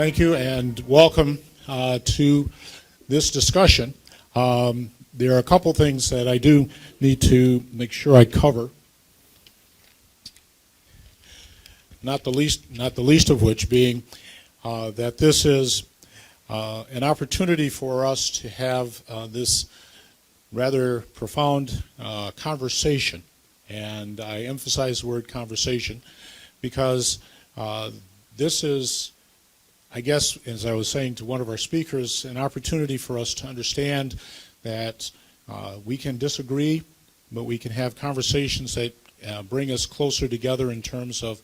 Thank you, and welcome to this discussion. There are a couple things that I do need to make sure I cover. Not the least of which being that this is an opportunity for us to have this rather profound conversation, and I emphasize the word conversation because this is, I guess, as I was saying to one of our speakers, an opportunity for us to understand that we can disagree, but we can have conversations that bring us closer together in terms of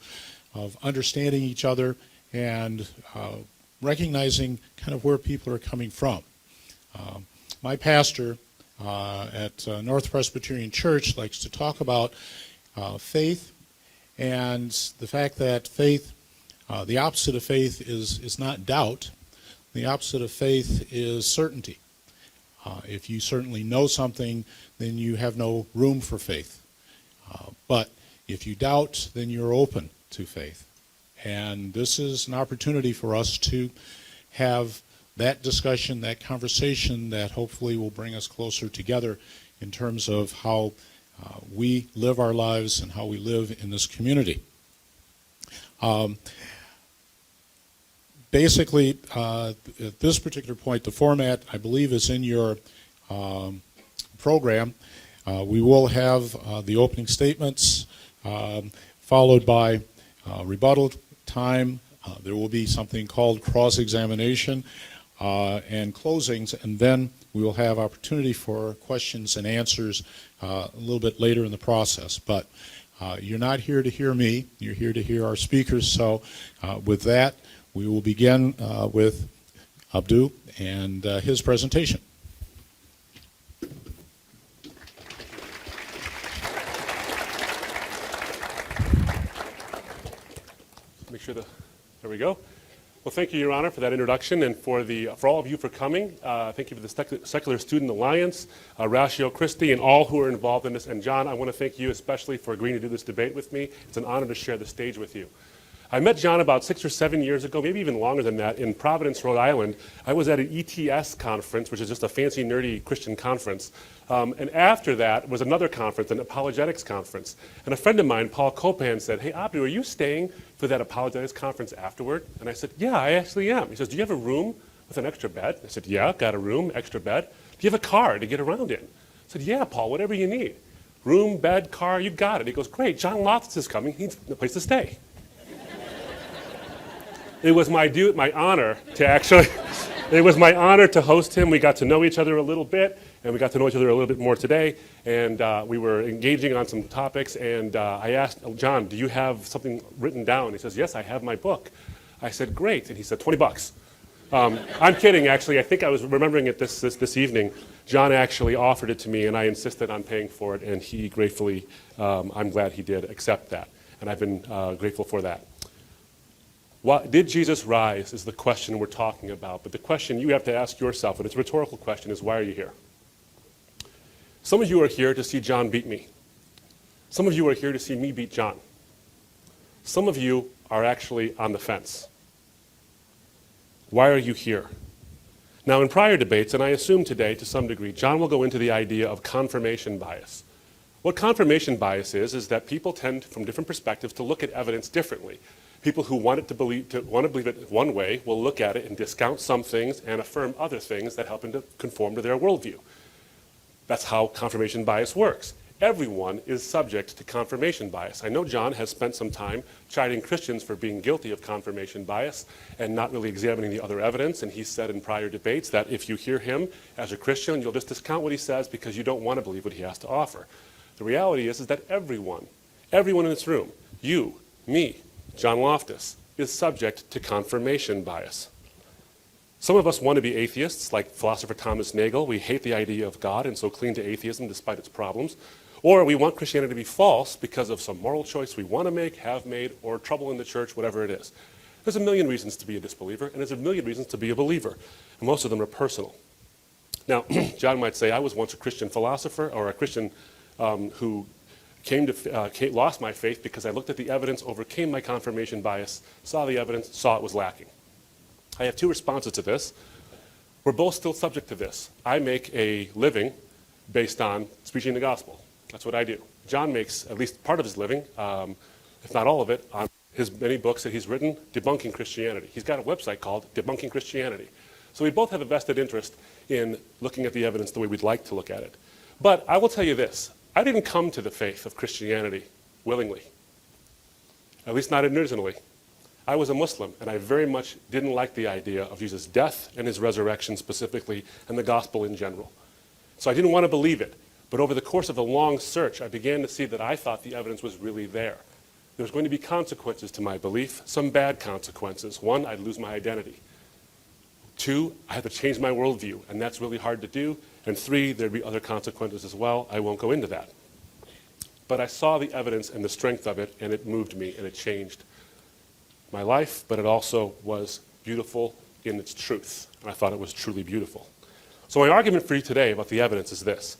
understanding each other and recognizing kind of where people are coming from. My pastor at North Presbyterian Church likes to talk about faith and the fact that faith, the opposite of faith is not doubt. The opposite of faith is certainty. If you certainly know something, then you have no room for faith. But if you doubt, then you're open to faith. And this is an opportunity for us to have that discussion, that conversation that hopefully will bring us closer together in terms of how we live our lives and how we live in this community. Basically, at this particular point, the format, I believe, is in your program. We will have the opening statements followed by rebuttal time. There will be something called cross-examination and closings, and then we will have opportunity for questions and answers a little bit later in the process. But you're not here to hear me, you're here to hear our speakers. So with that, we will begin with Abdu and his presentation. Make sure there we go. Well, thank you, Your Honor, for that introduction, and for all of you for coming. Thank you for the Secular Student Alliance, Ratio Christi, and all who are involved in this. And John, I want to thank you especially for agreeing to do this debate with me. It's an honor to share the stage with you. I met John about 6 or 7 years ago, maybe even longer than that, in Providence, Rhode Island. I was at an ETS conference, which is just a fancy, nerdy Christian conference. And after that was another conference, an Apologetics conference. And a friend of mine, Paul Copan, said, "Hey, Abdu, are you staying for that Apologetics conference afterward?" And I said, "Yeah, I actually am." He says, "Do you have a room with an extra bed?" I said, "Yeah, got a room, extra bed." "Do you have a car to get around in?" I said, "Yeah, Paul, whatever you need. Room, bed, car, you got it." He goes, "Great, John Loftus is coming. He needs a place to stay." It was my honor to host him. We got to know each other a little bit, and we got to know each other a little bit more today. And we were engaging on some topics, and I asked, "John, do you have something written down?" He says, "Yes, I have my book." I said, "Great." And he said, $20. I'm kidding, actually. I think I was remembering it this evening. John actually offered it to me, and I insisted on paying for it, and he gratefully, I'm glad he did accept that. And I've been grateful for that. Did Jesus rise is the question we're talking about. But the question you have to ask yourself, and it's a rhetorical question, is why are you here? Some of you are here to see John beat me. Some of you are here to see me beat John. Some of you are actually on the fence. Why are you here? Now, in prior debates, and I assume today to some degree, John will go into the idea of confirmation bias. What confirmation bias is that people tend, from different perspectives, to look at evidence differently. People who want to believe it one way will look at it and discount some things and affirm other things that help them to conform to their worldview. That's how confirmation bias works. Everyone is subject to confirmation bias. I know John has spent some time chiding Christians for being guilty of confirmation bias and not really examining the other evidence, and he said in prior debates that if you hear him as a Christian, you'll just discount what he says because you don't want to believe what he has to offer. The reality is that everyone in this room, you, me, John Loftus, is subject to confirmation bias. Some of us want to be atheists, like philosopher Thomas Nagel. We hate the idea of God and so cling to atheism despite its problems. Or we want Christianity to be false because of some moral choice we want to make, have made, or trouble in the church, whatever it is. There's a million reasons to be a disbeliever, and there's a million reasons to be a believer. And most of them are personal. Now, John might say, I was once a Christian philosopher or a Christian who lost my faith because I looked at the evidence, overcame my confirmation bias, saw the evidence, saw it was lacking. I have two responses to this. We're both still subject to this. I make a living based on preaching the gospel. That's what I do. John makes at least part of his living, if not all of it, on his many books that he's written debunking Christianity. He's got a website called Debunking Christianity. So we both have a vested interest in looking at the evidence the way we'd like to look at it. But I will tell you this. I didn't come to the faith of Christianity willingly, at least not originally. I was a Muslim, and I very much didn't like the idea of Jesus' death and his resurrection specifically, and the gospel in general. So I didn't want to believe it. But over the course of a long search, I began to see that I thought the evidence was really there. There was going to be consequences to my belief, some bad consequences. One, I'd lose my identity. Two, I had to change my worldview, and that's really hard to do. And three, there'd be other consequences as well. I won't go into that. But I saw the evidence and the strength of it, and it moved me, and it changed my life, but it also was beautiful in its truth. And I thought it was truly beautiful. So my argument for you today about the evidence is this.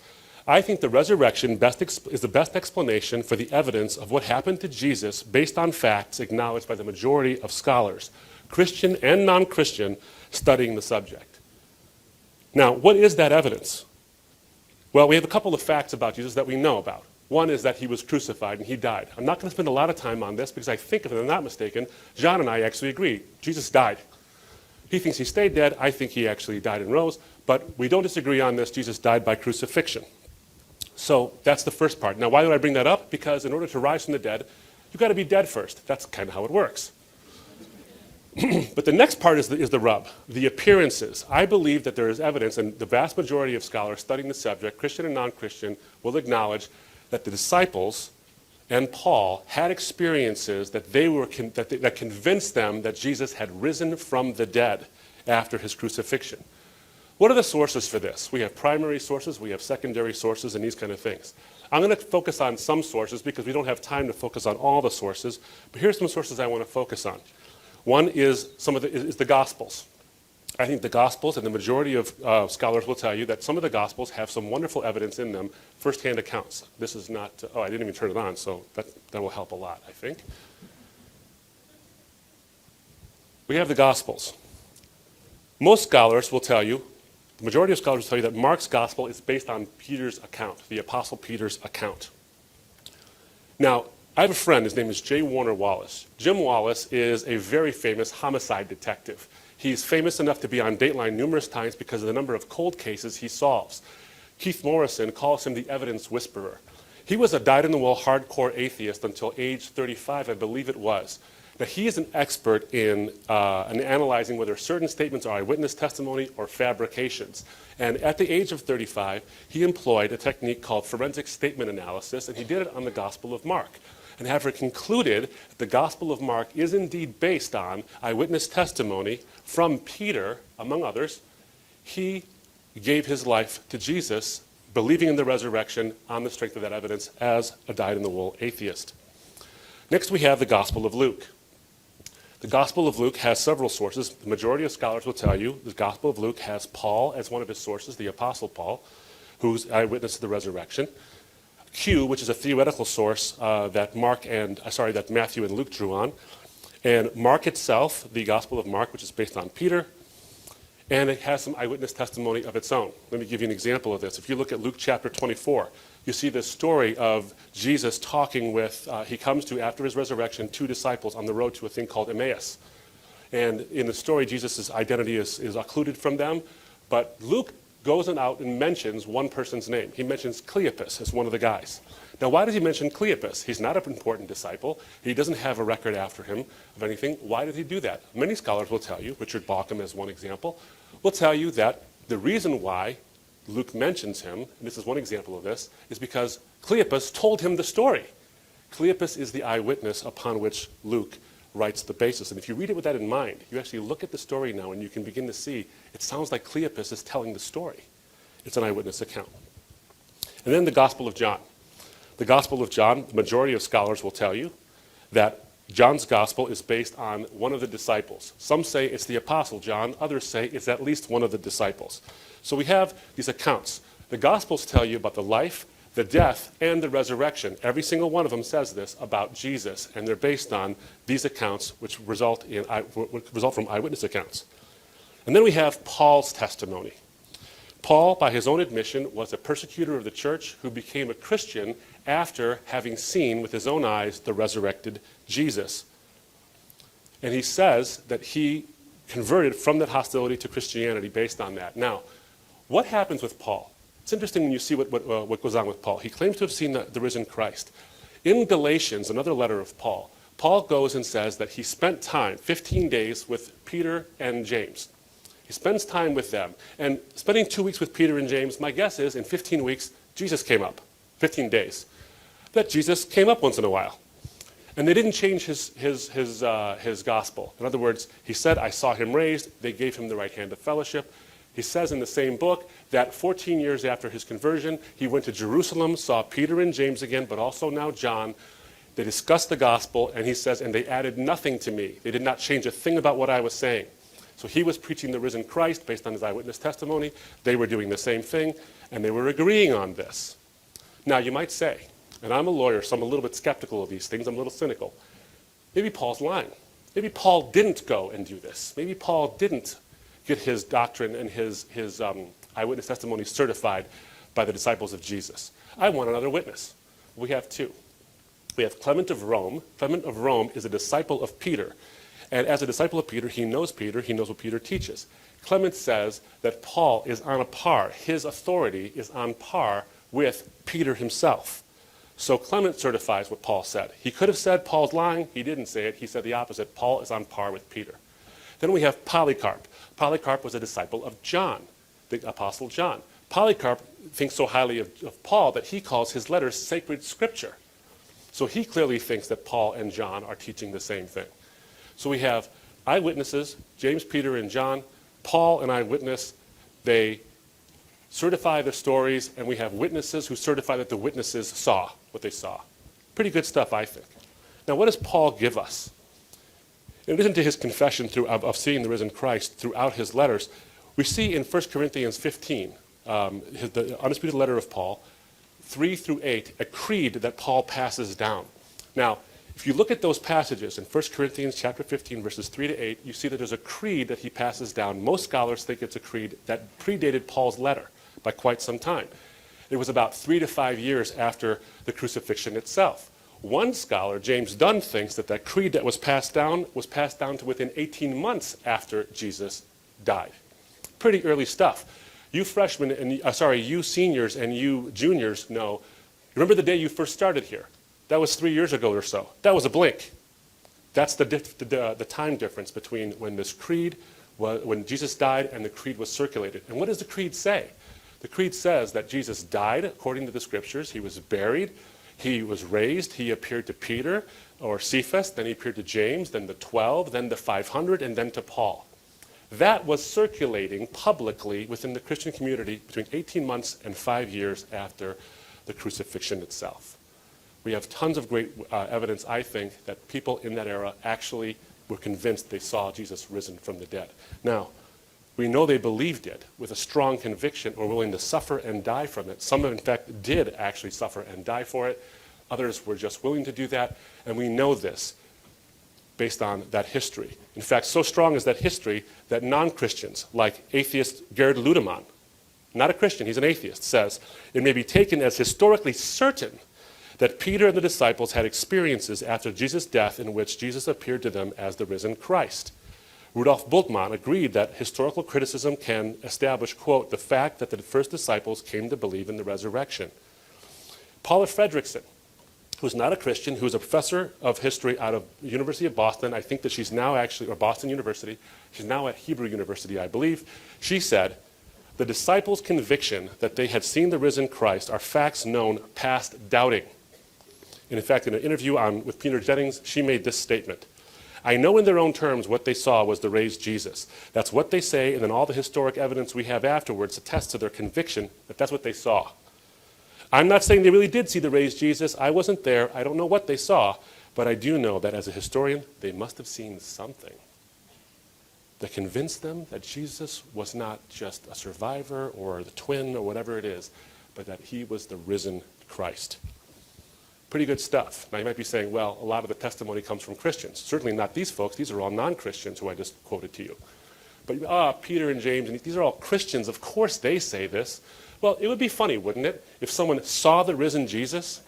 I think the resurrection is the best explanation for the evidence of what happened to Jesus based on facts acknowledged by the majority of scholars, Christian and non-Christian, studying the subject. Now, what is that evidence? Well, we have a couple of facts about Jesus that we know about. One is that he was crucified and he died. I'm not going to spend a lot of time on this because I think, if I'm not mistaken, John and I actually agree. Jesus died. He thinks he stayed dead. I think he actually died and rose. But we don't disagree on this. Jesus died by crucifixion. So that's the first part. Now, why do I bring that up? Because in order to rise from the dead, you've got to be dead first. That's kind of how it works. But the next part is the rub, the appearances. I believe that there is evidence, and the vast majority of scholars studying the subject, Christian and non-Christian, will acknowledge that the disciples and Paul had experiences that convinced them that Jesus had risen from the dead after his crucifixion. What are the sources for this? We have primary sources, we have secondary sources, and these kind of things. I'm going to focus on some sources because we don't have time to focus on all the sources, but here's some sources I want to focus on. One is the Gospels. I think the Gospels, and the majority of scholars will tell you that some of the Gospels have some wonderful evidence in them, first-hand accounts. This is not, I didn't even turn it on, so that will help a lot, I think. We have the Gospels. Most scholars will tell you, the majority of scholars will tell you that Mark's Gospel is based on Peter's account, the Apostle Peter's account. Now, I have a friend, his name is J. Warner Wallace. Jim Wallace is a very famous homicide detective. He's famous enough to be on Dateline numerous times because of the number of cold cases he solves. Keith Morrison calls him the evidence whisperer. He was a dyed-in-the-wool hardcore atheist until age 35, I believe it was. Now, he is an expert in analyzing whether certain statements are eyewitness testimony or fabrications. And at the age of 35, he employed a technique called forensic statement analysis, and he did it on the Gospel of Mark. And having concluded that the Gospel of Mark is indeed based on eyewitness testimony from Peter, among others, he gave his life to Jesus, believing in the resurrection on the strength of that evidence as a dyed-in-the-wool atheist. Next, we have the Gospel of Luke. The Gospel of Luke has several sources. The majority of scholars will tell you the Gospel of Luke has Paul as one of his sources, the Apostle Paul, who's eyewitness to the resurrection. Q, which is a theoretical source that Matthew and Luke drew on. And Mark itself, the Gospel of Mark, which is based on Peter, and it has some eyewitness testimony of its own. Let me give you an example of this. If you look at Luke chapter 24, you see this story of Jesus talking with, he comes to, after his resurrection, two disciples on the road to a thing called Emmaus. And in the story, Jesus' identity is occluded from them, but Luke goes out and mentions one person's name. He mentions Cleopas as one of the guys. Now, why does he mention Cleopas? He's not an important disciple. He doesn't have a record after him of anything. Why did he do that? Many scholars will tell you, Richard Bauckham as one example, will tell you that the reason why Luke mentions him, and this is one example of this, is because Cleopas told him the story. Cleopas is the eyewitness upon which Luke writes the basis. And if you read it with that in mind, you actually look at the story now and you can begin to see it sounds like Cleopas is telling the story. It's an eyewitness account. And then the Gospel of John. The Gospel of John, the majority of scholars will tell you that John's Gospel is based on one of the disciples. Some say it's the Apostle John, others say it's at least one of the disciples. So we have these accounts. The Gospels tell you about the life, the death, and the resurrection. Every single one of them says this about Jesus, and they're based on these accounts which result from eyewitness accounts. And then we have Paul's testimony. Paul, by his own admission, was a persecutor of the church who became a Christian after having seen with his own eyes the resurrected Jesus. And he says that he converted from that hostility to Christianity based on that. Now, what happens with Paul? It's interesting when you see what goes on with Paul. He claims to have seen the risen Christ. In Galatians, another letter of Paul, Paul goes and says that he spent time, 15 days, with Peter and James. He spends time with them. And spending 2 weeks with Peter and James, my guess is in 15 weeks, Jesus came up. 15 days. That Jesus came up once in a while. And they didn't change his gospel. In other words, he said, I saw him raised. They gave him the right hand of fellowship. He says in the same book that 14 years after his conversion, he went to Jerusalem, saw Peter and James again, but also now John. They discussed the gospel, and he says, and they added nothing to me. They did not change a thing about what I was saying. So he was preaching the risen Christ based on his eyewitness testimony. They were doing the same thing, and they were agreeing on this. Now, you might say, and I'm a lawyer, so I'm a little bit skeptical of these things. I'm a little cynical. Maybe Paul's lying. Maybe Paul didn't go and do this. Maybe Paul didn't get his doctrine and his eyewitness testimony certified by the disciples of Jesus. I want another witness. We have two. We have Clement of Rome. Clement of Rome is a disciple of Peter. And as a disciple of Peter, he knows what Peter teaches. Clement says that Paul is on a par. His authority is on par with Peter himself. So Clement certifies what Paul said. He could have said Paul's lying. He didn't say it. He said the opposite. Paul is on par with Peter. Then we have Polycarp. Polycarp was a disciple of John, the Apostle John. Polycarp thinks so highly of Paul that he calls his letters sacred scripture. So he clearly thinks that Paul and John are teaching the same thing. So we have eyewitnesses, James, Peter, and John. Paul, an eyewitness, they certify the stories, and we have witnesses who certify that the witnesses saw what they saw. Pretty good stuff, I think. Now, what does Paul give us? In addition to his confession of seeing the risen Christ throughout his letters, we see in 1 Corinthians 15, the undisputed letter of Paul, 3 through 8, a creed that Paul passes down. Now, if you look at those passages in 1 Corinthians chapter 15, verses 3 to 8, you see that there's a creed that he passes down. Most scholars think it's a creed that predated Paul's letter by quite some time. It was about 3 to 5 years after the crucifixion itself. One scholar, James Dunn, thinks that that creed that was passed down to within 18 months after Jesus died. Pretty early stuff. You freshmen, you seniors and you juniors know, remember the day you first started here? That was 3 years ago or so. That was a blink. That's the time difference between when this creed, when Jesus died and the creed was circulated. And what does the creed say? The creed says that Jesus died according to the scriptures. He was buried. He was raised. He appeared to Peter or Cephas. Then he appeared to James, then the 12, then the 500, and then to Paul. That was circulating publicly within the Christian community between 18 months and 5 years after the crucifixion itself. We have tons of great evidence, I think, that people in that era actually were convinced they saw Jesus risen from the dead. Now, we know they believed it with a strong conviction or willing to suffer and die from it. Some, in fact, did actually suffer and die for it. Others were just willing to do that, and we know this based on that history. In fact, so strong is that history that non-Christians, like atheist Gerd Ludemann, not a Christian, he's an atheist, says, it may be taken as historically certain that Peter and the disciples had experiences after Jesus' death in which Jesus appeared to them as the risen Christ. Rudolf Bultmann agreed that historical criticism can establish, quote, the fact that the first disciples came to believe in the resurrection. Paula Fredrickson, who's not a Christian, who's a professor of history out of the University of Boston, I think that she's now actually, or Boston University, she's now at Hebrew University, I believe, she said, the disciples' conviction that they had seen the risen Christ are facts known past doubting. And in fact, in an interview with Peter Jennings, she made this statement. I know in their own terms what they saw was the raised Jesus. That's what they say, and then all the historic evidence we have afterwards attests to their conviction that that's what they saw. I'm not saying they really did see the raised Jesus. I wasn't there. I don't know what they saw, but I do know that as a historian, they must have seen something that convinced them that Jesus was not just a survivor or the twin or whatever it is, but that he was the risen Christ. Pretty good stuff. Now you might be saying, well, a lot of the testimony comes from Christians. Certainly not these folks. These are all non-Christians who I just quoted to you. But Peter and James, and these are all Christians, of course they say this. Well, it would be funny, wouldn't it, if someone saw the risen Jesus,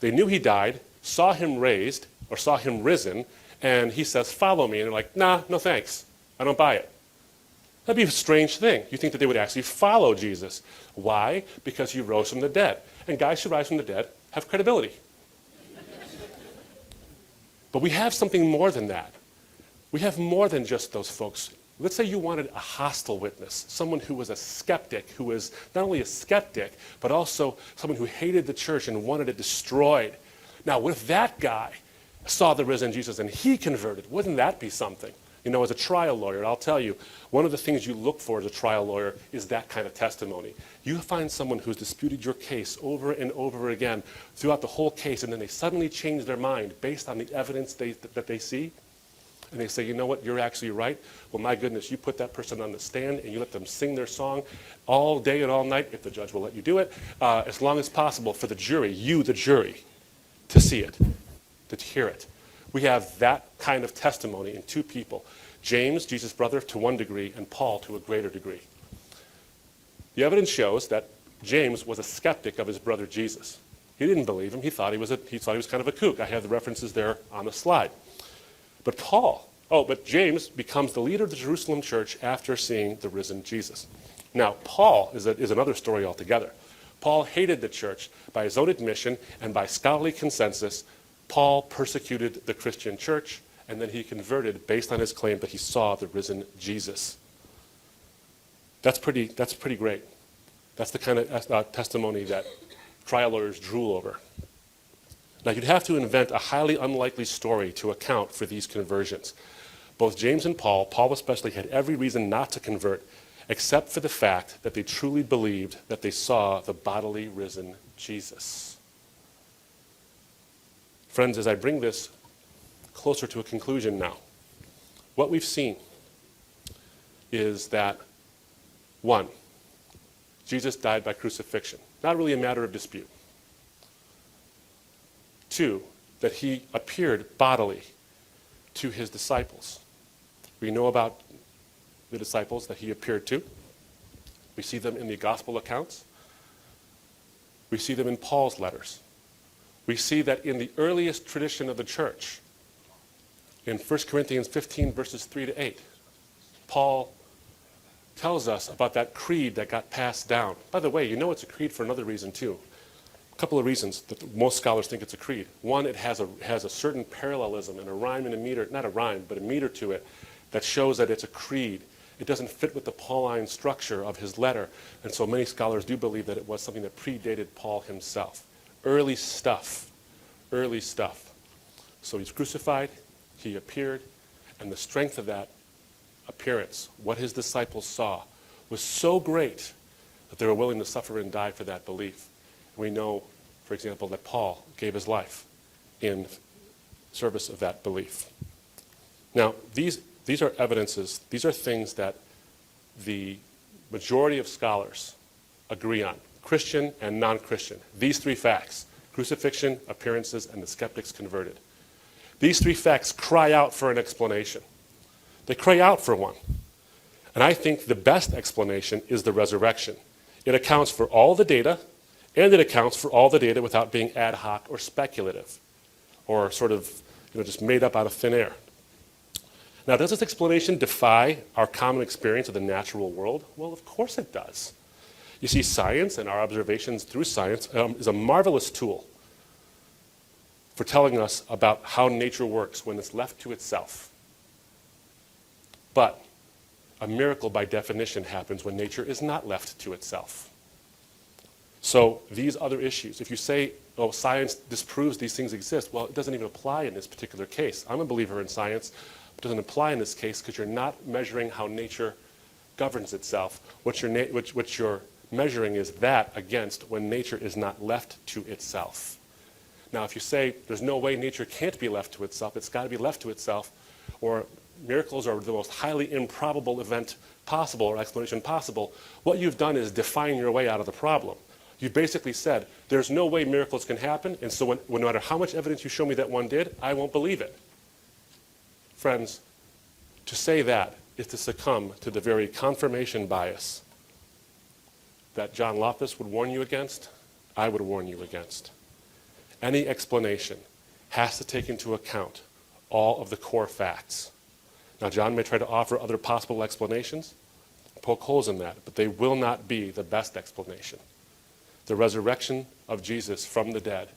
they knew he died, saw him raised, or saw him risen, and he says, follow me, and they're like, nah, no thanks, I don't buy it. That'd be a strange thing. You think that they would actually follow Jesus. Why? Because he rose from the dead. And guys who rise from the dead have credibility. But we have something more than that. We have more than just those folks. Let's say you wanted a hostile witness, someone who was a skeptic, who was not only a skeptic, but also someone who hated the church and wanted it destroyed. Now, what if that guy saw the risen Jesus and he converted? Wouldn't that be something? You know, as a trial lawyer, I'll tell you, one of the things you look for as a trial lawyer is that kind of testimony. You find someone who's disputed your case over and over again throughout the whole case, and then they suddenly change their mind based on the evidence that they see, and they say, you know what, you're actually right. Well, my goodness, you put that person on the stand and you let them sing their song all day and all night, if the judge will let you do it, as long as possible for the jury, you, the jury, to see it, to hear it. We have that kind of testimony in two people. James, Jesus' brother, to one degree, and Paul to a greater degree. The evidence shows that James was a skeptic of his brother Jesus. He didn't believe him. He thought he was kind of a kook. I have the references there on the slide. But James becomes the leader of the Jerusalem church after seeing the risen Jesus. Now, Paul is another story altogether. Paul hated the church by his own admission and by scholarly consensus. Paul persecuted the Christian church, and then he converted based on his claim that he saw the risen Jesus. That's pretty great. That's the kind of testimony that trial lawyers drool over. Now, you'd have to invent a highly unlikely story to account for these conversions. Both James and Paul especially, had every reason not to convert, except for the fact that they truly believed that they saw the bodily risen Jesus. Friends, as I bring this closer to a conclusion now, what we've seen is that, one, Jesus died by crucifixion. Not really a matter of dispute. Two, that he appeared bodily to his disciples. We know about the disciples that he appeared to. We see them in the gospel accounts. We see them in Paul's letters. We see that in the earliest tradition of the church, in 1 Corinthians 15, verses 3 to 8, Paul tells us about that creed that got passed down. By the way, you know it's a creed for another reason too. A couple of reasons that most scholars think it's a creed. One, it has a certain parallelism and a rhyme and a meter, not a rhyme, but a meter to it that shows that it's a creed. It doesn't fit with the Pauline structure of his letter, and so many scholars do believe that it was something that predated Paul himself. Early stuff. So he's crucified, he appeared, and the strength of that appearance, what his disciples saw, was so great that they were willing to suffer and die for that belief. We know, for example, that Paul gave his life in service of that belief. Now, these are evidences, these are things that the majority of scholars agree on, Christian and non-Christian. These three facts, crucifixion, appearances, and the skeptics converted. These three facts cry out for an explanation. They cry out for one. And I think the best explanation is the resurrection. It accounts for all the data, and it accounts for all the data without being ad hoc or speculative, or sort of just made up out of thin air. Now, does this explanation defy our common experience of the natural world? Well, of course it does. You see, science and our observations through science is a marvelous tool for telling us about how nature works when it's left to itself. But a miracle, by definition, happens when nature is not left to itself. So these other issues, if you say, oh, science disproves these things exist, well, it doesn't even apply in this particular case. I'm a believer in science. It doesn't apply in this case because you're not measuring how nature governs itself. What you're measuring is that against when nature is not left to itself. Now, if you say there's no way nature can't be left to itself, it's got to be left to itself, or miracles are the most highly improbable event possible or explanation possible, what you've done is define your way out of the problem. You've basically said, there's no way miracles can happen, and so no matter how much evidence you show me that one did, I won't believe it. Friends, to say that is to succumb to the very confirmation bias that John Loftus would warn you against, I would warn you against. Any explanation has to take into account all of the core facts. Now, John may try to offer other possible explanations, poke holes in that, but they will not be the best explanation. The resurrection of Jesus from the dead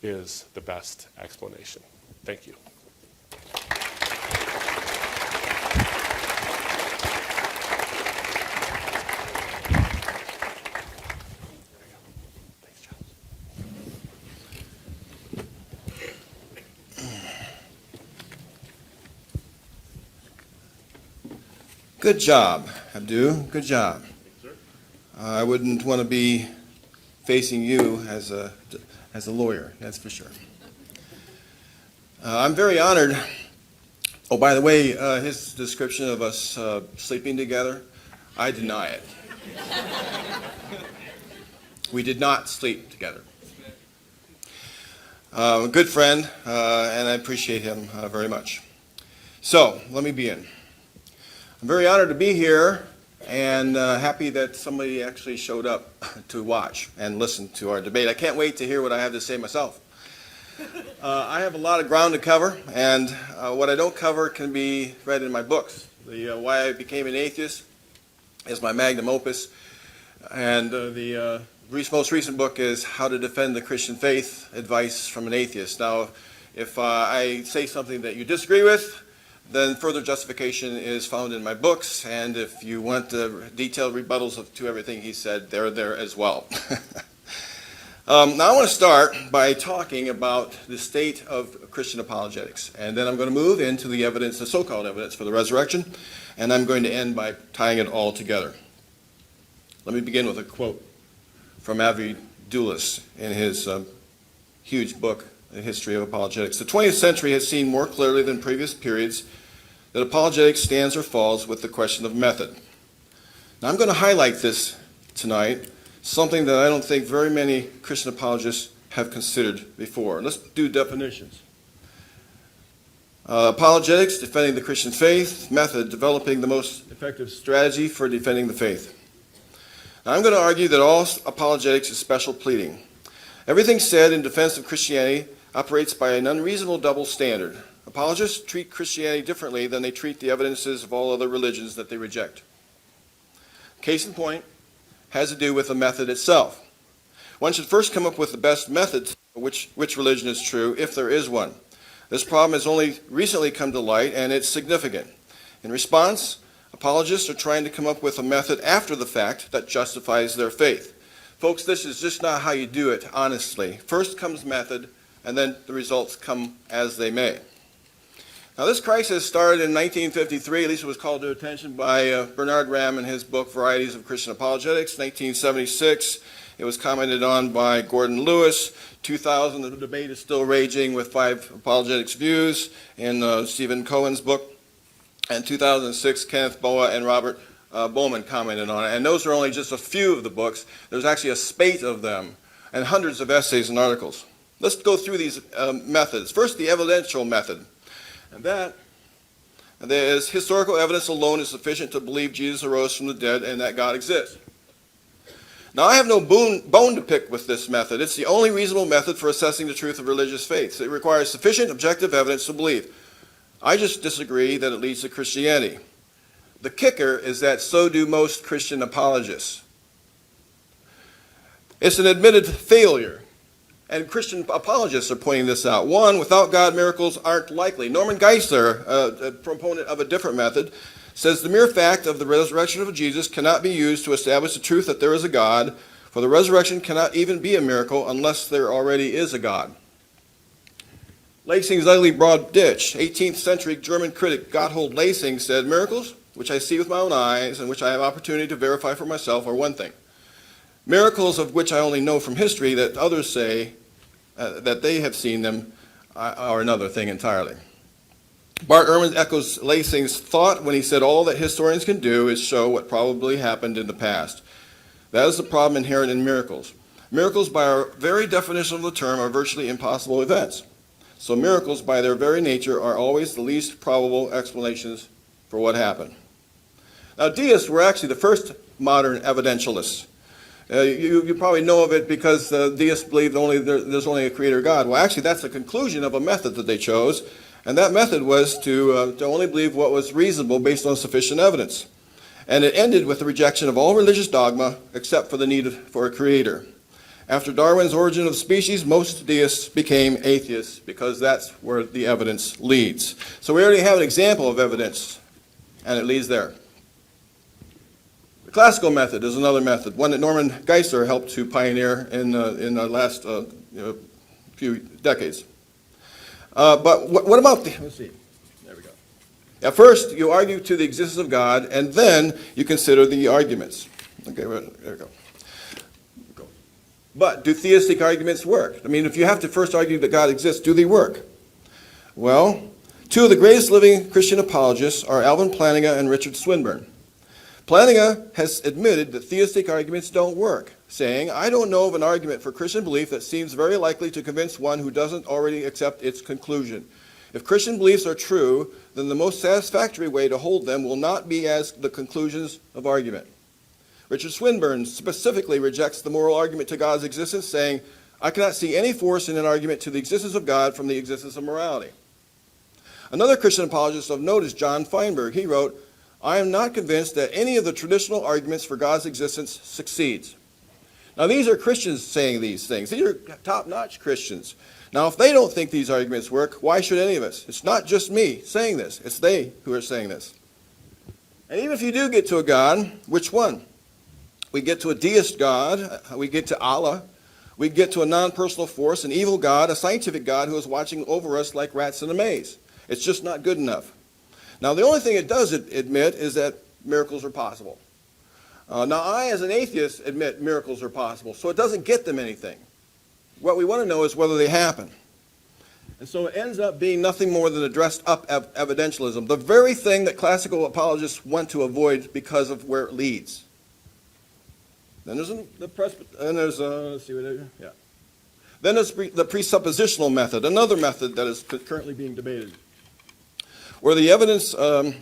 is the best explanation. Thank you. Thanks, John. Good job, Abdu. Good job. I wouldn't want to be facing you as a lawyer, that's for sure. I'm very honored. Oh, by the way, his description of us sleeping together, I deny it. We did not sleep together. A good friend, and I appreciate him very much. So, let me begin. I'm very honored to be here and happy that somebody actually showed up to watch and listen to our debate. I can't wait to hear what I have to say myself. I have a lot of ground to cover, and what I don't cover can be read in my books. The Why I Became an Atheist is my magnum opus, and the most recent book is How to Defend the Christian Faith, Advice from an Atheist. Now, if I say something that you disagree with, then further justification is found in my books, and if you want detailed rebuttals to everything he said, they're there as well. Now I want to start by talking about the state of Christian apologetics, and then I'm going to move into the evidence, the so-called evidence for the resurrection, and I'm going to end by tying it all together. Let me begin with a quote from Rebuttals in his huge book, The History of Apologetics. The 20th century has seen more clearly than previous periods that apologetics stands or falls with the question of method. Now I'm going to highlight this tonight, something that I don't think very many Christian apologists have considered before. Let's do definitions. Apologetics, defending the Christian faith. Method, developing the most effective strategy for defending the faith. Now I'm going to argue that all apologetics is special pleading. Everything said in defense of Christianity operates by an unreasonable double standard. Apologists treat Christianity differently than they treat the evidences of all other religions that they reject. Case in point has to do with the method itself. One should first come up with the best method for which religion is true, if there is one. This problem has only recently come to light, and it's significant. In response, apologists are trying to come up with a method after the fact that justifies their faith. Folks, this is just not how you do it, honestly. First comes method, and then the results come as they may. Now, this crisis started in 1953, at least it was called to attention by Bernard Ramm in his book, Varieties of Christian Apologetics. 1976, it was commented on by Gordon Lewis. 2000, the debate is still raging with 5 apologetics views in Stephen Cohen's book. And 2006, Kenneth Boa and Robert Bowman commented on it. And those are only just a few of the books. There's actually a spate of them and hundreds of essays and articles. Let's go through these methods. First, the evidential method. And that is historical evidence alone is sufficient to believe Jesus arose from the dead and that God exists. Now, I have no bone to pick with this method. It's the only reasonable method for assessing the truth of religious faiths. It requires sufficient objective evidence to believe. I just disagree that it leads to Christianity. The kicker is that so do most Christian apologists. It's an admitted failure. And Christian apologists are pointing this out. One, without God, miracles aren't likely. Norman Geisler, a proponent of a different method, says the mere fact of the resurrection of Jesus cannot be used to establish the truth that there is a God, for the resurrection cannot even be a miracle unless there already is a God. Lessing's ugly broad ditch. 18th century German critic Gotthold Lessing said, miracles, which I see with my own eyes and which I have opportunity to verify for myself, are one thing. Miracles of which I only know from history that others say that they have seen them are another thing entirely. Bart Ehrman echoes Lessing's thought when he said all that historians can do is show what probably happened in the past. That is the problem inherent in miracles. Miracles, by our very definition of the term, are virtually impossible events. So miracles, by their very nature, are always the least probable explanations for what happened. Now, deists were actually the first modern evidentialists. You probably know of it because deists believe there's only a creator God. Well, actually, that's a conclusion of a method that they chose, and that method was to only believe what was reasonable based on sufficient evidence. And it ended with the rejection of all religious dogma except for the need for a creator. After Darwin's Origin of Species, most deists became atheists because that's where the evidence leads. So we already have an example of evidence, and it leads there. The classical method is another method, one that Norman Geisler helped to pioneer in the last few decades. But what about the, let's see, there we go. At first, you argue to the existence of God, and then you consider the arguments. Okay, there we go. But do theistic arguments work? I mean, if you have to first argue that God exists, do they work? Well, two of the greatest living Christian apologists are Alvin Plantinga and Richard Swinburne. Plantinga has admitted that theistic arguments don't work, saying, I don't know of an argument for Christian belief that seems very likely to convince one who doesn't already accept its conclusion. If Christian beliefs are true, then the most satisfactory way to hold them will not be as the conclusions of argument. Richard Swinburne specifically rejects the moral argument to God's existence, saying, I cannot see any force in an argument to the existence of God from the existence of morality. Another Christian apologist of note is John Feinberg. He wrote, I am not convinced that any of the traditional arguments for God's existence succeeds. Now, these are Christians saying these things. These are top-notch Christians. Now, if they don't think these arguments work, why should any of us? It's not just me saying this. It's they who are saying this. And even if you do get to a God, which one? We get to a deist God, we get to Allah, we get to a non-personal force, an evil God, a scientific God who is watching over us like rats in a maze. It's just not good enough. Now, the only thing it does admit is that miracles are possible. Now, I, as an atheist, admit miracles are possible, so it doesn't get them anything. What we want to know is whether they happen. And so it ends up being nothing more than a dressed-up evidentialism, the very thing that classical apologists want to avoid because of where it leads. Then there's Then there's the presuppositional method, another method that is currently being debated, where the evidence, I'm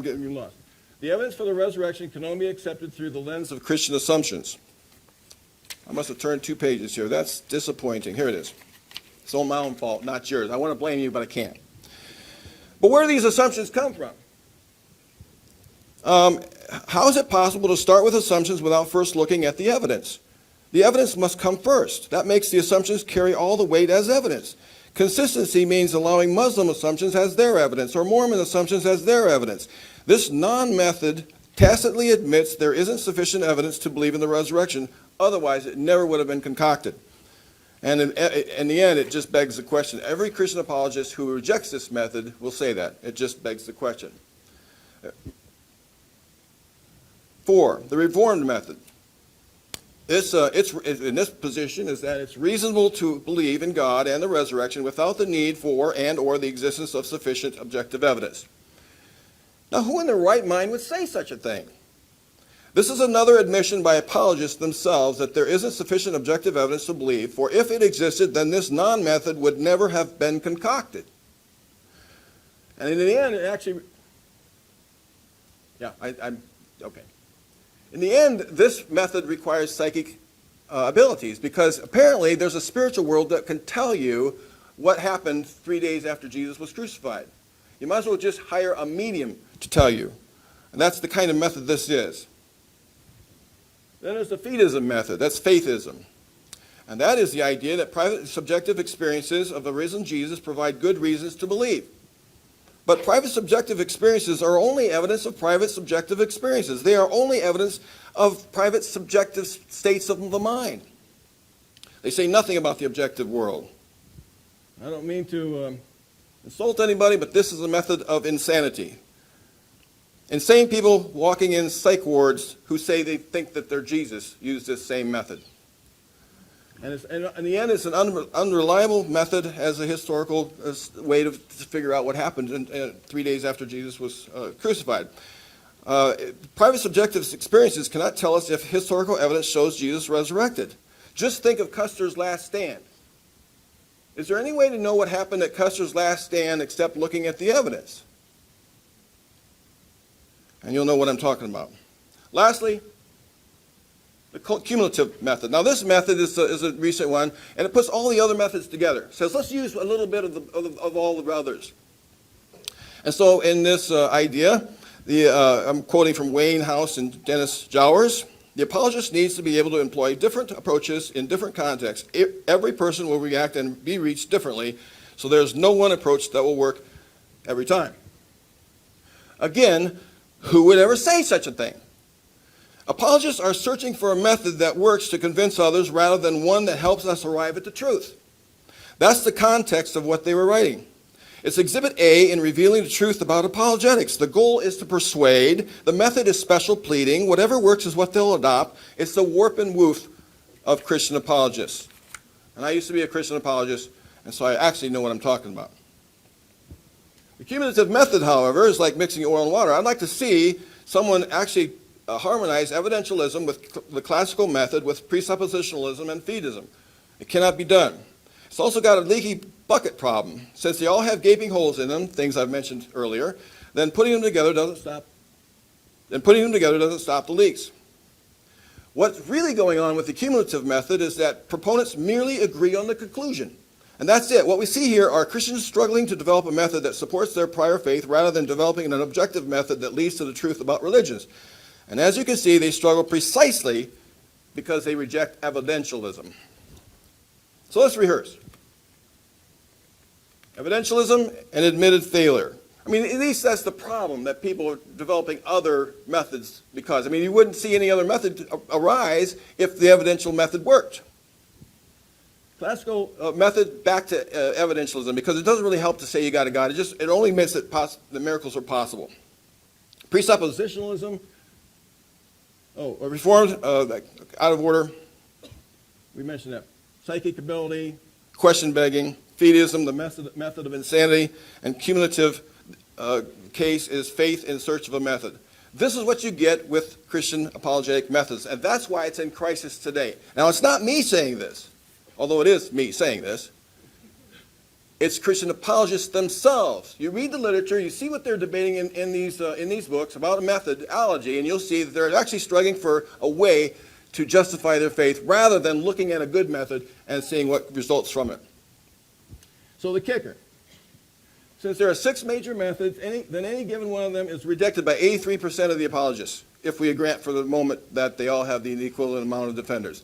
getting you lost. The evidence for the resurrection can only be accepted through the lens of Christian assumptions. I must have turned 2 pages here. That's disappointing. Here it is. It's all my own fault, not yours. I want to blame you, but I can't. But where do these assumptions come from? How is it possible to start with assumptions without first looking at the evidence? The evidence must come first. That makes the assumptions carry all the weight as evidence. Consistency means allowing Muslim assumptions as their evidence or Mormon assumptions as their evidence. This non-method tacitly admits there isn't sufficient evidence to believe in the resurrection. Otherwise, it never would have been concocted. And in the end, it just begs the question. Every Christian apologist who rejects this method will say that. It just begs the question. 4, the Reformed method. It's in this position is that it's reasonable to believe in God and the resurrection without the need for and or the existence of sufficient objective evidence. Now, who in their right mind would say such a thing? This is another admission by apologists themselves that there isn't sufficient objective evidence to believe, for if it existed, then this non-method would never have been concocted. And in the end, it actually, I'm okay. In the end, this method requires psychic abilities because apparently there's a spiritual world that can tell you what happened 3 days after Jesus was crucified. You might as well just hire a medium to tell you. And that's the kind of method this is. Then there's the fideism method. That's faithism. And that is the idea that private subjective experiences of the risen Jesus provide good reasons to believe. But private subjective experiences are only evidence of private subjective experiences. They are only evidence of private subjective states of the mind. They say nothing about the objective world. I don't mean to insult anybody, but this is a method of insanity. Insane people walking in psych wards who say they think that they're Jesus use this same method. And in the end, it's an unreliable method as a historical way to figure out what happened 3 days after Jesus was crucified. Private subjective experiences cannot tell us if historical evidence shows Jesus resurrected. Just think of Custer's last stand. Is there any way to know what happened at Custer's last stand except looking at the evidence? and you'll know what I'm talking about. Lastly, the cumulative method. Now, this method is a recent one, and it puts all the other methods together. It says, let's use a little bit of all the others. And so in this idea, I'm quoting from Wayne House and Dennis Jowers, the apologist needs to be able to employ different approaches in different contexts. Every person will react and be reached differently, so there's no one approach that will work every time. Again, who would ever say such a thing? Apologists are searching for a method that works to convince others rather than one that helps us arrive at the truth. That's the context of what they were writing. It's Exhibit A in revealing the truth about apologetics. The goal is to persuade. The method is special pleading. Whatever works is what they'll adopt. It's the warp and woof of Christian apologists. And I used to be a Christian apologist, and so I actually know what I'm talking about. The cumulative method, however, is like mixing oil and water. I'd like to see someone actually harmonize evidentialism with the classical method with presuppositionalism and fideism. It cannot be done. It's also got a leaky bucket problem. Since they all have gaping holes in them, things I've mentioned earlier, then putting them together doesn't stop the leaks. What's really going on with the cumulative method is that proponents merely agree on the conclusion. And that's it. What we see here are Christians struggling to develop a method that supports their prior faith rather than developing an objective method that leads to the truth about religions. And as you can see, they struggle precisely because they reject evidentialism. So let's rehearse. Evidentialism and admitted failure. I mean, at least that's the problem, that people are developing other methods because, I mean, you wouldn't see any other method arise if the evidential method worked. Classical method back to evidentialism, because it doesn't really help to say you got a God. It only admits that miracles are possible. Presuppositionalism. Reformed, out of order. We mentioned that. Psychic ability, question begging, fideism, the method of insanity, and cumulative case is faith in search of a method. This is what you get with Christian apologetic methods, and that's why it's in crisis today. Now, it's not me saying this, although it is me saying this. It's Christian apologists themselves. You read the literature, you see what they're debating in these books about a methodology, and you'll see that they're actually struggling for a way to justify their faith rather than looking at a good method and seeing what results from it. So the kicker. Since there are 6 major methods, then any given one of them is rejected by 83% of the apologists, if we grant for the moment that they all have the equivalent amount of defenders.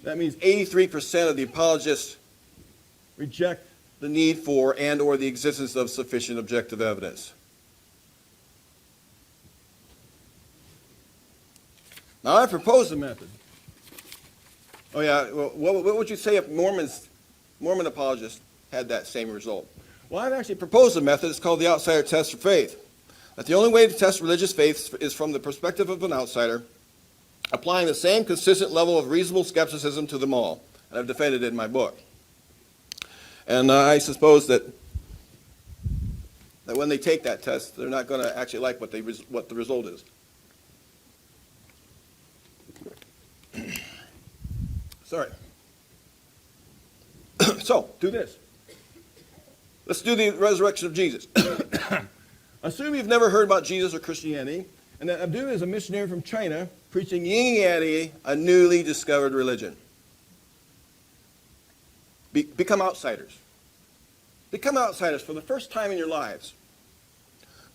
That means 83% of the apologists reject the need for and or the existence of sufficient objective evidence. Now, I propose a method. Oh, yeah, well, what would you say if Mormon apologists had that same result? Well, I've actually proposed a method. It's called the outsider test for faith. That the only way to test religious faith is from the perspective of an outsider, applying the same consistent level of reasonable skepticism to them all. And I've defended it in my book. And I suppose that when they take that test, they're not going to actually like what the result is. Sorry. So, do this. Let's do the resurrection of Jesus. Assume you've never heard about Jesus or Christianity, and that Abdu is a missionary from China preaching Yin-Yang, a newly discovered religion. Become outsiders. Become outsiders for the first time in your lives.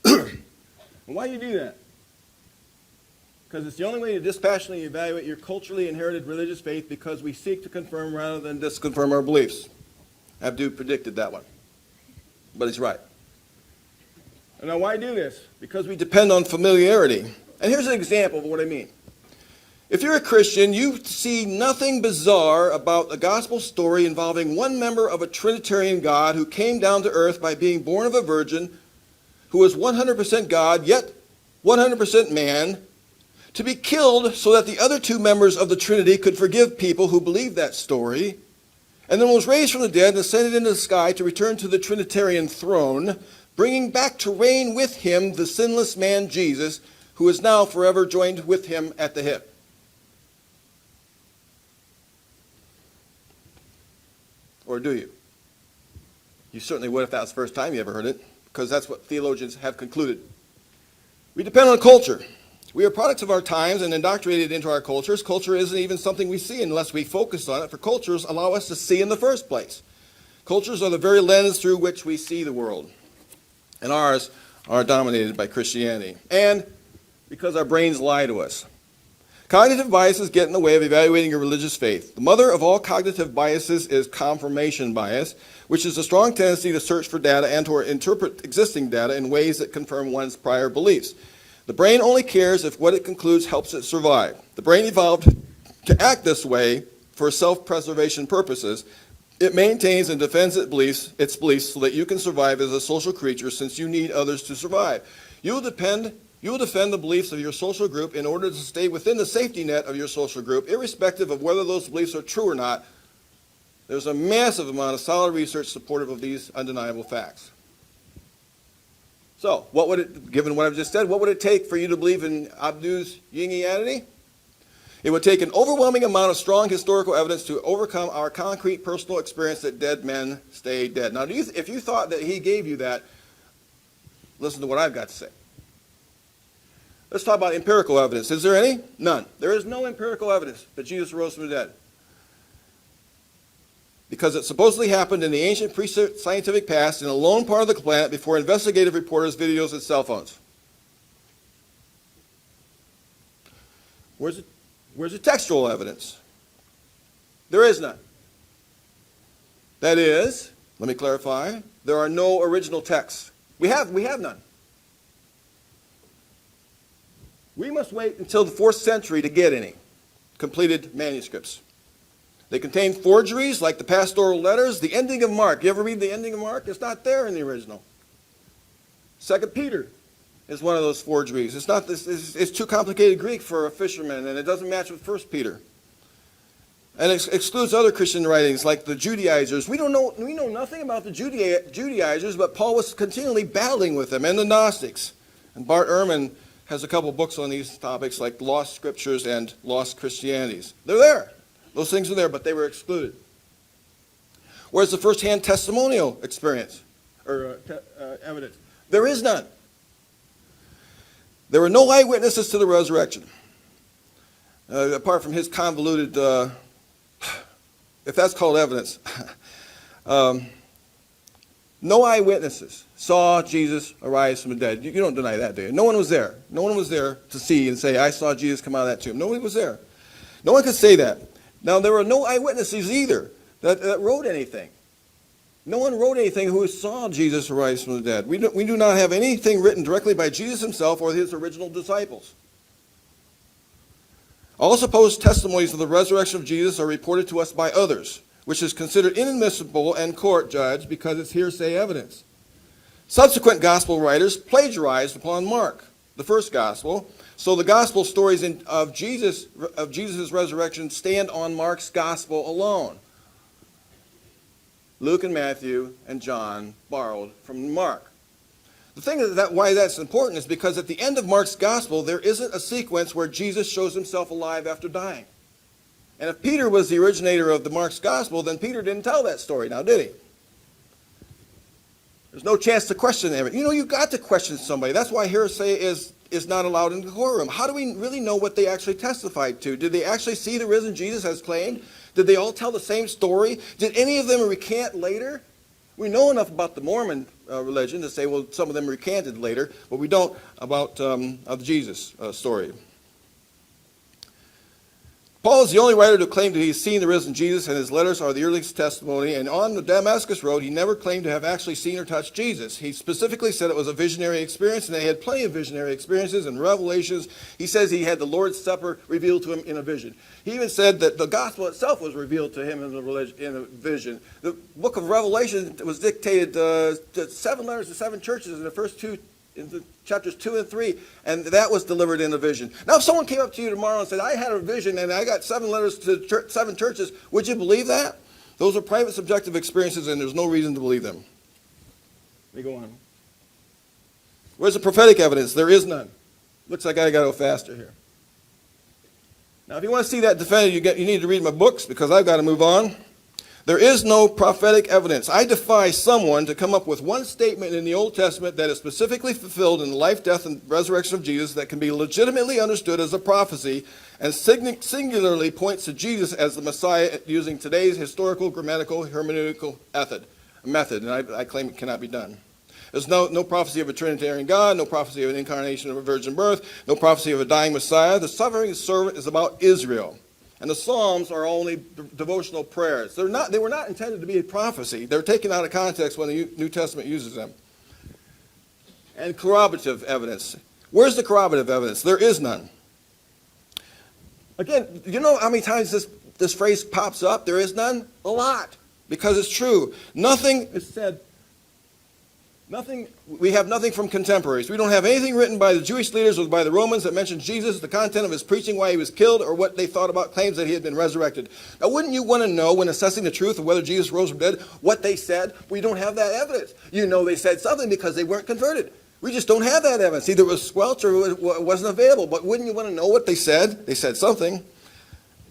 And why do you do that? Because it's the only way to dispassionately evaluate your culturally inherited religious faith, because we seek to confirm rather than disconfirm our beliefs. Abdu predicted that one. But he's right. And now, why do this? Because we depend on familiarity. And here's an example of what I mean. If you're a Christian, you see nothing bizarre about a gospel story involving one member of a Trinitarian God who came down to earth by being born of a virgin, who was 100% God, yet 100% man, to be killed so that the other 2 members of the Trinity could forgive people who believed that story, and then was raised from the dead and ascended into the sky to return to the Trinitarian throne, bringing back to reign with him the sinless man Jesus, who is now forever joined with him at the hip. Or do you? You certainly would if that was the first time you ever heard it. because that's what theologians have concluded. We depend on culture. We are products of our times and indoctrinated into our cultures. Culture isn't even something we see unless we focus on it, for cultures allow us to see in the first place. Cultures are the very lens through which we see the world, and ours are dominated by Christianity, and because our brains lie to us. Cognitive biases get in the way of evaluating your religious faith. The mother of all cognitive biases is confirmation bias, which is a strong tendency to search for data and to interpret existing data in ways that confirm one's prior beliefs. The brain only cares if what it concludes helps it survive. The brain evolved to act this way for self-preservation purposes. It maintains and defends its beliefs so that you can survive as a social creature, since you need others to survive. You will defend the beliefs of your social group in order to stay within the safety net of your social group, irrespective of whether those beliefs are true or not. There's a massive amount of solid research supportive of these undeniable facts. So, given what I've just said, what would it take for you to believe in Abdu's Yingianity? It would take an overwhelming amount of strong historical evidence to overcome our concrete personal experience that dead men stay dead. Now, if you thought that he gave you that, listen to what I've got to say. Let's talk about empirical evidence. Is there any? None. There is no empirical evidence that Jesus rose from the dead, because it supposedly happened in the ancient pre-scientific past in a lone part of the planet before investigative reporters, videos, and cell phones. Where's the textual evidence? There is none. That is, let me clarify, there are no original texts. We have none. We must wait until the 4th century to get any completed manuscripts. They contain forgeries like the pastoral letters, the ending of Mark. You ever read the ending of Mark? It's not there in the original. 2 Peter is one of those forgeries. It's too complicated Greek for a fisherman, and it doesn't match with 1 Peter. And it excludes other Christian writings like the Judaizers. We know nothing about the Judaizers, but Paul was continually battling with them, and the Gnostics. And Bart Ehrman has a couple books on these topics like Lost Scriptures and Lost Christianities. They're there. Those things are there, but they were excluded. Where's the first-hand testimonial experience or evidence? There is none. There were no eyewitnesses to the resurrection, apart from his convoluted, if that's called evidence. No eyewitnesses saw Jesus arise from the dead. You don't deny that, do you? No one was there. No one was there to see and say, I saw Jesus come out of that tomb. Nobody was there. No one could say that. Now, there were no eyewitnesses either that wrote anything. No one wrote anything who saw Jesus arise from the dead. We do not have anything written directly by Jesus himself or his original disciples. All supposed testimonies of the resurrection of Jesus are reported to us by others, which is considered inadmissible and court judged because it's hearsay evidence. Subsequent gospel writers plagiarized upon Mark, the first gospel, so the gospel stories of Jesus' resurrection stand on Mark's gospel alone. Luke and Matthew and John borrowed from Mark. The thing is why that's important is because at the end of Mark's gospel, there isn't a sequence where Jesus shows himself alive after dying. And if Peter was the originator of the Mark's gospel, then Peter didn't tell that story, now did he? There's no chance to question him. You've got to question somebody. That's why hearsay is not allowed in the courtroom. How do we really know what they actually testified to? Did they actually see the risen Jesus as claimed? Did they all tell the same story? Did any of them recant later? We know enough about the Mormon religion to say, well, some of them recanted later, but we don't about the Jesus story. Paul is the only writer to claim that he's seen the risen Jesus, and his letters are the earliest testimony. And on the Damascus Road, he never claimed to have actually seen or touched Jesus. He specifically said it was a visionary experience, and they had plenty of visionary experiences and revelations. He says he had the Lord's Supper revealed to him in a vision. He even said that the gospel itself was revealed to him in a vision. The book of Revelation was dictated to 7 letters to 7 churches in the first in the chapters 2 and 3, and that was delivered in a vision. Now, if someone came up to you tomorrow and said, I had a vision and I got 7 letters to 7 churches, would you believe that? Those are private subjective experiences, and there's no reason to believe them. Let me go on. Where's the prophetic evidence? There is none. Looks like I got to go faster here. Now, if you want to see that defended, you need to read my books, because I've got to move on. There is no prophetic evidence. I defy someone to come up with one statement in the Old Testament that is specifically fulfilled in the life, death, and resurrection of Jesus that can be legitimately understood as a prophecy and singularly points to Jesus as the Messiah using today's historical, grammatical, hermeneutical method, and I claim it cannot be done. There's no prophecy of a Trinitarian God, no prophecy of an incarnation of a virgin birth, no prophecy of a dying Messiah. The suffering servant is about Israel. And the Psalms are only devotional prayers. They were not intended to be a prophecy. They're taken out of context when the New Testament uses them. And corroborative evidence. Where's the corroborative evidence? There is none. Again, you know how many times this phrase pops up? There is none? A lot. Because it's true. Nothing is said. We have nothing from contemporaries. We don't have anything written by the Jewish leaders or by the Romans that mentions Jesus, the content of his preaching, why he was killed, or what they thought about claims that he had been resurrected. Now, wouldn't you want to know, when assessing the truth of whether Jesus rose from the dead, what they said? We don't have that evidence. You know they said something because they weren't converted. We just don't have that evidence. Either it was squelched or it wasn't available. But wouldn't you want to know what they said? They said something.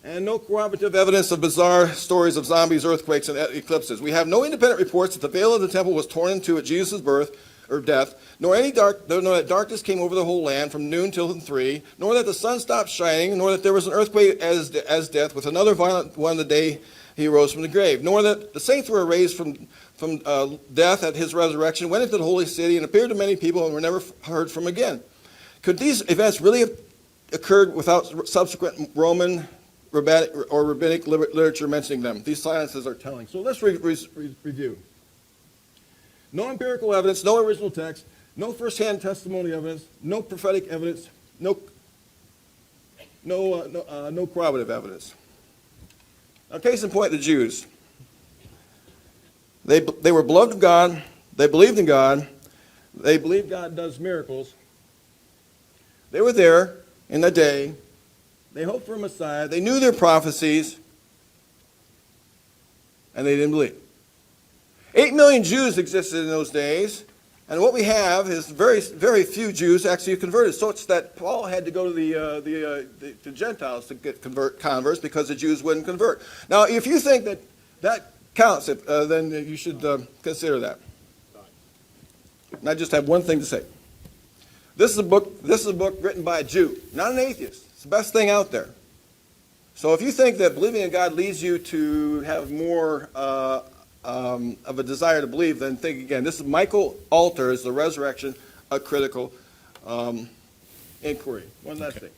And no corroborative evidence of bizarre stories of zombies, earthquakes, and eclipses. We have no independent reports that the veil of the temple was torn in two at Jesus' birth or death, nor that darkness came over the whole land from noon till 3, nor that the sun stopped shining, nor that there was an earthquake as death, with another violent one the day he arose from the grave, nor that the saints were raised from death at his resurrection, went into the holy city, and appeared to many people and were never heard from again. Could these events really have occurred without subsequent Roman or rabbinic literature mentioning them? These silences are telling. So let's review. No empirical evidence, no original text, no first-hand testimony evidence, no prophetic evidence, no corroborative evidence. Now, case in point, the Jews. They were beloved of God. They believed in God. They believed God does miracles. They were there in the day. They hoped for a Messiah. They knew their prophecies, and they didn't believe. 8 million Jews existed in those days, and what we have is very, very few Jews actually converted. So it's that Paul had to go to the Gentiles to get converts because the Jews wouldn't convert. Now, if you think that counts, then you should consider that. And I just have one thing to say. This is a book written by a Jew, not an atheist. It's the best thing out there. So if you think that believing in God leads you to have more of a desire to believe, then think again. This is Michael Alter's The Resurrection, a Critical Inquiry. One last thing.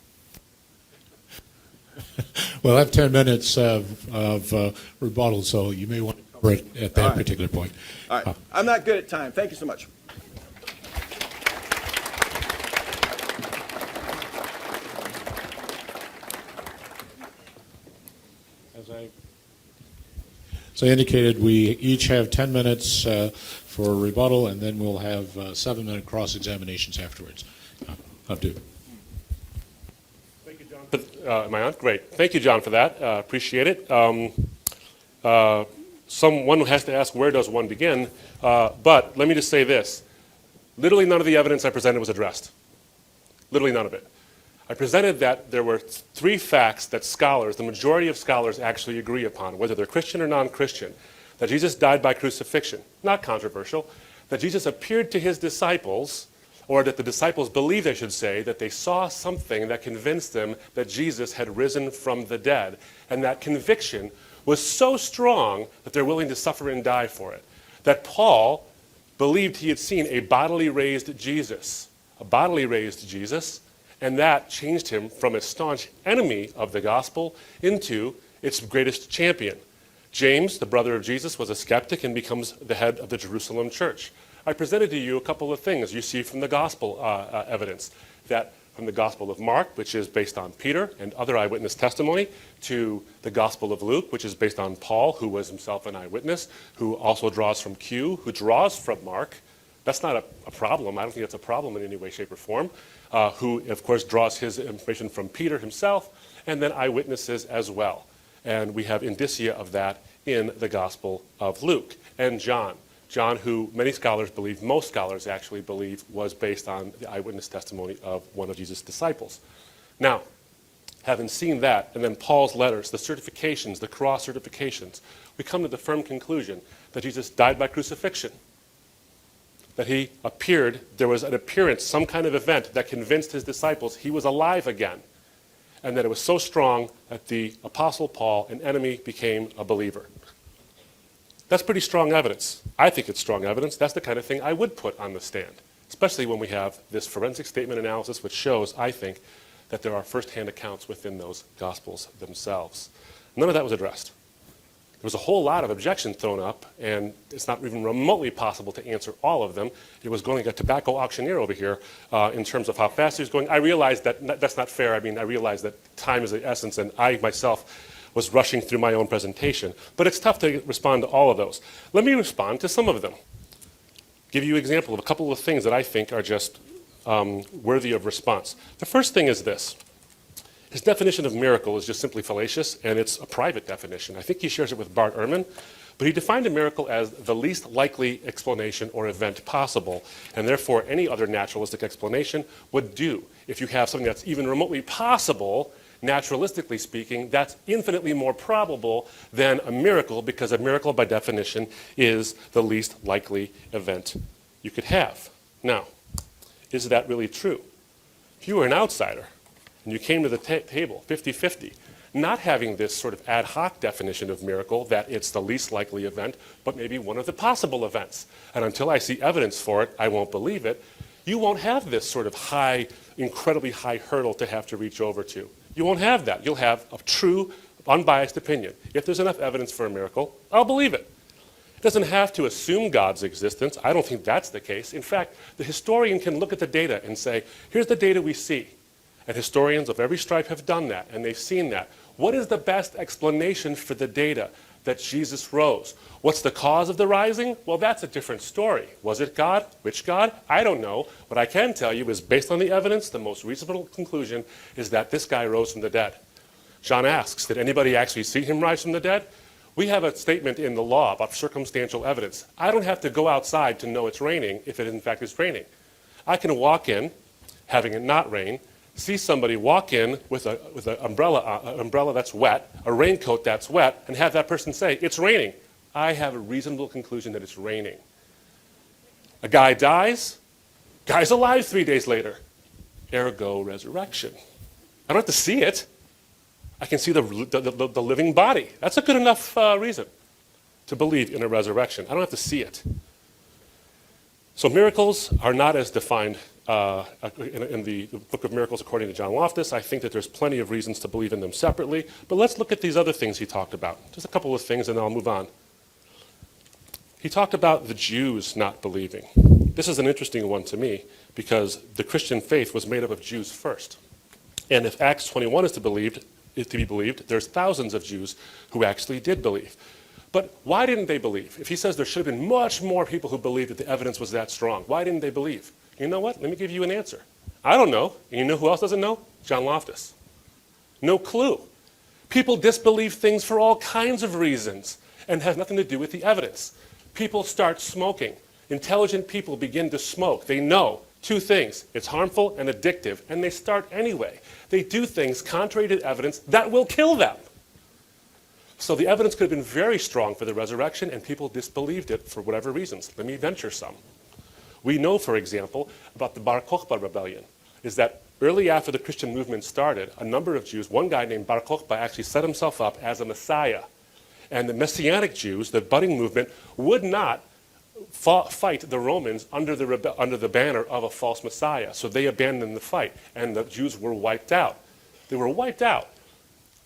Well, I have 10 minutes of rebuttal, so you may want to cover it at that particular point. All right. I'm not good at time. Thank you so much. As I indicated, we each have 10 minutes for rebuttal, and then we'll have 7-minute cross-examinations afterwards. Abdu. Thank you, John. Am I on? Great. Thank you, John, for that. Appreciate it. Someone has to ask, where does one begin? But let me just say this. Literally none of the evidence I presented was addressed. Literally none of it. I presented that there were 3 facts that scholars, the majority of scholars, actually agree upon, whether they're Christian or non-Christian. That Jesus died by crucifixion, not controversial. That Jesus appeared to his disciples, or that the disciples believed, I should say, that they saw something that convinced them that Jesus had risen from the dead. And that conviction was so strong that they're willing to suffer and die for it. That Paul believed he had seen a bodily raised Jesus, and that changed him from a staunch enemy of the gospel into its greatest champion. James, the brother of Jesus, was a skeptic and becomes the head of the Jerusalem church. I presented to you a couple of things you see from the gospel evidence. That from the Gospel of Mark, which is based on Peter and other eyewitness testimony, to the Gospel of Luke, which is based on Paul, who was himself an eyewitness, who also draws from Q, who draws from Mark. That's not a problem. I don't think that's a problem in any way, shape, or form. Who, of course, draws his information from Peter himself, and then eyewitnesses as well. And we have indicia of that in the Gospel of Luke. And John, who many scholars believe, most scholars actually believe, was based on the eyewitness testimony of one of Jesus' disciples. Now, having seen that, and then Paul's letters, the certifications, the cross certifications, we come to the firm conclusion that Jesus died by crucifixion, that he appeared, there was an appearance, some kind of event that convinced his disciples he was alive again, and that it was so strong that the Apostle Paul, an enemy, became a believer. That's pretty strong evidence. I think it's strong evidence. That's the kind of thing I would put on the stand, especially when we have this forensic statement analysis, which shows, I think, that there are first-hand accounts within those Gospels themselves. None of that was addressed. There was a whole lot of objections thrown up, and it's not even remotely possible to answer all of them. It was going like a tobacco auctioneer over here in terms of how fast he was going. I realized that that's not fair. I mean, I realized that time is the essence, and I myself was rushing through my own presentation. But it's tough to respond to all of those. Let me respond to some of them. Give you an example of a couple of things that I think are just worthy of response. The first thing is this. His definition of miracle is just simply fallacious, and it's a private definition. I think he shares it with Bart Ehrman, but he defined a miracle as the least likely explanation or event possible, and therefore any other naturalistic explanation would do. If you have something that's even remotely possible, naturalistically speaking, that's infinitely more probable than a miracle, because a miracle by definition is the least likely event you could have. Now, is that really true? If you were an outsider and you came to the table 50-50, not having this sort of ad hoc definition of miracle that it's the least likely event, but maybe one of the possible events, and until I see evidence for it, I won't believe it, you won't have this sort of high, incredibly high hurdle to have to reach over to. You won't have that. You'll have a true, unbiased opinion. If there's enough evidence for a miracle, I'll believe it. It doesn't have to assume God's existence. I don't think that's the case. In fact, the historian can look at the data and say, here's the data we see. And historians of every stripe have done that, and they've seen that. What is the best explanation for the data that Jesus rose? What's the cause of the rising? Well, that's a different story. Was it God? Which God? I don't know. What I can tell you is, based on the evidence, the most reasonable conclusion is that this guy rose from the dead. John asks, did anybody actually see him rise from the dead? We have a statement in the law about circumstantial evidence. I don't have to go outside to know it's raining if it in fact is raining. I can walk in, having it not rain, see somebody walk in with an umbrella that's wet, a raincoat that's wet, and have that person say, it's raining. I have a reasonable conclusion that it's raining. A guy dies, guy's alive 3 days later. Ergo resurrection. I don't have to see it. I can see the living body. That's a good enough reason to believe in a resurrection. I don't have to see it. So miracles are not as defined in the Book of Miracles according to John Loftus. I think that there's plenty of reasons to believe in them separately. But let's look at these other things he talked about. Just a couple of things and then I'll move on. He talked about the Jews not believing. This is an interesting one to me because the Christian faith was made up of Jews first. And if Acts 21 is to be believed, there's thousands of Jews who actually did believe. But why didn't they believe? If he says there should have been much more people who believed that the evidence was that strong, why didn't they believe? You know what? Let me give you an answer. I don't know. And you know who else doesn't know? John Loftus. No clue. People disbelieve things for all kinds of reasons and has nothing to do with the evidence. People start smoking. Intelligent people begin to smoke. They know two things. It's harmful and addictive, and they start anyway. They do things contrary to evidence that will kill them. So the evidence could have been very strong for the resurrection, and people disbelieved it for whatever reasons. Let me venture some. We know, for example, about the Bar Kokhba rebellion, is that early after the Christian movement started, a number of Jews, one guy named Bar Kokhba actually set himself up as a Messiah. And the Messianic Jews, the budding movement, would not fight the Romans under the banner of a false Messiah. So they abandoned the fight, and the Jews were wiped out. They were wiped out.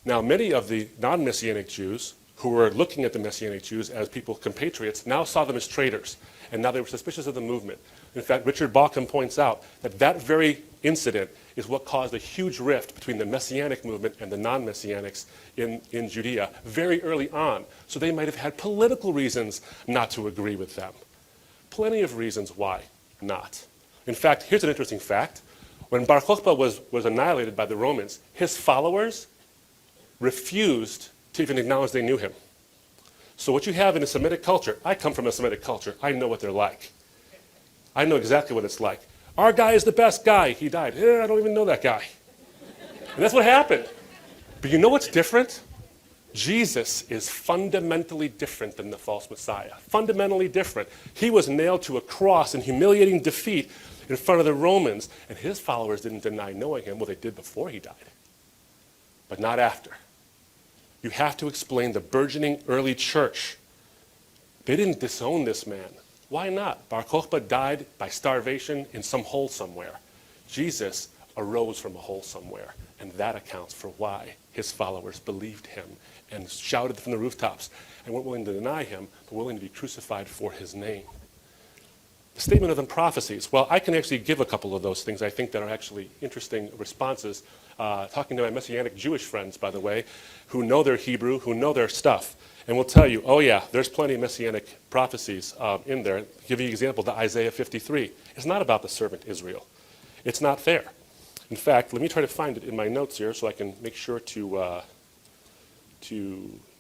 Now, many of the non-Messianic Jews who were looking at the Messianic Jews as people, compatriots, now saw them as traitors, and now they were suspicious of the movement. In fact, Richard Bauckham points out that that very incident is what caused a huge rift between the Messianic movement and the non-Messianics in Judea very early on. So they might have had political reasons not to agree with them. Plenty of reasons why not. In fact, here's an interesting fact. When Bar Kokhba was annihilated by the Romans, his followers refused to even acknowledge they knew him. So what you have in a Semitic culture, I come from a Semitic culture, I know what they're like. I know exactly what it's like. Our guy is the best guy. He died. I don't even know that guy. And that's what happened. But you know what's different? Jesus is fundamentally different than the false Messiah. Fundamentally different. He was nailed to a cross in humiliating defeat in front of the Romans, and his followers didn't deny knowing him. Well, they did before he died, but not after. You have to explain the burgeoning early church. They didn't disown this man. Why not? Bar Kokhba died by starvation in some hole somewhere. Jesus arose from a hole somewhere, and that accounts for why his followers believed him and shouted from the rooftops and weren't willing to deny him, but willing to be crucified for his name. The statement of the prophecies. Well, I can actually give a couple of those things I think that are actually interesting responses. Talking to my Messianic Jewish friends, by the way, who know their Hebrew, who know their stuff, and will tell you, oh yeah, there's plenty of Messianic prophecies in there. I'll give you an example, the Isaiah 53. It's not about the servant Israel. It's not there. In fact, let me try to find it in my notes here so I can make sure to oh,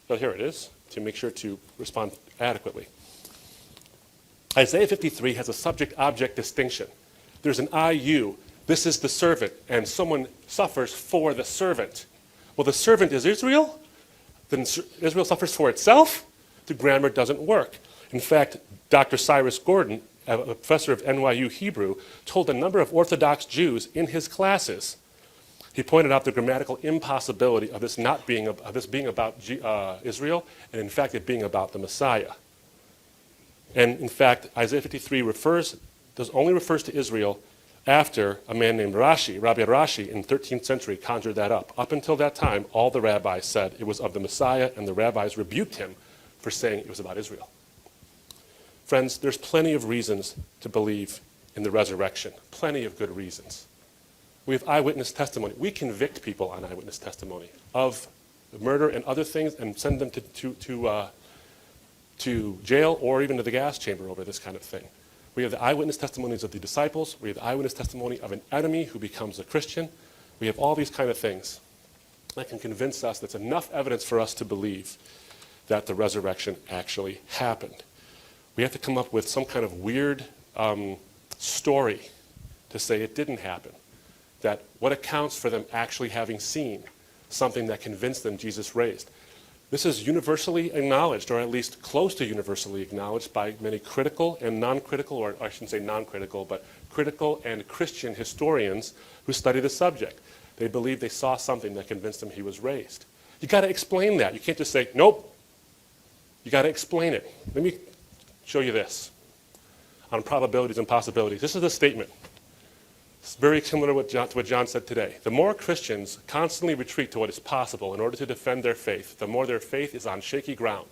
here it is, to make sure to respond adequately. Isaiah 53 has a subject-object distinction. There's an IU. This is the servant, and someone suffers for the servant. Well, the servant is Israel? Then Israel suffers for itself? The grammar doesn't work. In fact, Dr. Cyrus Gordon, a professor of NYU Hebrew, told a number of Orthodox Jews in his classes, he pointed out the grammatical impossibility of this not being about Israel, and in fact it being about the Messiah. And in fact, Isaiah 53 only refers to Israel after a man named Rabbi Rashi in the 13th century conjured that up. Up until that time, all the rabbis said it was of the Messiah, and the rabbis rebuked him for saying it was about Israel. Friends, there's plenty of reasons to believe in the resurrection. Plenty of good reasons. We have eyewitness testimony. We convict people on eyewitness testimony of murder and other things and send them to jail or even to the gas chamber over this kind of thing. We have the eyewitness testimonies of the disciples. We have the eyewitness testimony of an enemy who becomes a Christian. We have all these kind of things that can convince us that's enough evidence for us to believe that the resurrection actually happened. We have to come up with some kind of weird story to say it didn't happen. That what accounts for them actually having seen something that convinced them Jesus raised. This is universally acknowledged, or at least close to universally acknowledged by many critical and non-critical, or I shouldn't say non-critical, but critical and Christian historians who study the subject. They believe they saw something that convinced them he was raised. You got to explain that. You can't just say, nope. You got to explain it. Let me show you this on probabilities and possibilities. This is a statement. It's very similar to what John said today. The more Christians constantly retreat to what is possible in order to defend their faith, the more their faith is on shaky ground.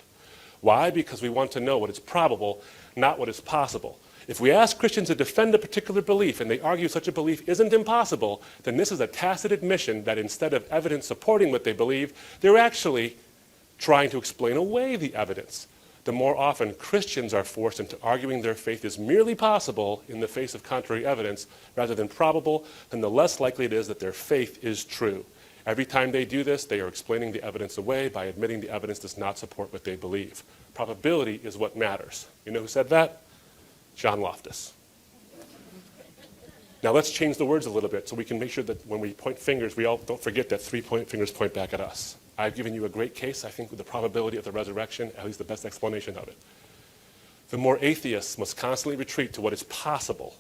Why? Because we want to know what is probable, not what is possible. If we ask Christians to defend a particular belief and they argue such a belief isn't impossible, then this is a tacit admission that instead of evidence supporting what they believe, they're actually trying to explain away the evidence. The more often Christians are forced into arguing their faith is merely possible in the face of contrary evidence rather than probable, then the less likely it is that their faith is true. Every time they do this, they are explaining the evidence away by admitting the evidence does not support what they believe. Probability is what matters. You know who said that? John Loftus. Now let's change the words a little bit so we can make sure that when we point fingers, we all don't forget that 3 fingers point back at us. I've given you a great case, I think, with the probability of the resurrection, at least the best explanation of it. The more atheists must constantly retreat to what is possible,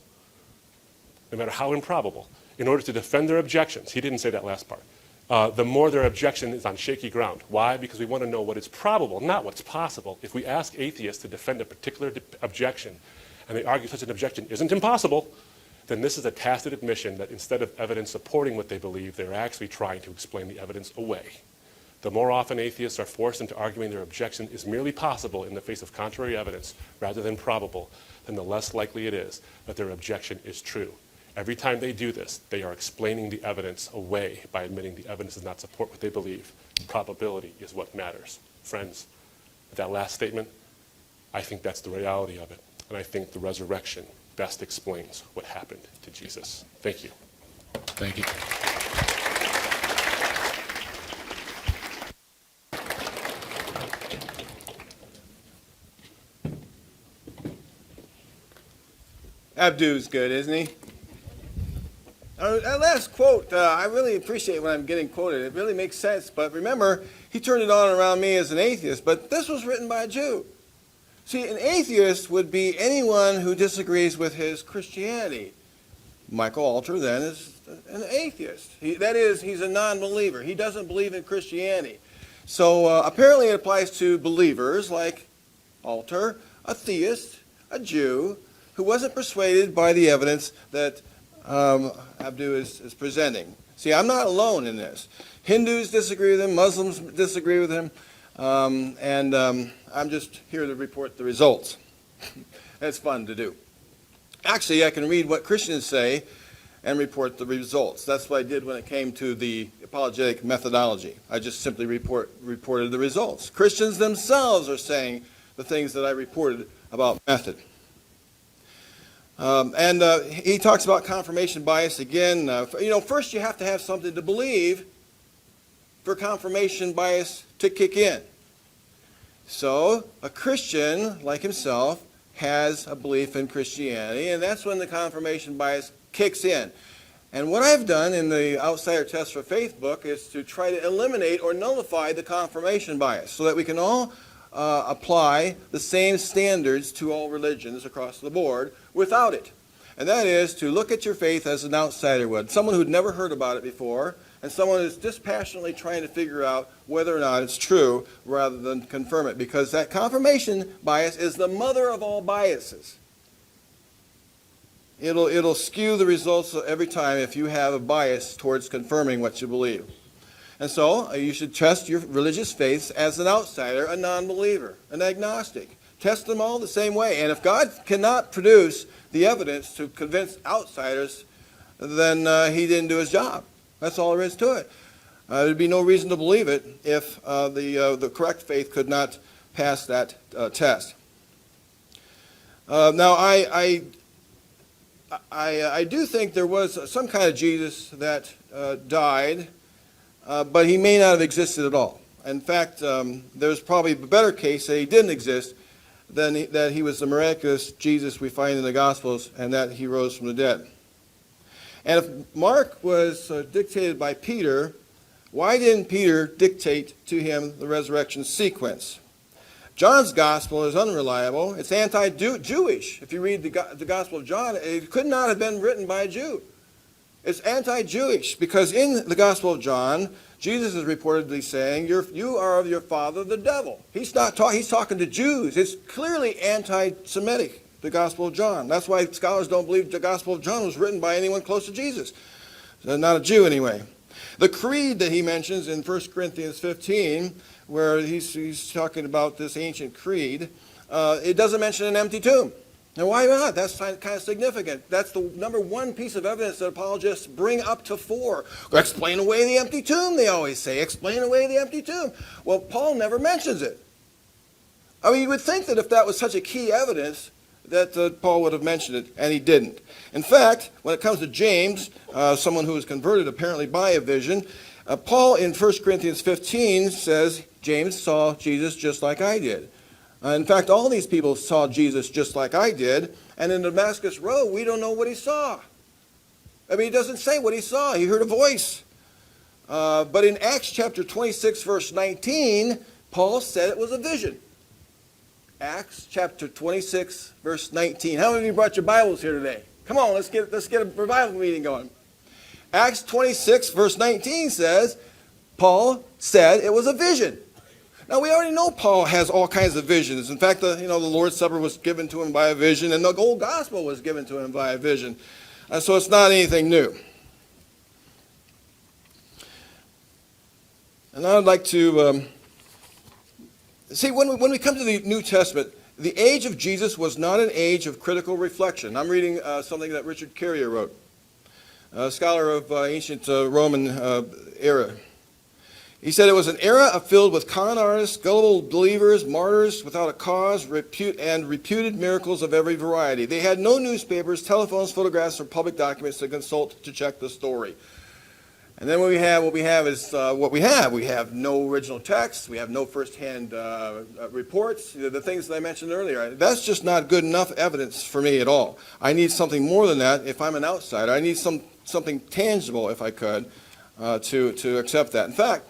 no matter how improbable, in order to defend their objections. He didn't say that last part. The more their objection is on shaky ground. Why? Because we want to know what is probable, not what's possible. If we ask atheists to defend a particular objection, and they argue such an objection isn't impossible, then this is a tacit admission that instead of evidence supporting what they believe, they're actually trying to explain the evidence away. The more often atheists are forced into arguing their objection is merely possible in the face of contrary evidence rather than probable, then the less likely it is that their objection is true. Every time they do this, they are explaining the evidence away by admitting the evidence does not support what they believe. Probability is what matters. Friends, with that last statement, I think that's the reality of it. And I think the resurrection best explains what happened to Jesus. Thank you. Thank you. Abdu's good, isn't he? That last quote, I really appreciate when I'm getting quoted. It really makes sense. But remember, he turned it on around me as an atheist, but this was written by a Jew. See, an atheist would be anyone who disagrees with his Christianity. Michael Alter, then, is an atheist. That is, he's a non-believer. He doesn't believe in Christianity. So apparently it applies to believers like Alter, a theist, a Jew, who wasn't persuaded by the evidence that Abdu is presenting. See, I'm not alone in this. Hindus disagree with him, Muslims disagree with him, and I'm just here to report the results. It's fun to do. Actually, I can read what Christians say and report the results. That's what I did when it came to the apologetic methodology. I just simply reported the results. Christians themselves are saying the things that I reported about method. He talks about confirmation bias again. First you have to have something to believe for confirmation bias to kick in. So a Christian, like himself, has a belief in Christianity, and that's when the confirmation bias kicks in. And what I've done in the Outsider Test for Faith book is to try to eliminate or nullify the confirmation bias so that we can all apply the same standards to all religions across the board without it. And that is to look at your faith as an outsider would, someone who'd never heard about it before, and someone who's dispassionately trying to figure out whether or not it's true rather than confirm it, because that confirmation bias is the mother of all biases. It'll skew the results every time if you have a bias towards confirming what you believe. And so you should test your religious faiths as an outsider, a non-believer, an agnostic. Test them all the same way. And if God cannot produce the evidence to convince outsiders, then he didn't do his job. That's all there is to it. There'd be no reason to believe it if the correct faith could not pass that test. Now, I do think there was some kind of Jesus that died, but he may not have existed at all. In fact, there's probably a better case that he didn't exist than that he was the miraculous Jesus we find in the Gospels and that he rose from the dead. And if Mark was dictated by Peter, why didn't Peter dictate to him the resurrection sequence? John's gospel is unreliable. It's anti-Jewish. If you read the Gospel of John, it could not have been written by a Jew. It's anti-Jewish because in the Gospel of John, Jesus is reportedly saying, you are of your father, the devil. He's talking to Jews. It's clearly anti-Semitic, the Gospel of John. That's why scholars don't believe the Gospel of John was written by anyone close to Jesus. Not a Jew anyway. The creed that he mentions in 1 Corinthians 15, where he's talking about this ancient creed, it doesn't mention an empty tomb. Now, why not? That's kind of significant. That's the number one piece of evidence that apologists bring up to fore. Explain away the empty tomb, they always say. Explain away the empty tomb. Well, Paul never mentions it. I mean, you would think that if that was such a key evidence, that Paul would have mentioned it, and he didn't. In fact, when it comes to James, someone who was converted apparently by a vision, Paul in 1 Corinthians 15 says, James saw Jesus just like I did. In fact, all these people saw Jesus just like I did, and in Damascus Road, we don't know what he saw. I mean, he doesn't say what he saw. He heard a voice. But in Acts chapter 26, verse 19, Paul said it was a vision. Acts chapter 26, verse 19. How many of you brought your Bibles here today? Come on, let's get a revival meeting going. Acts 26, verse 19 says, Paul said it was a vision. Now, we already know Paul has all kinds of visions. In fact, the Lord's Supper was given to him by a vision, and the whole gospel was given to him by a vision. So it's not anything new. And I'd like to see, when we come to the New Testament, the age of Jesus was not an age of critical reflection. I'm reading something that Richard Carrier wrote, a scholar of ancient Roman era. He said it was an era filled with con artists, gullible believers, martyrs without a cause, and reputed miracles of every variety. They had no newspapers, telephones, photographs, or public documents to consult to check the story. And then what we have is what we have. We have no original text. We have no firsthand reports, the things that I mentioned earlier. That's just not good enough evidence for me at all. I need something more than that if I'm an outsider. I need something tangible, if I could, to accept that. In fact,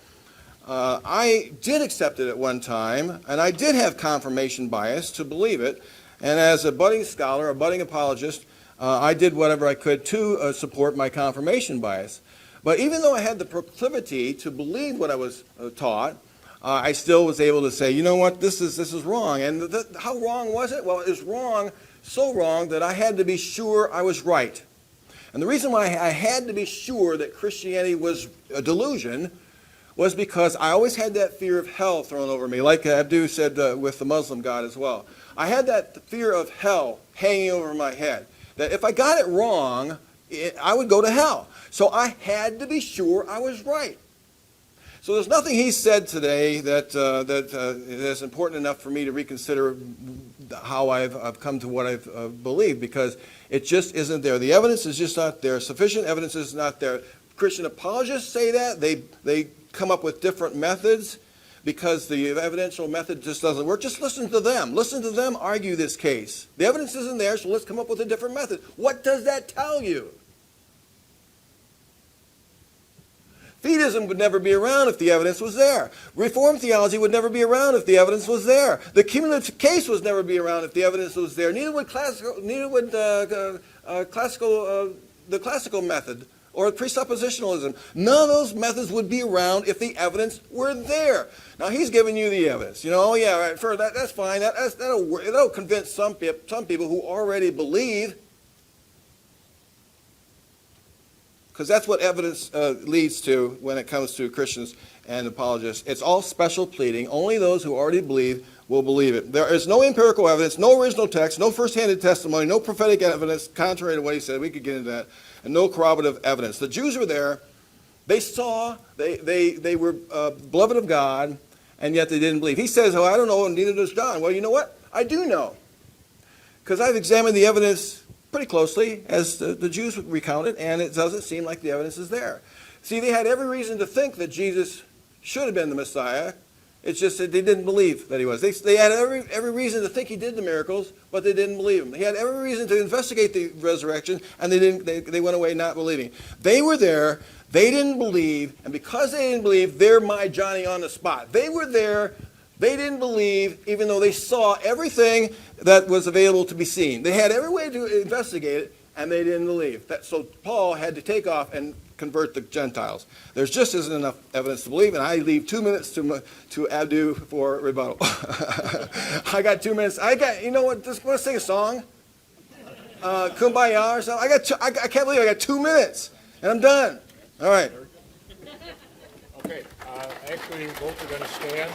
I did accept it at one time, and I did have confirmation bias to believe it. And as a budding scholar, a budding apologist, I did whatever I could to support my confirmation bias. But even though I had the proclivity to believe what I was taught, I still was able to say, you know what, this is wrong. And how wrong was it? Well, it was wrong, so wrong that I had to be sure I was right. And the reason why I had to be sure that Christianity was a delusion was because I always had that fear of hell thrown over me, like Abdu said with the Muslim God as well. I had that fear of hell hanging over my head, that if I got it wrong, I would go to hell. So I had to be sure I was right. So there's nothing he said today that is important enough for me to reconsider how I've come to what I've believed, because it just isn't there. The evidence is just not there. Sufficient evidence is not there. Christian apologists say that. They come up with different methods because the evidential method just doesn't work. Just listen to them. Listen to them argue this case. The evidence isn't there, so let's come up with a different method. What does that tell you? Theism would never be around if the evidence was there. Reformed theology would never be around if the evidence was there. The cumulative case would never be around if the evidence was there. Neither would the classical method or presuppositionalism. None of those methods would be around if the evidence were there. Now he's giving you the evidence. You know, oh yeah, right, sure, that's fine. That'll convince some people who already believe. Because that's what evidence leads to when it comes to Christians and apologists. It's all special pleading. Only those who already believe will believe it. There is no empirical evidence, no original text, no first-hand testimony, no prophetic evidence, contrary to what he said. We could get into that. And no corroborative evidence. The Jews were there. They saw. They were beloved of God, and yet they didn't believe. He says, oh, I don't know, and neither does John. Well, you know what? I do know. Because I've examined the evidence pretty closely as the Jews recounted, and it doesn't seem like the evidence is there. See, they had every reason to think that Jesus should have been the Messiah. It's just that they didn't believe that he was. They had every reason to think he did the miracles, but they didn't believe him. They had every reason to investigate the resurrection, and they went away not believing. They were there. They didn't believe, and because they didn't believe, they're my Johnny on the spot. They were there. They didn't believe, even though they saw everything that was available to be seen. They had every way to investigate it, and they didn't believe. So Paul had to take off and convert the Gentiles. There just isn't enough evidence to believe, and I leave 2 minutes to Abdu for rebuttal. I got 2 minutes. You know what? Just want to sing a song? Kumbaya or something? I can't believe I got 2 minutes, and I'm done. All right. Okay. Actually, both are going to stand.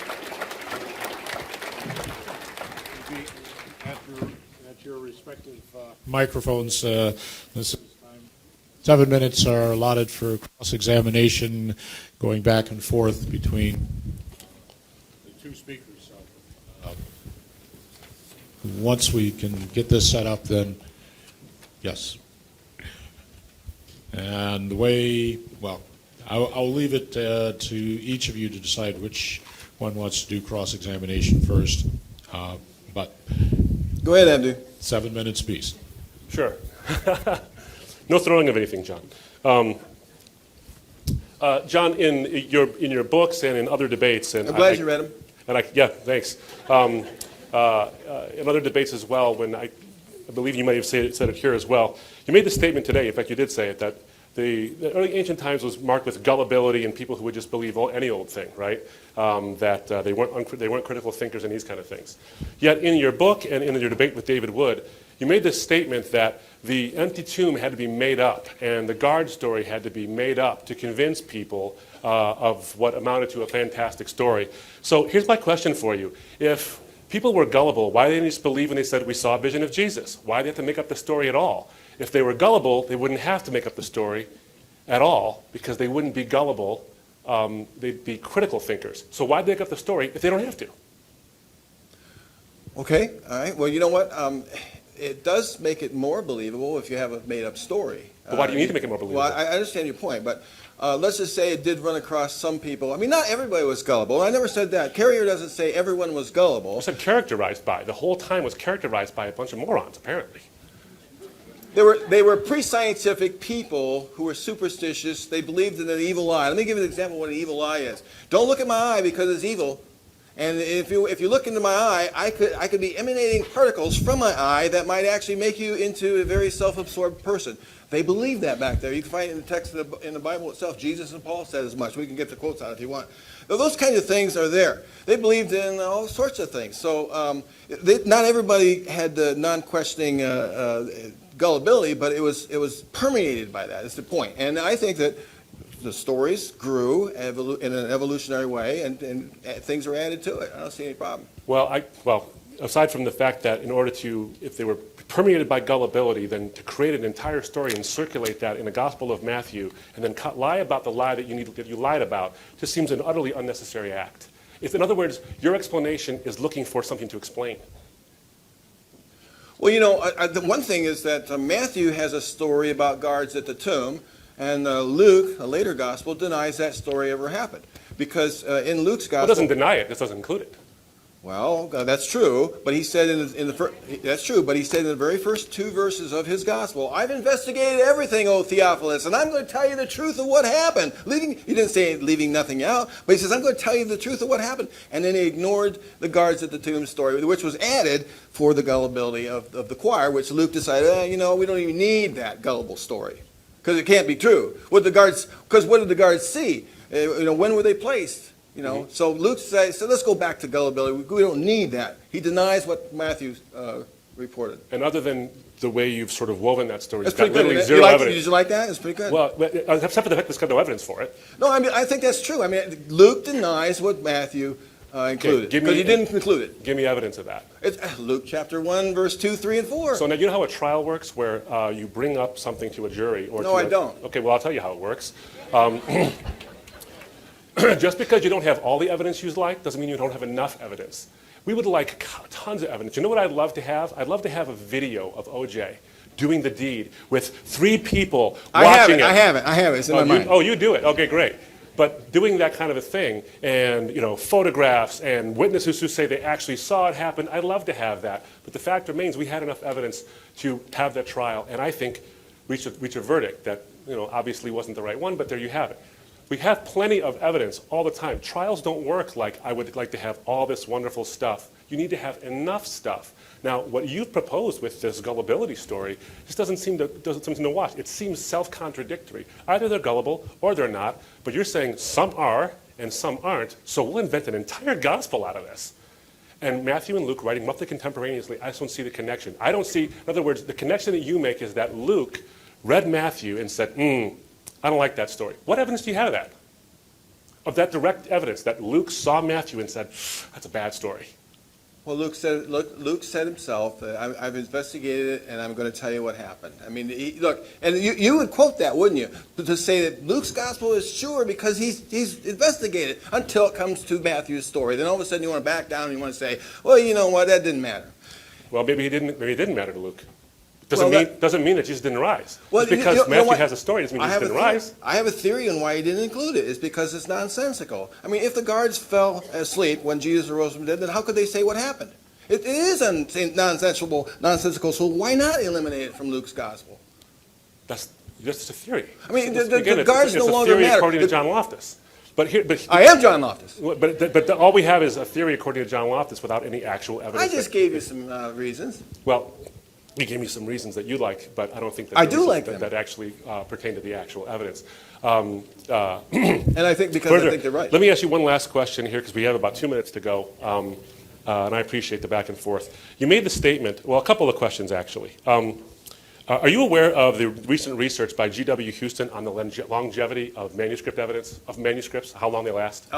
At your respective Microphones. This is time. 7 minutes are allotted for cross-examination, going back and forth between the two speakers. So. once we can get this set up, then yes. And the way, well, I'll leave it to each of you to decide which one wants to do cross-examination first. But Go ahead, Abdu. 7 minutes apiece. Sure. No throwing of anything, John. John, in your books and in other debates, and I'm glad you read them. And yeah, thanks. In other debates as well, when I believe you might have said it here as well. You made the statement today. In fact, you did say it, that the early ancient times was marked with gullibility and people who would just believe any old thing, right? That they weren't critical thinkers and these kind of things. Yet in your book and in your debate with David Wood, you made this statement that the empty tomb had to be made up and the guard story had to be made up to convince people of what amounted to a fantastic story. So here's my question for you. If people were gullible, why didn't they just believe when they said we saw a vision of Jesus? Why did they have to make up the story at all? If they were gullible, they wouldn't have to make up the story at all because they wouldn't be gullible. They'd be critical thinkers. So why make up the story if they don't have to? Okay, all right. Well, you know what? It does make it more believable if you have a made-up story. But why do you need to make it more believable? Well, I understand your point, but let's just say it did run across some people. I mean, not everybody was gullible. I never said that. Carrier doesn't say everyone was gullible. I said characterized by. The whole time was characterized by a bunch of morons, apparently. They were pre-scientific people who were superstitious. They believed in an evil eye. Let me give you an example of what an evil eye is. Don't look at my eye because it's evil. And if you look into my eye, I could be emanating particles from my eye that might actually make you into a very self-absorbed person. They believed that back there. You can find it in the text in the Bible itself. Jesus and Paul said as much. We can get the quotes out if you want. Now, those kinds of things are there. They believed in all sorts of things. So not everybody had the non-questioning gullibility, but it was permeated by that. That's the point. And I think that the stories grew in an evolutionary way, and things were added to it. I don't see any problem. Well, aside from the fact that in order to, if they were permeated by gullibility, then to create an entire story and circulate that in the Gospel of Matthew, and then lie about the lie that you lied about, just seems an utterly unnecessary act. In other words, your explanation is looking for something to explain. Well, the one thing is that Matthew has a story about guards at the tomb, and Luke, a later gospel, denies that story ever happened. Because in Luke's gospel... Well, it doesn't deny it, this doesn't include it. Well, that's true, but he said that's true, but he said in the very first 2 verses of his gospel, I've investigated everything, O Theophilus, and I'm going to tell you the truth of what happened. He didn't say leaving nothing out, but he says, I'm going to tell you the truth of what happened. And then he ignored the guards at the tomb story, which was added for the gullibility of the choir, which Luke decided, we don't even need that gullible story, because it can't be true. What did the guards see? When were they placed? So Luke says, let's go back to gullibility. We don't need that. He denies what Matthew reported. And other than the way you've sort of woven that story, That's it's got pretty literally good. zero evidence. Did you like that? It's pretty good. Well, except for the fact there's got no evidence for it. No, I think that's true. Luke denies what Matthew included, because he didn't include it. Give me evidence of that. It's Luke chapter 1, verse 2, 3, and 4. So now you know how a trial works, where you bring up something to a jury? No, I don't. Okay, well, I'll tell you how it works. Just because you don't have all the evidence you'd like doesn't mean you don't have enough evidence. We would like tons of evidence. You know what I'd love to have? I'd love to have a video of O.J. doing the deed with 3 people watching it. I have it. It's in my mind. You do it. Okay, great. But doing that kind of a thing, and photographs and witnesses who say they actually saw it happen, I'd love to have that. But the fact remains, we had enough evidence to have that trial, and I think reach a verdict that obviously wasn't the right one. But there you have it. We have plenty of evidence all the time. Trials don't work like I would like to have all this wonderful stuff. You need to have enough stuff. Now, what you've proposed with this gullibility story just doesn't seem to wash. It seems self-contradictory. Either they're gullible or they're not, but you're saying some are and some aren't, so we'll invent an entire gospel out of this. And Matthew and Luke writing roughly contemporaneously, I just don't see the connection. I don't see, in other words, the connection that you make is that Luke read Matthew and said, I don't like that story. What evidence do you have of that? Of that direct evidence that Luke saw Matthew and said, that's a bad story. Well, Luke said himself, I've investigated it, and I'm going to tell you what happened. Look, and you would quote that, wouldn't you? To say that Luke's gospel is sure because he's investigated until it comes to Matthew's story. Then all of a sudden you want to back down and you want to say, well, you know what, that didn't matter. Well, maybe it didn't matter to Luke. Doesn't mean that Jesus didn't rise. Well, just because Matthew has a story doesn't mean Jesus didn't rise. I have a theory on why he didn't include it. It's because it's nonsensical. If the guards fell asleep when Jesus arose from the dead, then how could they say what happened? It is nonsensical, so why not eliminate it from Luke's gospel? That's just a theory. The guards no longer matter. It's a theory according to John Loftus. But I am John Loftus. But all we have is a theory according to John Loftus without any actual evidence. I just gave you some reasons. Well, you gave me some reasons that you like, but I don't think that I do like them. that actually pertain to the actual evidence. And I think because I think they're right. Let me ask you one last question here, because we have about 2 minutes to go, and I appreciate the back and forth. You made the statement, well, a couple of questions actually. Are you aware of the recent research by G.W. Houston on the longevity of manuscript evidence, of manuscripts, how long they last?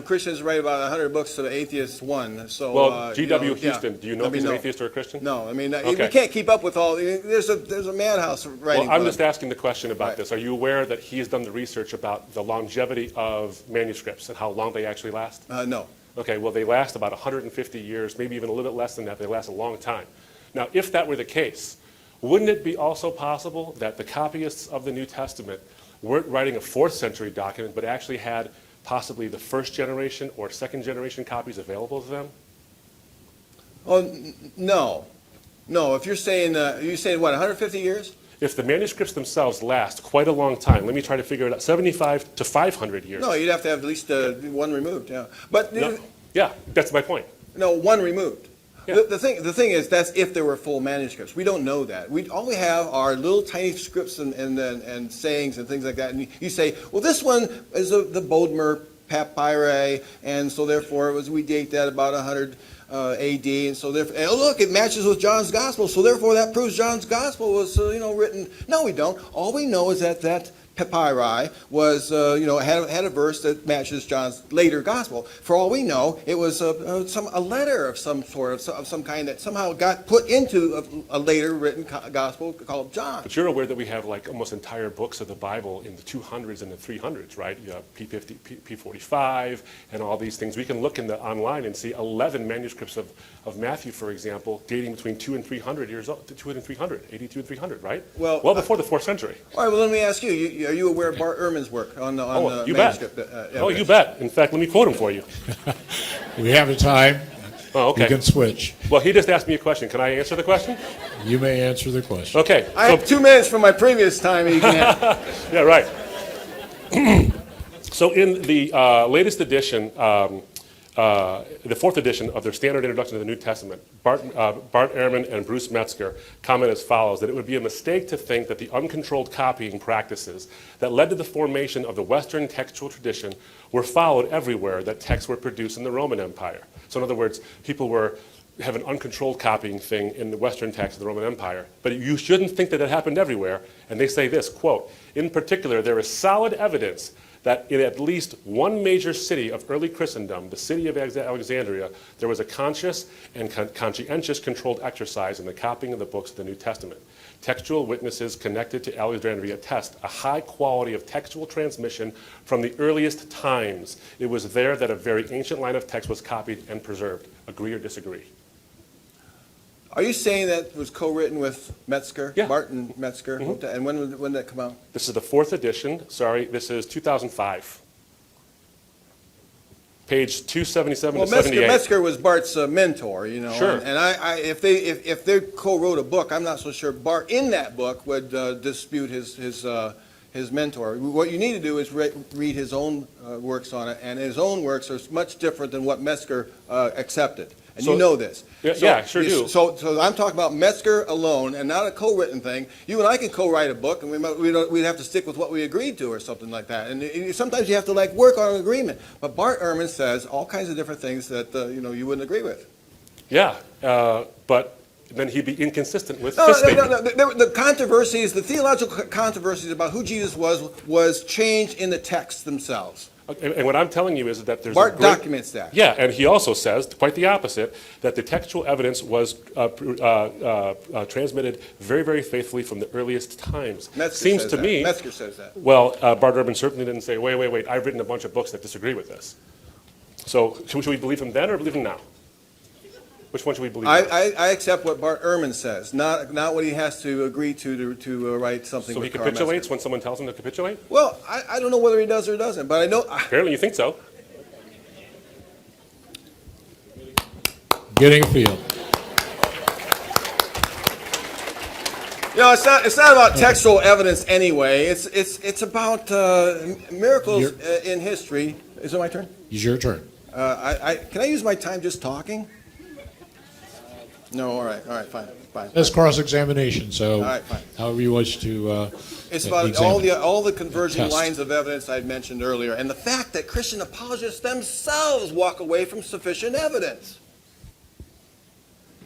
Christians write about 100 books to the atheists one. So, well, G.W. Houston, do you know if he's an atheist or a Christian? No, Okay. You can't keep up with all. There's a madhouse writing. Well, I'm just asking the question about this. Are you aware that he has done the research about the longevity of manuscripts and how long they actually last? No. Okay, well, they last about 150 years, maybe even a little bit less than that. They last a long time. Now, if that were the case, wouldn't it be also possible that the copyists of the New Testament weren't writing a 4th century document, but actually had possibly the 1st generation or 2nd generation copies available to them? Oh, no. No, if you're saying what, 150 years? If the manuscripts themselves last quite a long time, let me try to figure it out, 75 to 500 years. No, you'd have to have at least one removed, yeah. But No. Yeah, that's my point. no, one removed. Yeah. The thing is, that's if there were full manuscripts. We don't know that. All we have are little tiny scripts and sayings and things like that. And you say, well, this one is the Bodmer papyri, and so therefore we date that about 100 A.D. And so therefore, and look, it matches with John's gospel. So therefore, that proves John's gospel was written. No, we don't. All we know is that papyri was had a verse that matches John's later gospel. For all we know, it was a letter of some sort of some kind that somehow got put into a later written gospel called John. But you're aware that we have like almost entire books of the Bible in the 200s and the 300s, right? You have P50, P45, and all these things. We can look online and see 11 manuscripts of Matthew, for example, dating between 2 and 300 years old, 2 and 300, 82 and 300, right? Well before the 4th century. All right, well, let me ask you, are you aware of Bart Ehrman's work on the You manuscript? bet. Oh, you bet. In fact, let me quote him for you. We have the time. Oh, okay. You can switch. Well, he just asked me a question. Can I answer the question? You may answer the question. Okay. I have 2 minutes from my previous time. You can have. Yeah, right. So in the latest edition, the 4th edition of their standard introduction to the New Testament, Bart Ehrman and Bruce Metzger comment as follows, that it would be a mistake to think that the uncontrolled copying practices that led to the formation of the Western textual tradition were followed everywhere that texts were produced in the Roman Empire. So in other words, people have an uncontrolled copying thing in the Western text of the Roman Empire. But you shouldn't think that it happened everywhere. And they say this, quote, in particular, there is solid evidence that in at least one major city of early Christendom, the city of Alexandria, there was a conscious and conscientious controlled exercise in the copying of the books of the New Testament. Textual witnesses connected to Alexandria attest a high quality of textual transmission from the earliest times. It was there that a very ancient line of text was copied and preserved. Agree or disagree? Are you saying that was co-written with Metzger, Yeah. Martin Metzger? And when did that come out? This is the 4th edition. Sorry, this is 2005. Page 277 Well, to 78. Metzger was Bart's mentor, Sure. And if they co-wrote a book, I'm not so sure Bart in that book would dispute his mentor. What you need to do is read his own works on it, and his own works are much different than what Metzger accepted. And So- you know this. Yeah, I sure do. So I'm talking about Metzger alone, and not a co-written thing. You and I can co-write a book, and we'd have to stick with what we agreed to, or something like that. And sometimes you have to work on an agreement. But Bart Ehrman says all kinds of different things that you wouldn't agree with. Yeah, but then he'd be inconsistent with No, this statement. The controversies, the theological controversies about who Jesus was changed in the texts themselves. And what I'm telling you is that there's Bart documents that. Yeah, and he also says, quite the opposite, that the textual evidence was transmitted very, very faithfully from the earliest times. Metzger says that. Well, Bart Ehrman certainly didn't say, wait, I've written a bunch of books that disagree with this. So should we believe him then or believe him now? Which one should we believe? I accept what Bart Ehrman says, not what he has to agree to write something So with he Karl capitulates Metzger. when someone tells him to capitulate? Well, I don't know whether he does or doesn't, but I know. Apparently you think so. Getting a feel. It's not about textual evidence anyway. It's about miracles in history. Is it my turn? It's your turn. Can I use my time just talking? No, all right, fine. That's cross-examination, so All right, fine. however you wish to It's about examine. all the converging Test. lines of evidence I'd mentioned earlier, and the fact that Christian apologists themselves walk away from sufficient evidence.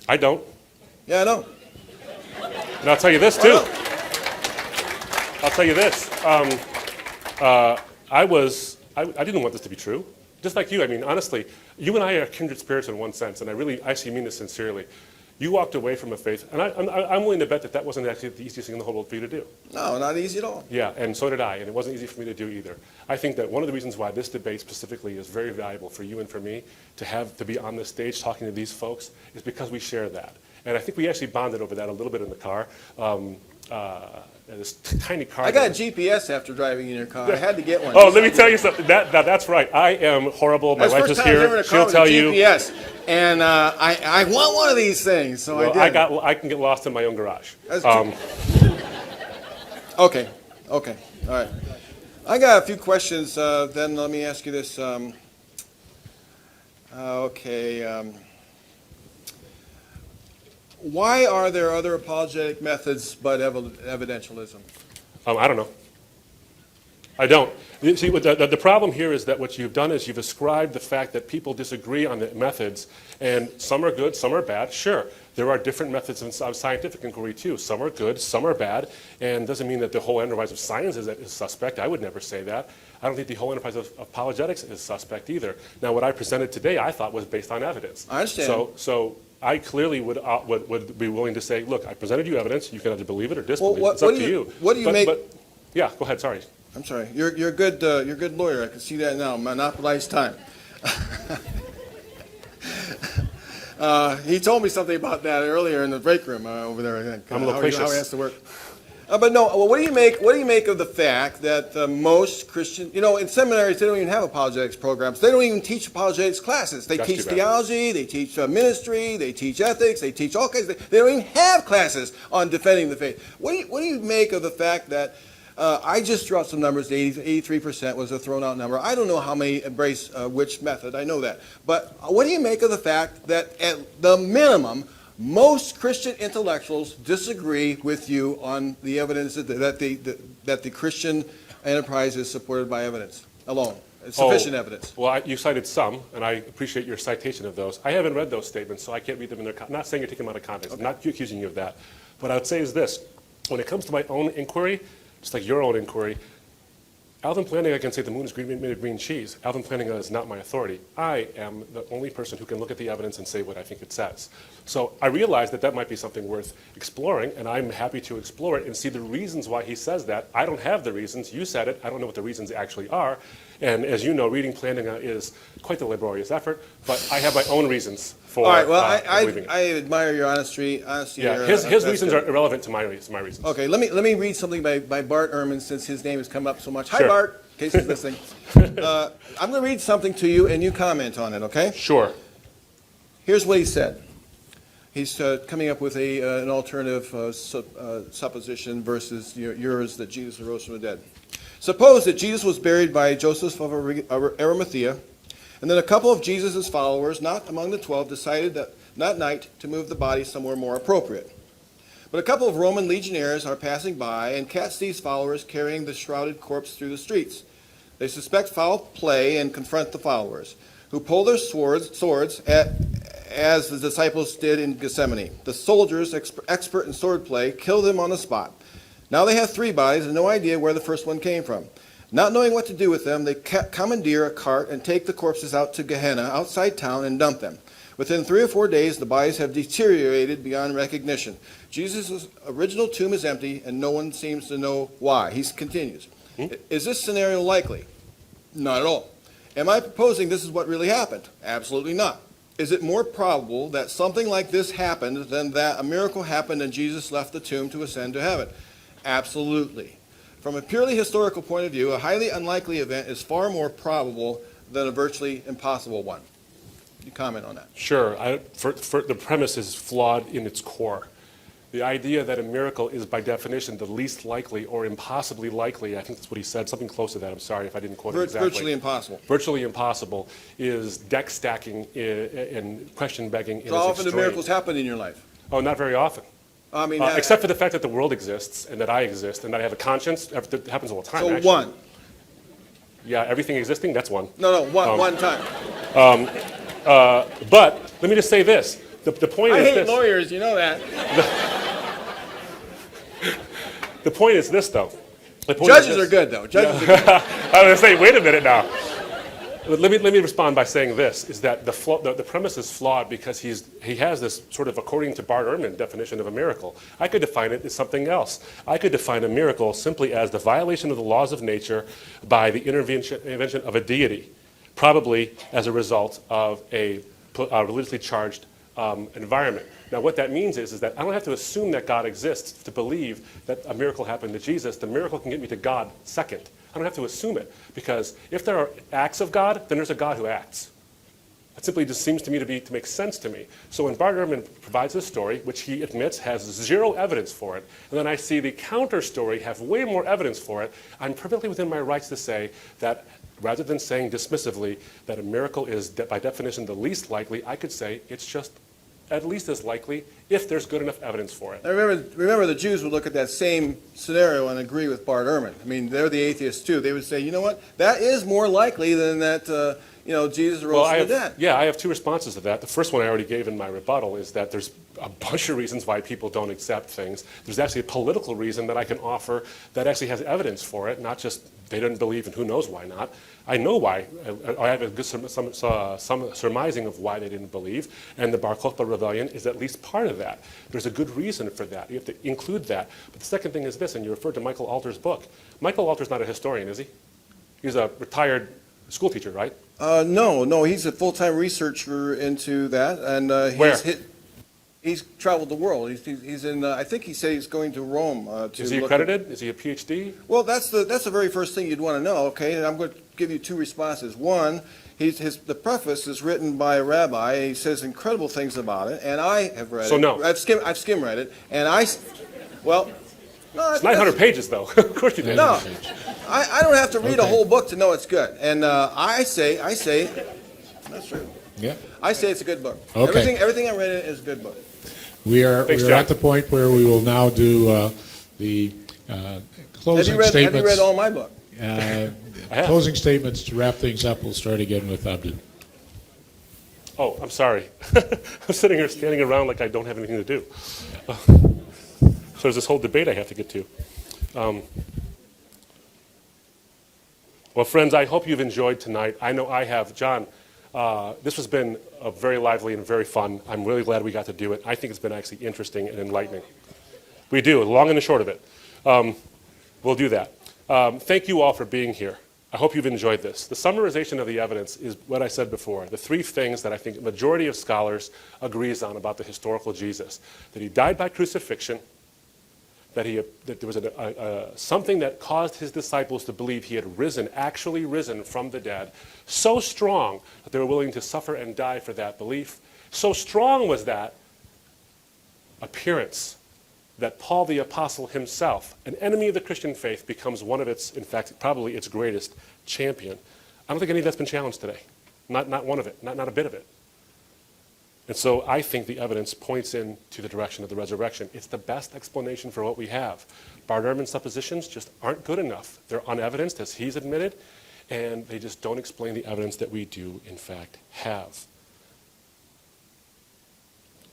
I don't. Yeah, I know. And I'll tell you this too. I'll tell you this. I didn't want this to be true. Just like you, I mean, honestly, you and I are kindred spirits in one sense, and I really actually mean this sincerely. You walked away from a faith, and I'm willing to bet that wasn't actually the easiest thing in the whole world for you to do. No, not easy at all. Yeah, and so did I, and it wasn't easy for me to do either. I think that one of the reasons why this debate specifically is very valuable for you and for me to be on this stage talking to these folks is because we share that. And I think we actually bonded over that a little bit in the car. This tiny car. I got a GPS after driving in your car. I had to get one. Oh, let me tell you something. That's right. I am horrible. My That's wife the is first time I was ever here. in a car She'll with tell a you. GPS, and I want one of these things, so Well, I did. I can get lost in my own garage. That's Okay, all right. I got a few questions. Then let me ask you this. Why are there other apologetic methods but evidentialism? I don't know. I don't. You see, the problem here is that what you've done is you've ascribed the fact that people disagree on the methods, and some are good, some are bad. Sure, there are different methods of scientific inquiry too. Some are good, some are bad, and doesn't mean that the whole enterprise of science is suspect. I would never say that. I don't think the whole enterprise of apologetics is suspect either. Now, what I presented today, I thought was based on evidence. I understand. So I clearly would be willing to say, look, I presented you evidence. You can either believe it or disbelieve Well, it. It's up to you. What do you make? Yeah, go ahead. Sorry. I'm sorry. You're a good lawyer. I can see that now. Monopolize time. He told me something about that earlier in the break room over there. I think. I'm How he loquacious. has to work. But no. Well, what do you make of the fact that most Christian, in seminaries they don't even have apologetics programs. They don't even teach apologetics classes. They That's teach too bad. theology. They teach ministry. They teach ethics. They teach all kinds of things. They don't even have classes on defending the faith. What do you make of the fact that? I just threw out some numbers. 83% was a thrown out number. I don't know how many embrace which method. I know that. But what do you make of the fact that at the minimum, most Christian intellectuals disagree with you on the evidence that the Christian enterprise is supported by evidence alone? Sufficient evidence. Well, you cited some, and I appreciate your citation of those. I haven't read those statements, so I can't read them in their context. I'm not saying you're taking them out of context. Okay. I'm not accusing you of that. What I would say is this. When it comes to my own inquiry, just like your own inquiry, Alvin Plantinga can say the moon is made of green cheese. Alvin Plantinga is not my authority. I am the only person who can look at the evidence and say what I think it says. So I realize that might be something worth exploring, and I'm happy to explore it and see the reasons why he says that. I don't have the reasons. You said it. I don't know what the reasons actually are. And as you know, reading Plantinga is quite the laborious effort, but I have my own reasons for All right. Well, believing it. I admire your honesty. Yeah, here. his That's reasons good. are irrelevant to my reasons. Okay, let me read something by Bart Ehrman since his name has come up so much. Hi, Sure. Bart, in case he's listening. I'm going to read something to you, and you comment on it, okay? Sure. Here's what he said. He's coming up with an alternative supposition versus yours that Jesus arose from the dead. Suppose that Jesus was buried by Joseph of Arimathea, and then a couple of Jesus' followers, not among the 12, decided that night to move the body somewhere more appropriate. But a couple of Roman legionnaires are passing by and catch these followers carrying the shrouded corpse through the streets. They suspect foul play and confront the followers, who pull their swords as the disciples did in Gethsemane. The soldiers, expert in swordplay, kill them on the spot. Now they have 3 bodies and no idea where the first one came from. Not knowing what to do with them, they commandeer a cart and take the corpses out to Gehenna, outside town, and dump them. Within 3 or 4 days, the bodies have deteriorated beyond recognition. Jesus' original tomb is empty, and no one seems to know why. He continues. Is this scenario likely? Not at all. Am I proposing this is what really happened? Absolutely not. Is it more probable that something like this happened than that a miracle happened and Jesus left the tomb to ascend to heaven? Absolutely. From a purely historical point of view, a highly unlikely event is far more probable than a virtually impossible one. You comment on that? Sure. The premise is flawed in its core. The idea that a miracle is by definition the least likely or impossibly likely, I think that's what he said, something close to that. I'm sorry if I didn't quote it exactly. Virtually impossible. Virtually impossible is deck stacking and question begging. So how often do miracles happen in your life? Oh, not very often. I mean, except for the fact that the world exists and that I exist and that I have a conscience. That happens all the time. so actually. one. Yeah, everything existing, that's one. No, one time. But let me just say this. The point I is hate this. lawyers, you know that. The point is this, though. The point Judges is this. are good, though. Judges are good. I was going to say, wait a minute now. Let me respond by saying this, is that the premise is flawed because he has this sort of, according to Bart Ehrman, definition of a miracle. I could define it as something else. I could define a miracle simply as the violation of the laws of nature by the intervention of a deity, probably as a result of a religiously charged environment. Now, what that means is that I don't have to assume that God exists to believe that a miracle happened to Jesus. The miracle can get me to God second. I don't have to assume it, because if there are acts of God, then there's a God who acts. It simply just seems to me to make sense to me. So when Bart Ehrman provides this story, which he admits has zero evidence for it, and then I see the counter story have way more evidence for it, I'm perfectly within my rights to say that rather than saying dismissively that a miracle is by definition the least likely, I could say it's just at least as likely if there's good enough evidence for it. Now remember the Jews would look at that same scenario and agree with Bart Ehrman. I mean, they're the atheists too. They would say, you know what, that is more likely than that, Jesus rose from the dead. Yeah, I have two responses to that. The first one I already gave in my rebuttal is that there's a bunch of reasons why people don't accept things. There's actually a political reason that I can offer that actually has evidence for it, not just they didn't believe and who knows why not. I know why. I have a good some surmising of why they didn't believe, and the Bar Kokhba rebellion is at least part of that. There's a good reason for that. You have to include that. But the second thing is this, and you referred to Michael Alter's book. Michael Alter's not a historian, is he? He's a retired school teacher, right? No, he's a full-time researcher into that, and Where? He's traveled the world. He's in. I think he said he's going to Rome. Is he accredited? Is he a PhD? Well, that's the very first thing you'd want to know. Okay, and I'm going to give you two responses. One, the preface is written by a rabbi. He says incredible things about it, and I have read it. So no. I've skim read it, and well. No, It's 900 pages, though. Of course you did. No, I don't have to read a whole book to know it's good. And I say, that's true. Yeah. I say it's a good book. Okay. Everything I read in it is a good book. We are Thanks, we're John. at the point where we will now do the closing Have statements. you read all my book? have. Closing statements to wrap things up. We'll start again with Abdu. Oh, I'm sorry. I'm sitting here standing around like I don't have anything to do. So there's this whole debate I have to get to. Well, friends, I hope you've enjoyed tonight. I know I have. John, this has been very lively and very fun. I'm really glad we got to do it. I think it's been actually interesting and enlightening. We do, long and the short of it. We'll do that. Thank you all for being here. I hope you've enjoyed this. The summarization of the evidence is what I said before, the three things that I think the majority of scholars agrees on about the historical Jesus. That he died by crucifixion, that there was something that caused his disciples to believe he had actually risen from the dead, so strong that they were willing to suffer and die for that belief. So strong was that appearance that Paul the Apostle himself, an enemy of the Christian faith, becomes one of its, in fact, probably its greatest champion. I don't think any of that's been challenged today. Not one of it, not a bit of it. And so I think the evidence points in to the direction of the resurrection. It's the best explanation for what we have. Bart Ehrman's suppositions just aren't good enough. They're unevidenced, as he's admitted, and they just don't explain the evidence that we do, in fact, have.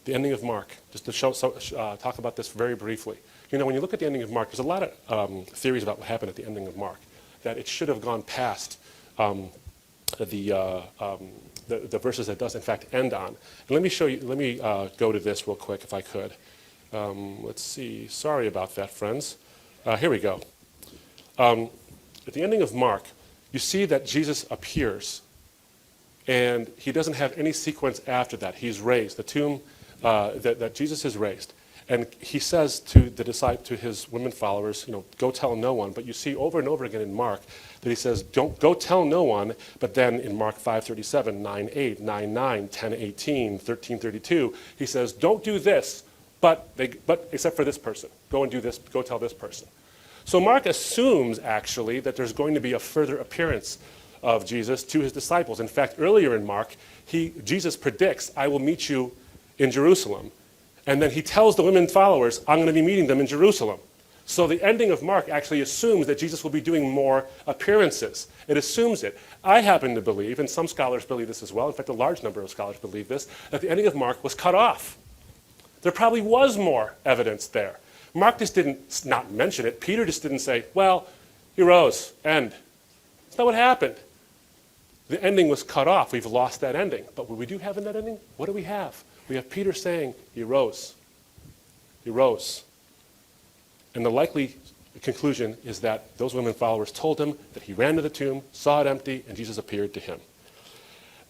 The ending of Mark, just to talk about this very briefly. You know, when you look at the ending of Mark, there's a lot of theories about what happened at the ending of Mark, that it should have gone past the verses that does in fact end on. And let me show you, let me go to this real quick if I could. Let's see, sorry about that, friends. Here we go. At the ending of Mark, you see that Jesus appears, and he doesn't have any sequence after that. He's raised. The tomb, that Jesus is raised. And he says to to his women followers, go tell no one. But you see over and over again in Mark that he says, don't go tell no one. But then in Mark 5:37, 9:8, 9:9, 10:18, 13:32, he says, don't do this, but except for this person. Go and do this. Go tell this person. So Mark assumes actually that there's going to be a further appearance of Jesus to his disciples. In fact, earlier in Mark, Jesus predicts, I will meet you in Jerusalem. And then he tells the women followers, I'm going to be meeting them in Jerusalem. So the ending of Mark actually assumes that Jesus will be doing more appearances. It assumes it. I happen to believe, and some scholars believe this as well, in fact a large number of scholars believe this, that the ending of Mark was cut off. There probably was more evidence there. Mark just didn't not mention it. Peter just didn't say, well, he rose, end. That's not what happened. The ending was cut off. We've lost that ending. But what we do have in that ending, what do we have? We have Peter saying, he rose. He rose. And the likely conclusion is that those women followers told him that he ran to the tomb, saw it empty, and Jesus appeared to him.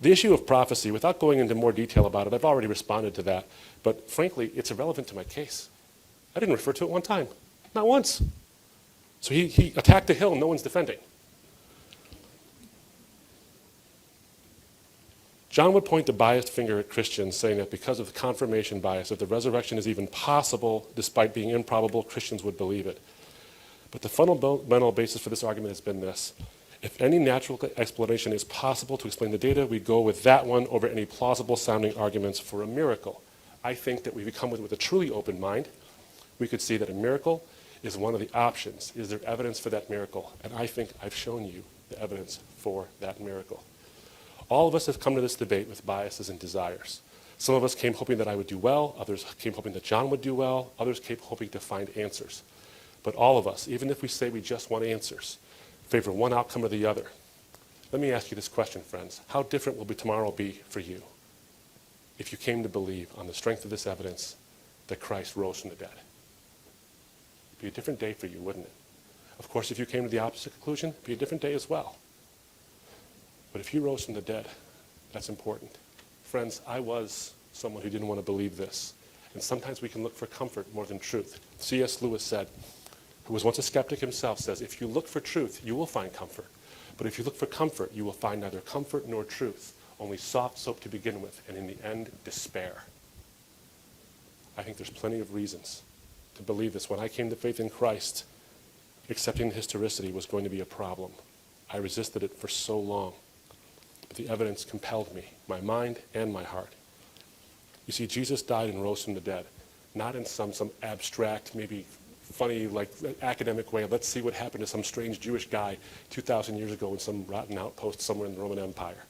The issue of prophecy, without going into more detail about it, I've already responded to that, but frankly, it's irrelevant to my case. I didn't refer to it one time, not once. So he attacked a hill no one's defending. John would point the biased finger at Christians, saying that because of the confirmation bias, if the resurrection is even possible, despite being improbable, Christians would believe it. But the fundamental basis for this argument has been this. If any natural explanation is possible to explain the data, we go with that one over any plausible sounding arguments for a miracle. I think that we come with a truly open mind. We could see that a miracle is one of the options. Is there evidence for that miracle? And I think I've shown you the evidence for that miracle. All of us have come to this debate with biases and desires. Some of us came hoping that I would do well, others came hoping that John would do well, others came hoping to find answers. But all of us, even if we say we just want answers, favor one outcome or the other. Let me ask you this question, friends. How different will tomorrow be for you if you came to believe on the strength of this evidence that Christ rose from the dead? It'd be a different day for you, wouldn't it? Of course, if you came to the opposite conclusion, it'd be a different day as well. But if he rose from the dead, that's important. Friends, I was someone who didn't want to believe this. And sometimes we can look for comfort more than truth. C.S. Lewis said, who was once a skeptic himself, says, if you look for truth, you will find comfort. But if you look for comfort, you will find neither comfort nor truth, only soft soap to begin with, and in the end, despair. I think there's plenty of reasons to believe this. When I came to faith in Christ, accepting historicity was going to be a problem. I resisted it for so long. But the evidence compelled me, my mind and my heart. You see, Jesus died and rose from the dead, not in some abstract, maybe funny, like academic way. Let's see what happened to some strange Jewish guy 2,000 years ago in some rotten outpost somewhere in the Roman Empire.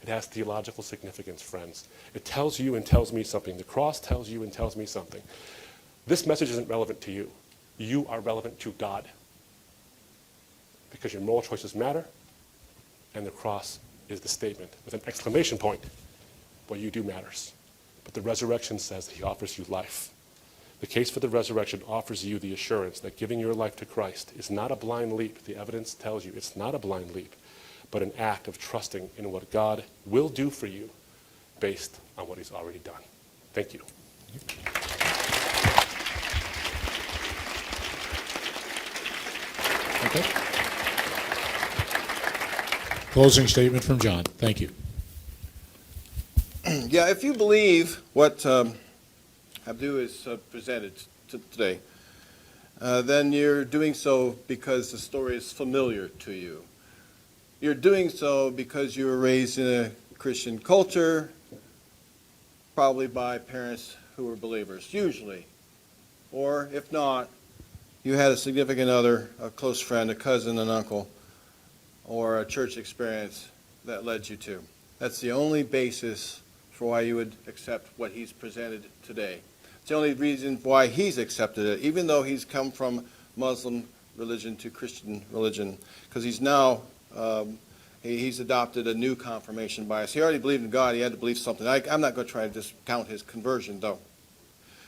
It has theological significance, friends. It tells you and tells me something. The cross tells you and tells me something. This message isn't relevant to you. You are relevant to God. Because your moral choices matter, and the cross is the statement with an exclamation point. What you do matters. But the resurrection says that he offers you life. The case for the resurrection offers you the assurance that giving your life to Christ is not a blind leap. The evidence tells you it's not a blind leap, but an act of trusting in what God will do for you based on what he's already done. Thank you. Okay. Closing statement from John. Thank you. Yeah, if you believe what Abdu has presented today, then you're doing so because the story is familiar to you. You're doing so because you were raised in a Christian culture, probably by parents who were believers, usually. Or if not, you had a significant other, a close friend, a cousin, an uncle, or a church experience that led you to. That's the only basis for why you would accept what he's presented today. It's the only reason why he's accepted it, even though he's come from Muslim religion to Christian religion, because he's now, he's adopted a new confirmation bias. He already believed in God. He had to believe something. I'm not going to try to discount his conversion, though.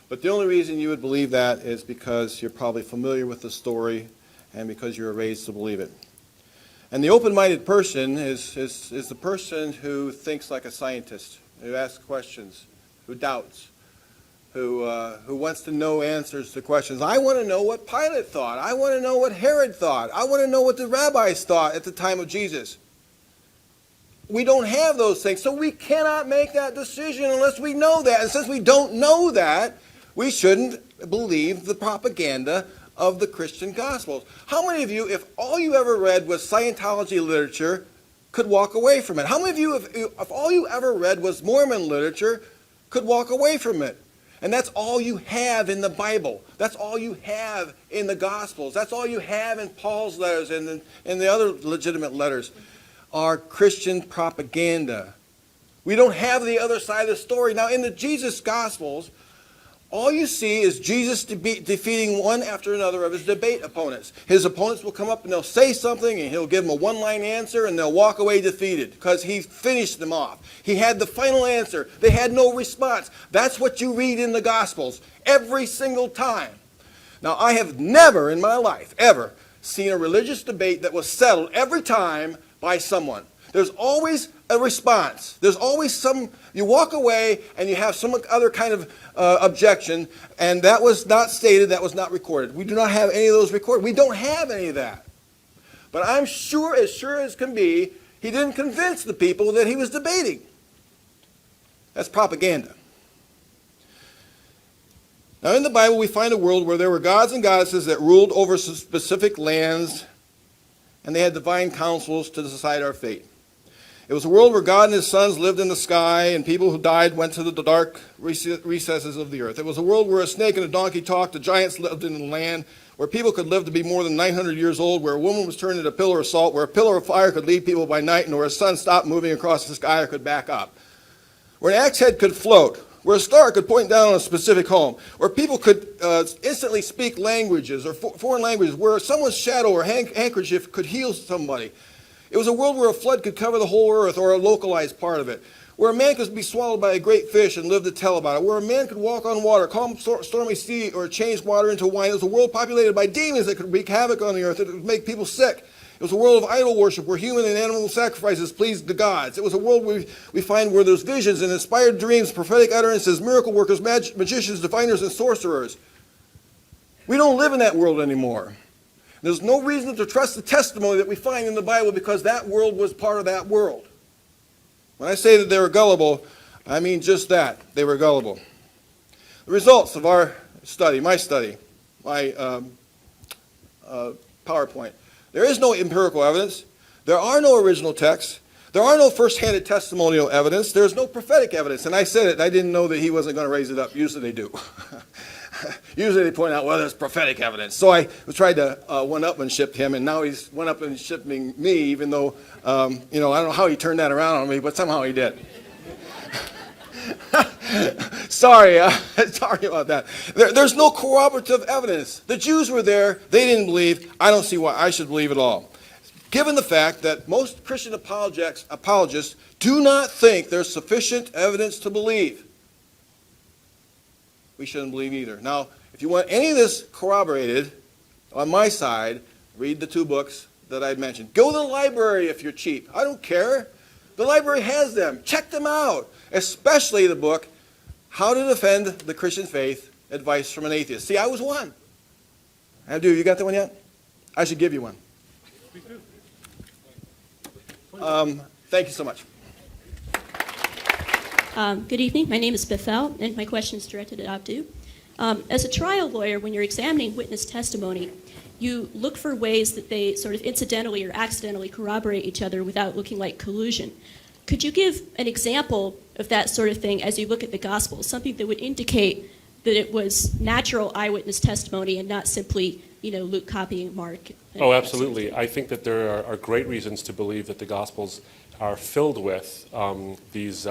But the only reason you would believe that is because you're probably familiar with the story and because you were raised to believe it. And the open-minded person is the person who thinks like a scientist, who asks questions, who doubts, who wants to know answers to questions. I want to know what Pilate thought. I want to know what Herod thought. I want to know what the rabbis thought at the time of Jesus. We don't have those things, so we cannot make that decision unless we know that. And since we don't know that, we shouldn't believe the propaganda of the Christian Gospels. How many of you, if all you ever read was Scientology literature, could walk away from it? How many of you, if all you ever read was Mormon literature, could walk away from it? And that's all you have in the Bible. That's all you have in the Gospels. That's all you have in Paul's letters and in the other legitimate letters are Christian propaganda. We don't have the other side of the story. Now, in the Jesus Gospels, all you see is Jesus defeating one after another of his debate opponents. His opponents will come up and they'll say something and he'll give them a one-line answer and they'll walk away defeated because he finished them off. He had the final answer. They had no response. That's what you read in the Gospels every single time. Now, I have never in my life ever seen a religious debate that was settled every time by someone. There's always a response. There's always you walk away and you have some other kind of objection, and that was not stated, that was not recorded. We do not have any of those recorded. We don't have any of that. But I'm sure as can be, he didn't convince the people that he was debating. That's propaganda. Now, in the Bible, we find a world where there were gods and goddesses that ruled over specific lands, and they had divine councils to decide our fate. It was a world where God and his sons lived in the sky, and people who died went to the dark recesses of the earth. It was a world where a snake and a donkey talked, the giants lived in the land, where people could live to be more than 900 years old, where a woman was turned into a pillar of salt, where a pillar of fire could lead people by night, and where a sun stopped moving across the sky or could back up. Where an axe head could float, where a star could point down on a specific home, where people could instantly speak languages or foreign languages, where someone's shadow or handkerchief could heal somebody. It was a world where a flood could cover the whole earth or a localized part of it, where a man could be swallowed by a great fish and live to tell about it, where a man could walk on water, calm stormy sea, or change water into wine. It was a world populated by demons that could wreak havoc on the earth, that would make people sick. It was a world of idol worship where human and animal sacrifices pleased the gods. It was a world we find where there's visions and inspired dreams, prophetic utterances, miracle workers, magicians, diviners, and sorcerers. We don't live in that world anymore. There's no reason to trust the testimony that we find in the Bible because that world was part of that world. When I say that they were gullible, I mean just that. They were gullible. The results of our study, my PowerPoint. There is no empirical evidence. There are no original texts. There are no first-hand testimonial evidence. There's no prophetic evidence. And I said it. I didn't know that he wasn't going to raise it up. Usually they do. Usually they point out, well, there's prophetic evidence. So I tried to one-upmanship him, and now he's one-upmanshiping me, even though, I don't know how he turned that around on me, but somehow he did. Sorry about that. There's no corroborative evidence. The Jews were there. They didn't believe. I don't see why I should believe at all. Given the fact that most Christian apologists do not think there's sufficient evidence to believe, we shouldn't believe either. Now, if you want any of this corroborated, on my side, read the 2 books that I mentioned. Go to the library if you're cheap. I don't care. The library has them. Check them out. Especially the book, How to Defend the Christian Faith, Advice from an Atheist. See, I was one. You got that one yet? I should give you one. Thank you so much. Good evening. My name is Bethel, and my question is directed at Abdu. As a trial lawyer, when you're examining witness testimony, you look for ways that they sort of incidentally or accidentally corroborate each other without looking like collusion. Could you give an example of that sort of thing as you look at the Gospels, something that would indicate that it was natural eyewitness testimony and not simply, Luke copying Mark? Oh, absolutely. I think that there are great reasons to believe that the Gospels are filled with these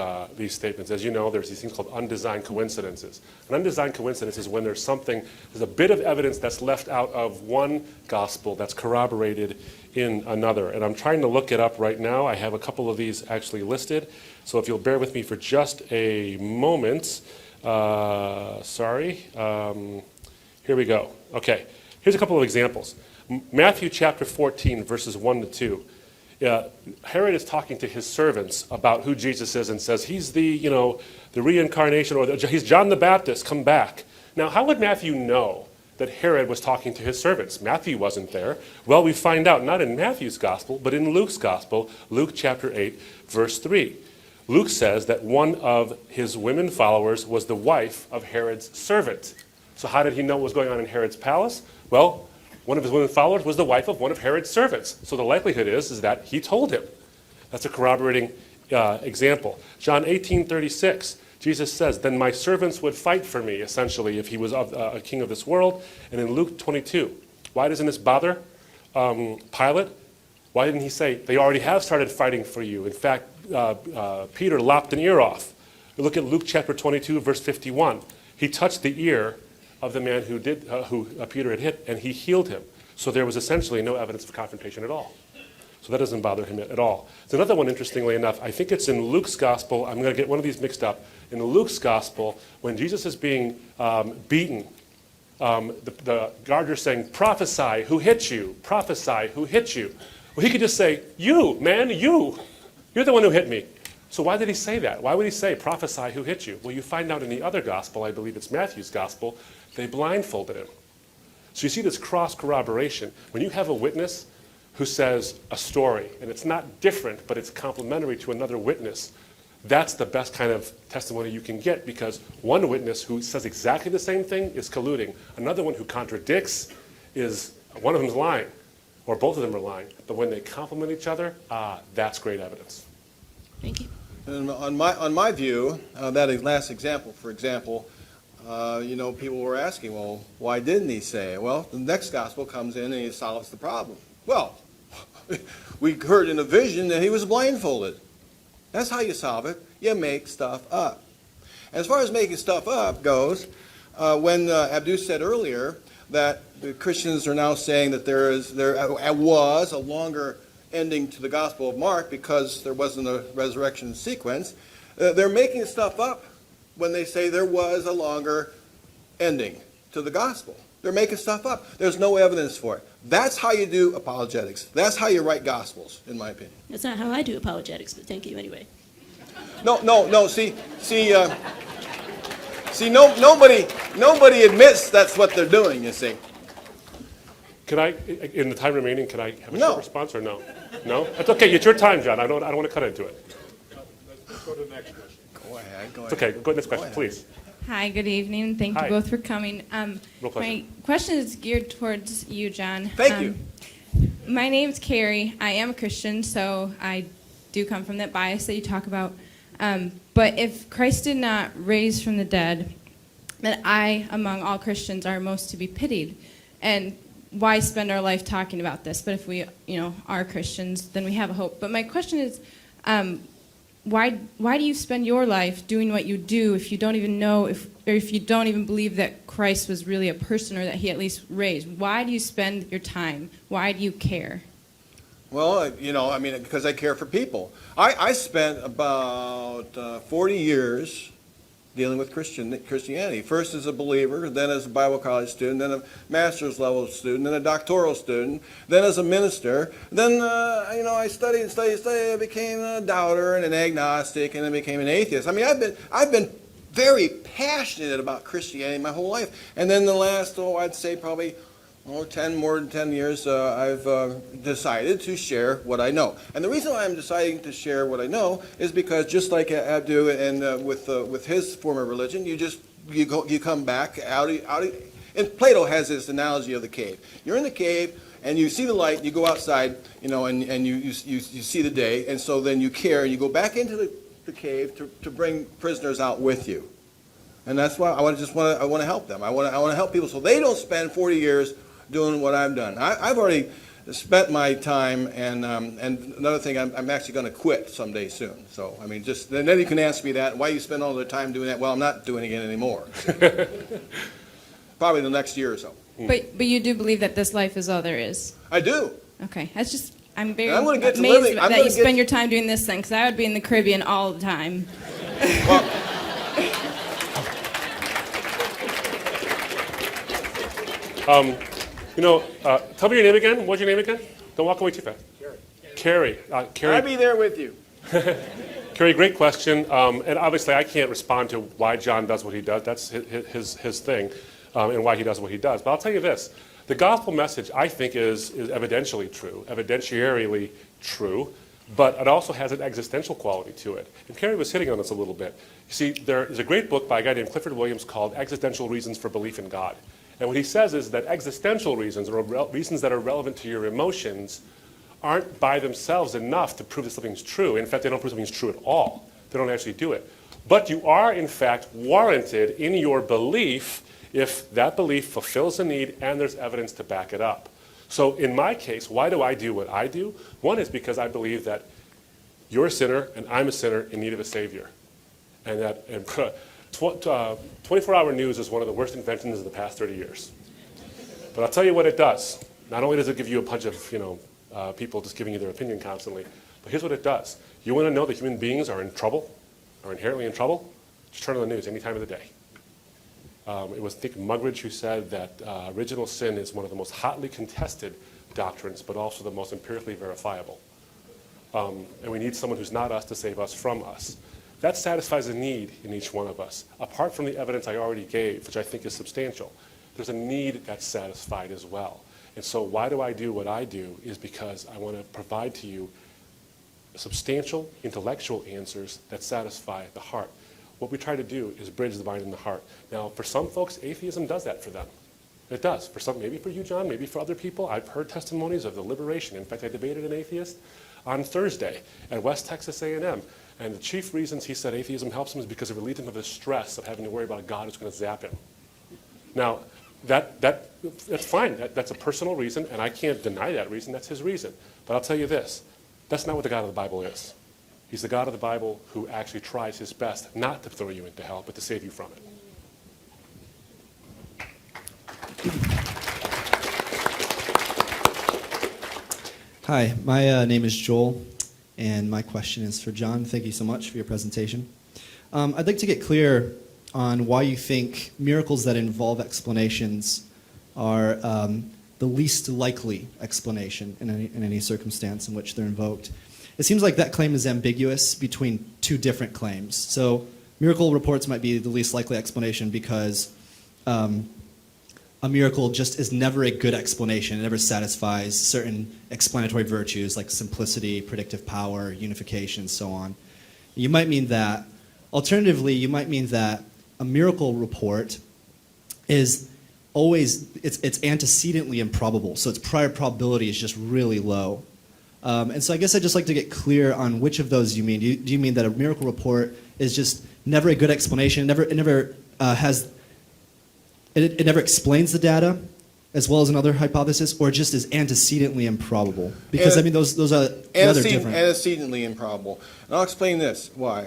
statements. As you know, there's these things called undesigned coincidences. An undesigned coincidence is when there's a bit of evidence that's left out of one gospel that's corroborated in another. And I'm trying to look it up right now. I have a couple of these actually listed. So if you'll bear with me for just a moment. Here we go. Okay, here's a couple of examples. Matthew chapter 14, verses 1 to 2. Herod is talking to his servants about who Jesus is and says he's the reincarnation, or he's John the Baptist, come back. Now, how would Matthew know that Herod was talking to his servants? Matthew wasn't there. Well, we find out not in Matthew's gospel, but in Luke's gospel, Luke chapter 8, verse 3. Luke says that one of his women followers was the wife of Herod's servant. So how did he know what was going on in Herod's palace? Well, one of his women followers was the wife of one of Herod's servants. So the likelihood is that he told him. That's a corroborating example. John 18:36, Jesus says, then my servants would fight for me, essentially, if he was a king of this world. And in Luke 22, why doesn't this bother Pilate? Why didn't he say, they already have started fighting for you? In fact, Peter lopped an ear off. Look at Luke chapter 22, verse 51. He touched the ear of the man who Peter had hit, and he healed him. So there was essentially no evidence of confrontation at all. So that doesn't bother him at all. There's another one, interestingly enough. I think it's in Luke's gospel. I'm going to get one of these mixed up. In Luke's gospel, when Jesus is being beaten, the guards saying, prophesy, who hit you? Prophesy, who hit you? Well, he could just say, you, man, you. You're the one who hit me. So why did he say that? Why would he say, prophesy who hit you? Well, you find out in the other gospel, I believe it's Matthew's gospel, they blindfolded him. So you see this cross-corroboration. When you have a witness who says a story, and it's not different, but it's complementary to another witness, that's the best kind of testimony you can get, because one witness who says exactly the same thing is colluding. Another one who contradicts is, one of them is lying, or both of them are lying. But when they complement each other, that's great evidence. Thank you. And on my view, that last example, for example, people were asking, well, why didn't he say it? Well, the next gospel comes in and he solves the problem. Well, we heard in a vision that he was blindfolded. That's how you solve it. You make stuff up. And as far as making stuff up goes, when Abdu said earlier that the Christians are now saying that there was a longer ending to the Gospel of Mark because there wasn't a resurrection sequence, they're making stuff up when they say there was a longer ending to the Gospel. They're making stuff up. There's no evidence for it. That's how you do apologetics. That's how you write Gospels, in my opinion. That's not how I do apologetics, but thank you anyway. No. Nobody admits that's what they're doing, you see. Can I, in the time remaining, can I have a No. short response or no? No? That's okay. It's your time, John. I don't want to cut into it. Let's go to the next question. Go ahead. It's okay. Go to the next question, ahead. please. Hi, good evening. Thank Hi. you both for coming. Real pleasure. My question is geared towards you, John. Thank you. My name's Carrie. I am a Christian, so I do come from that bias that you talk about. But if Christ did not raise from the dead, then I, among all Christians, are most to be pitied. And why spend our life talking about this? But if we, are Christians, then we have a hope. But my question is, why do you spend your life doing what you do if you don't even know if you don't even believe that Christ was really a person or that he at least raised? Why do you spend your time? Why do you care? Well, because I care for people. I spent about 40 years dealing with Christianity. First as a believer, then as a Bible college student, then a master's level student, then a doctoral student, then as a minister. Then, I studied. I became a doubter and an agnostic, and then became an atheist. I mean, I've been very passionate about Christianity my whole life. And then the last, I'd say probably more than 10 years, I've decided to share what I know. And the reason why I'm deciding to share what I know is because just like Abdu and with his form of religion, you come back out. And Plato has this analogy of the cave. You're in the cave and you see the light. You go outside, and you see the day. And so then you care. And you go back into the cave to bring prisoners out with you. And that's why I want to help them. I want to help people so they don't spend 40 years doing what I've done. I've already spent my time, and another thing, I'm actually going to quit someday soon. So, then you can ask me that, why you spend all the time doing that? Well, I'm not doing it anymore. Probably the next year or so. But you do believe that this life is all there is? I do. Okay, that's just, I'm very I'm gonna get to amazed living- I'm that gonna you get spend to- your time doing this thing, because I would be in the Caribbean all the time. Well, Tell me your name again. What's your name again? Don't walk away too fast. Carrie. Carrie. I'll be there with you. Carrie, great question. And obviously, I can't respond to why John does what he does. That's his thing, and why he does what he does. But I'll tell you this. The gospel message, I think, is evidentially true, evidentiarily true, but it also has an existential quality to it. And Carrie was hitting on this a little bit. You see, there is a great book by a guy named Clifford Williams called Existential Reasons for Belief in God. And what he says is that existential reasons, or reasons that are relevant to your emotions, aren't by themselves enough to prove that something's true. In fact, they don't prove something's true at all. They don't actually do it. But you are, in fact, warranted in your belief if that belief fulfills a need and there's evidence to back it up. So in my case, why do I do what I do? One is because I believe that you're a sinner and I'm a sinner in need of a Savior. And that 24-hour news is one of the worst inventions of the past 30 years. But I'll tell you what it does. Not only does it give you a bunch of people just giving you their opinion constantly, but here's what it does. You want to know that human beings are in trouble, are inherently in trouble? Just turn on the news any time of the day. It was, I think, Muggeridge who said that original sin is one of the most hotly contested doctrines, but also the most empirically verifiable. And we need someone who's not us to save us from us. That satisfies a need in each one of us. Apart from the evidence I already gave, which I think is substantial, there's a need that's satisfied as well. And so why do I do what I do is because I want to provide to you substantial intellectual answers that satisfy the heart. What we try to do is bridge the mind and the heart. Now, for some folks, atheism does that for them. It does. For some, maybe for you, John, maybe for other people. I've heard testimonies of the liberation. In fact, I debated an atheist on Thursday at West Texas A&M. And the chief reasons he said atheism helps him is because it relieves him of the stress of having to worry about a God who's going to zap him. Now, that's fine. That's a personal reason, and I can't deny that reason. That's his reason. But I'll tell you this. That's not what the God of the Bible is. He's the God of the Bible who actually tries his best not to throw you into hell, but to save you from it. Hi, my name is Joel, and my question is for John. Thank you so much for your presentation. I'd like to get clear on why you think miracles that involve explanations are the least likely explanation in any circumstance in which they're invoked. It seems like that claim is ambiguous between two different claims. So miracle reports might be the least likely explanation because a miracle just is never a good explanation. It never satisfies certain explanatory virtues like simplicity, predictive power, unification, and so on. You might mean that. Alternatively, you might mean that a miracle report is always, it's antecedently improbable, so its prior probability is just really low. And so I guess I'd just like to get clear on which of those you mean. Do you mean that a miracle report is just never a good explanation, it never explains the data as well as another hypothesis, or just is antecedently improbable? Because I mean, those are rather different. Antecedently improbable. And I'll explain this, why.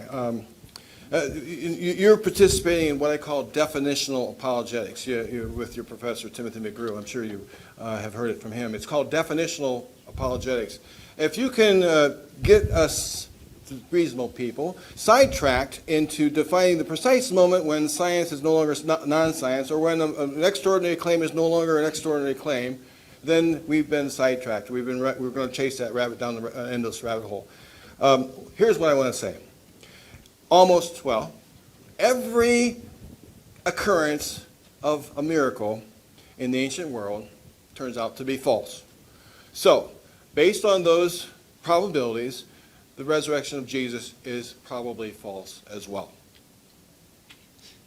You're participating in what I call definitional apologetics. You're with your professor, Timothy McGrew. I'm sure you have heard it from him. It's called definitional apologetics. If you can get us, reasonable people, sidetracked into defining the precise moment when science is no longer non-science, or when an extraordinary claim is no longer an extraordinary claim, then we've been sidetracked. We're going to chase that rabbit down the endless rabbit hole. Here's what I want to say. Every occurrence of a miracle in the ancient world turns out to be false. So, based on those probabilities, the resurrection of Jesus is probably false as well.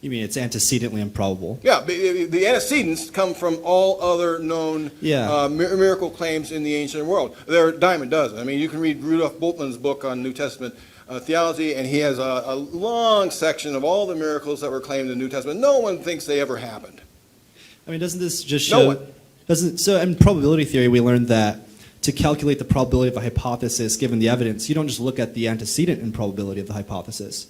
You mean it's antecedently improbable? Yeah, the antecedents come from all other known miracle claims in the ancient world. There are a dime a dozen. I mean, you can read Rudolf Bultmann's book on New Testament theology, and he has a long section of all the miracles that were claimed in the New Testament. No one thinks they ever happened. I mean, doesn't this just show... So in probability theory, we learned that to calculate the probability of a hypothesis given the evidence, you don't just look at the antecedent improbability of the hypothesis.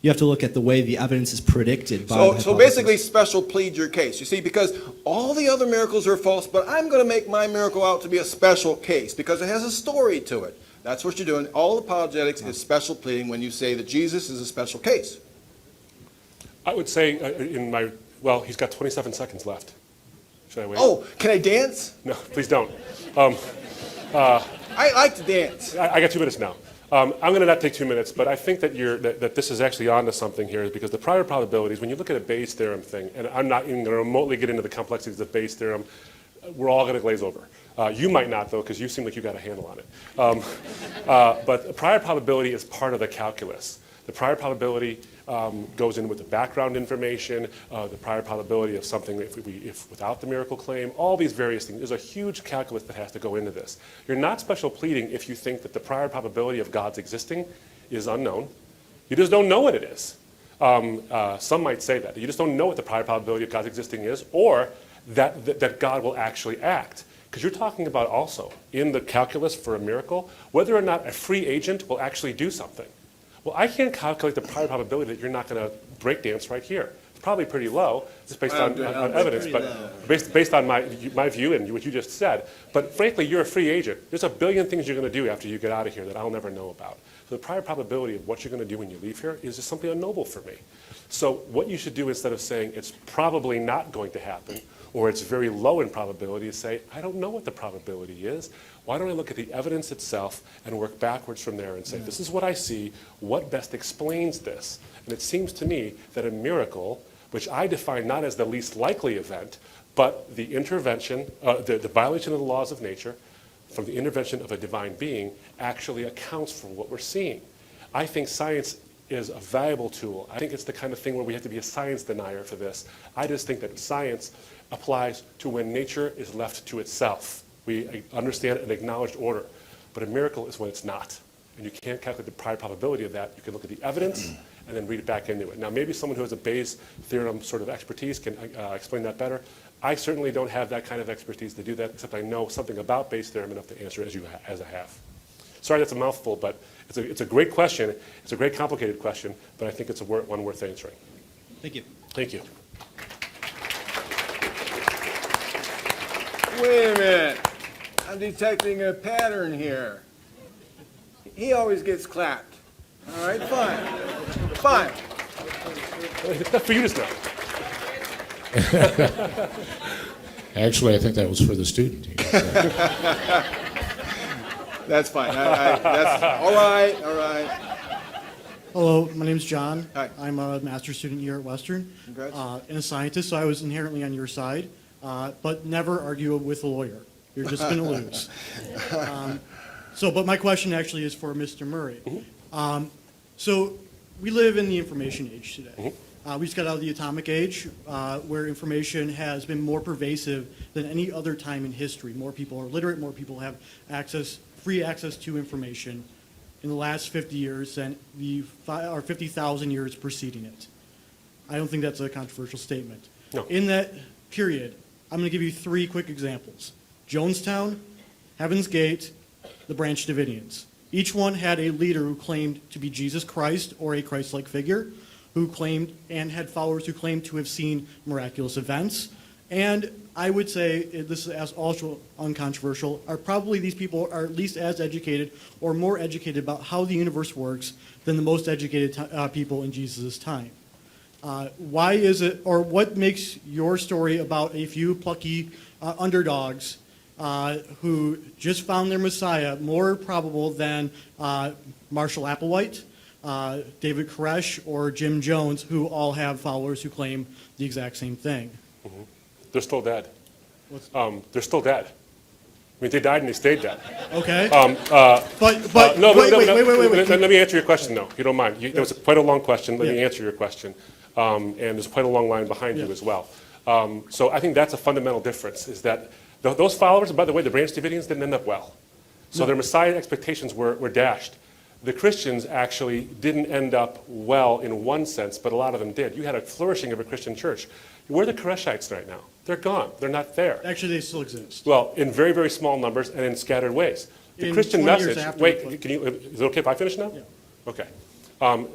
You have to look at the way the evidence is predicted by the hypothesis. So basically, special plead your case. You see, because all the other miracles are false, but I'm going to make my miracle out to be a special case because it has a story to it. That's what you're doing. All apologetics is special pleading when you say that Jesus is a special case. I would say he's got 27 seconds left. Should I wait? Oh, can I dance? No, please don't. I like to dance. I got 2 minutes now. I'm going to not take 2 minutes, but I think that this is actually onto something here, because the prior probabilities, when you look at a Bayes theorem thing, and I'm not even going to remotely get into the complexities of Bayes theorem, we're all going to glaze over. You might not, though, because you seem like you got a handle on it. But the prior probability is part of the calculus. The prior probability goes in with the background information, the prior probability of something if without the miracle claim, all these various things. There's a huge calculus that has to go into this. You're not special pleading if you think that the prior probability of God's existing is unknown. You just don't know what it is. Some might say that. You just don't know what the prior probability of God's existing is, or that God will actually act. Because you're talking about also, in the calculus for a miracle, whether or not a free agent will actually do something. Well, I can't calculate the prior probability that you're not going to breakdance right here. It's probably pretty low, just based on evidence, but based on my view and what you just said. But frankly, you're a free agent. There's a billion things you're going to do after you get out of here that I'll never know about. So the prior probability of what you're going to do when you leave here is just simply unknowable for me. So what you should do, instead of saying it's probably not going to happen, or it's very low in probability, to say, I don't know what the probability is. Why don't I look at the evidence itself and work backwards from there and say, this is what I see, what best explains this? And it seems to me that a miracle, which I define not as the least likely event, but the intervention, the violation of the laws of nature from the intervention of a divine being, actually accounts for what we're seeing. I think science is a valuable tool. I think it's the kind of thing where we have to be a science denier for this. I just think that science applies to when nature is left to itself. We understand an acknowledged order, but a miracle is when it's not. And you can't calculate the prior probability of that. You can look at the evidence and then read it back into it. Now, maybe someone who has a Bayes theorem sort of expertise can explain that better. I certainly don't have that kind of expertise to do that, except I know something about Bayes theorem enough to answer as I have. Sorry, that's a mouthful, but it's a great question. It's a great complicated question, but I think it's one worth answering. Thank you. Thank you. Wait a minute. I'm detecting a pattern here. He always gets clapped. All right, fine. Fine. It's not for you to start. Actually, I think that was for the student. That's fine. That's all right. All right. Hello, my name's John. Hi. I'm a master's student here at Western. Congrats. And a scientist, so I was inherently on your side, but never argue with a lawyer. You're just going to lose. But my question actually is for Mr. Murray. So we live in the information age today. We just got out of the atomic age, where information has been more pervasive than any other time in history. More people are literate, more people have free access to information in the last 50 years than the 50,000 years preceding it. I don't think that's a controversial statement. No. In that period, I'm going to give you 3 quick examples. Jonestown, Heaven's Gate, the Branch Davidians. Each one had a leader who claimed to be Jesus Christ or a Christ-like figure, who claimed and had followers who claimed to have seen miraculous events. And I would say, this is also uncontroversial, are probably these people are at least as educated or more educated about how the universe works than the most educated people in Jesus' time. Why is it, or what makes your story about a few plucky underdogs who just found their Messiah more probable than Marshall Applewhite, David Koresh, or Jim Jones, who all have followers who claim the exact same thing? They're still dead. They're still dead. I mean, they died and they stayed dead. Okay. Wait. Let me answer your question, though, if you don't mind. That was quite a long question. Let me answer your question. And there's quite a long line behind you as well. So I think that's a fundamental difference, is that those followers, and by the way, the Branch Davidians didn't end up well. So their Messiah expectations were dashed. The Christians actually didn't end up well in one sense, but a lot of them did. You had a flourishing of a Christian church. Where are the Koreshites right now? They're gone. They're not there. Actually, they still exist. Well, in very, very small numbers and in scattered ways. The In Christian 20 years message. after Wait, the- is it okay if I finish now? Yeah. Okay.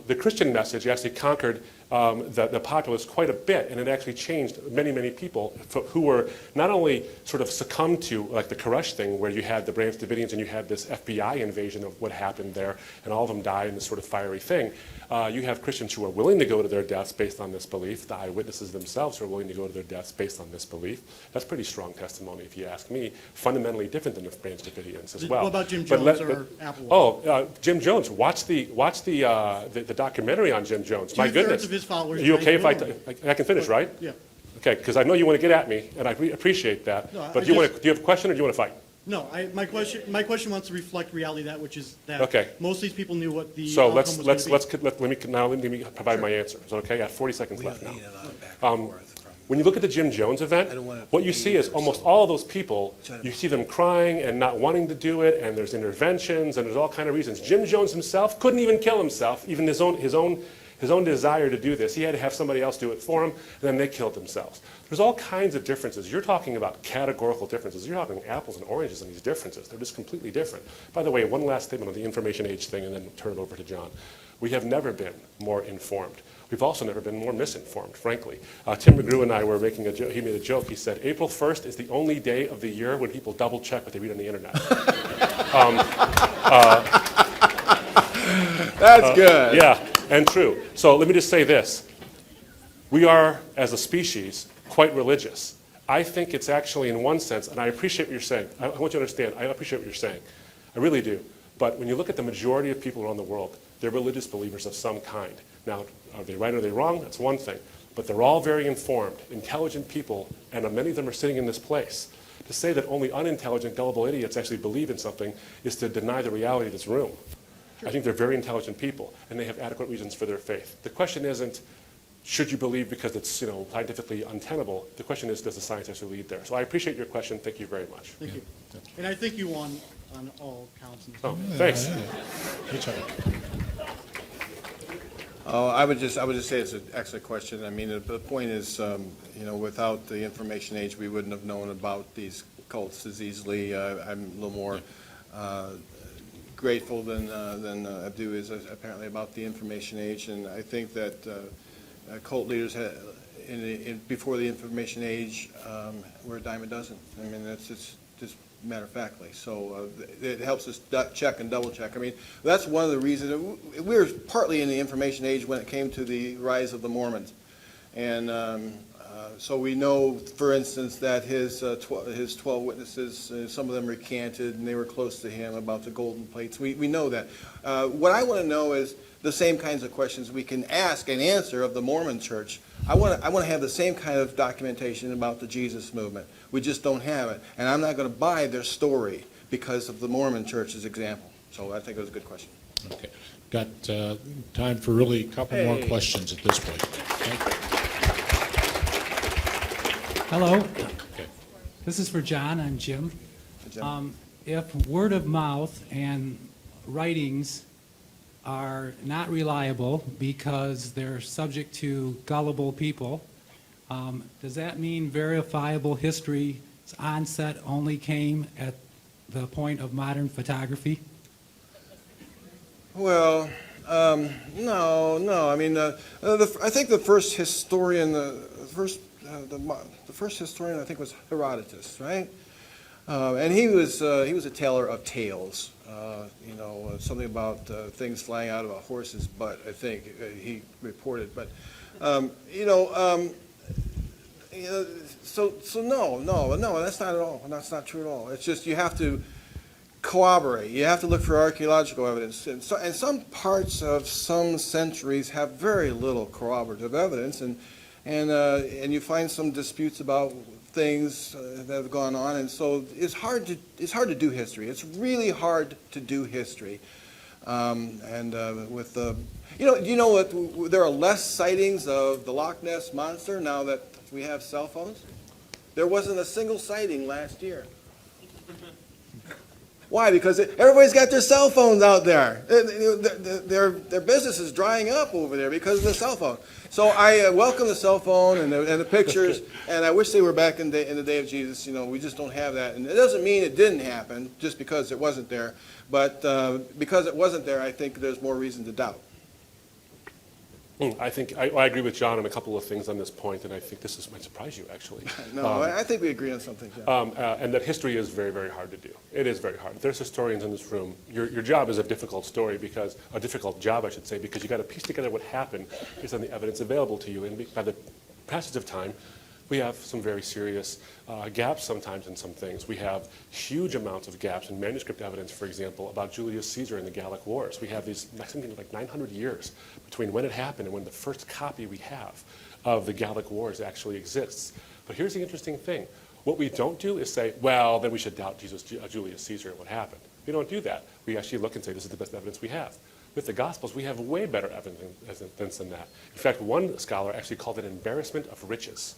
The Christian message actually conquered the populace quite a bit, and it actually changed many, many people who were not only sort of succumbed to, like the Koresh thing, where you had the Branch Davidians and you had this FBI invasion of what happened there, and all of them died in this sort of fiery thing. You have Christians who are willing to go to their deaths based on this belief. The eyewitnesses themselves are willing to go to their deaths based on this belief. That's pretty strong testimony, if you ask me. Fundamentally different than the Branch Davidians as well. What about Jim But Jones or Applewhite? Jim Jones. Watch the documentary on Jim Jones. My Two-thirds goodness. of his followers Are you okay if I died can finish, right? Yeah. Okay, because I know you want to get at me, and I appreciate that. No, But I do you just- have a question or do you want to fight? No, my question wants to reflect reality, that which is that Okay. most of these people knew what the So outcome let me provide my answer. Is that okay? I have 40 seconds left now. When you look at the Jim Jones event, what you see is almost all of those people, you see them crying and not wanting to do it, and there's interventions, and there's all kind of reasons. Jim Jones himself couldn't even kill himself, even his own desire to do this. He had to have somebody else do it for him, and then they killed themselves. There's all kinds of differences. You're talking about categorical differences. You're talking apples and oranges in these differences. They're just completely different. By the way, one last statement on the information age thing, and then turn it over to John. We have never been more informed. We've also never been more misinformed, frankly. Tim McGrew and I were making a joke. He made a joke. He said, April 1st is the only day of the year when people double check what they read on the internet. That's good. Yeah, and true. So let me just say this. We are, as a species, quite religious. I think it's actually, in one sense, and I appreciate what you're saying. I want you to understand, I appreciate what you're saying. I really do. But when you look at the majority of people around the world, they're religious believers of some kind. Now, are they right or are they wrong? That's one thing. But they're all very informed, intelligent people, and many of them are sitting in this place. To say that only unintelligent, gullible idiots actually believe in something is to deny the reality of this room. I think they're very intelligent people, and they have adequate reasons for their faith. The question isn't, should you believe because it's scientifically untenable? The question is, does the science actually lead there? So I appreciate your question. Thank you very much. Thank you. And I think you won on all counts. Oh, thanks. Good job. Oh, I would just say it's an excellent question. I mean, the point is, without the information age, we wouldn't have known about these cults as easily. I'm a little more grateful than Abdu is apparently about the information age, and I think that cult leaders before the information age were a dime a dozen. I mean, that's just matter-of-factly. So it helps us check and double-check. I mean, that's one of the reasons. We were partly in the information age when it came to the rise of the Mormons. And so we know, for instance, that his 12 witnesses, some of them recanted, and they were close to him about the golden plates. We know that. What I want to know is the same kinds of questions we can ask and answer of the Mormon Church. I want to have the same kind of documentation about the Jesus movement. We just don't have it. And I'm not going to buy their story because of the Mormon Church's example. So I think it was a good question. Okay. Got time for really a couple more questions at this point. Okay. Hello. Okay. This is for John. I'm Jim. Jim. If word of mouth and writings are not reliable because they're subject to gullible people, does that mean verifiable history's onset only came at the point of modern photography? Well, no. I mean, I think the first historian, the first historian I think was Herodotus, right? And he was a teller of tales. Something about things flying out of a horse's butt, I think he reported. But so no, that's not at all. That's not true at all. It's just you have to corroborate. You have to look for archaeological evidence. And some parts of some centuries have very little corroborative evidence, and you find some disputes about things that have gone on, and so it's hard to do history. It's really hard to do history, with the what? There are less sightings of the Loch Ness monster now that we have cell phones. There wasn't a single sighting last year. Why? Because everybody's got their cell phones out there. Their business is drying up over there because of the cell phone. So I welcome the cell phone and the pictures, and I wish they were back in the day of Jesus. We just don't have that. And it doesn't mean it didn't happen just because it wasn't there. But because it wasn't there, I think there's more reason to doubt. I think I agree with John on a couple of things on this point, and I think this might surprise you, actually. No, I think we agree on something. Yeah. And that history is very, very hard to do. It is very hard. If there's historians in this room, your job is a difficult story because you got to piece together what happened based on the evidence available to you. And by the passage of time, we have some very serious gaps sometimes in some things. We have huge amounts of gaps in manuscript evidence, for example, about Julius Caesar and the Gallic Wars. We have these something like 900 years between when it happened and when the first copy we have of the Gallic Wars actually exists. But here's the interesting thing. What we don't do is say, well, then we should doubt Julius Caesar and what happened. We don't do that. We actually look and say, this is the best evidence we have. With the Gospels, we have way better evidence than that. In fact, one scholar actually called it embarrassment of riches.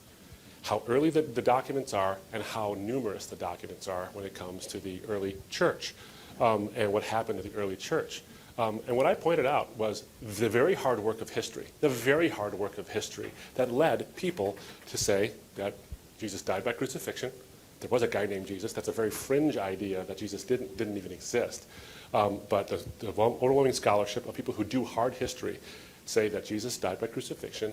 How early the documents are and how numerous the documents are when it comes to the early church and what happened to the early church. And what I pointed out was the very hard work of history, that led people to say that Jesus died by crucifixion. There was a guy named Jesus. That's a very fringe idea that Jesus didn't even exist. But the overwhelming scholarship of people who do hard history say that Jesus died by crucifixion,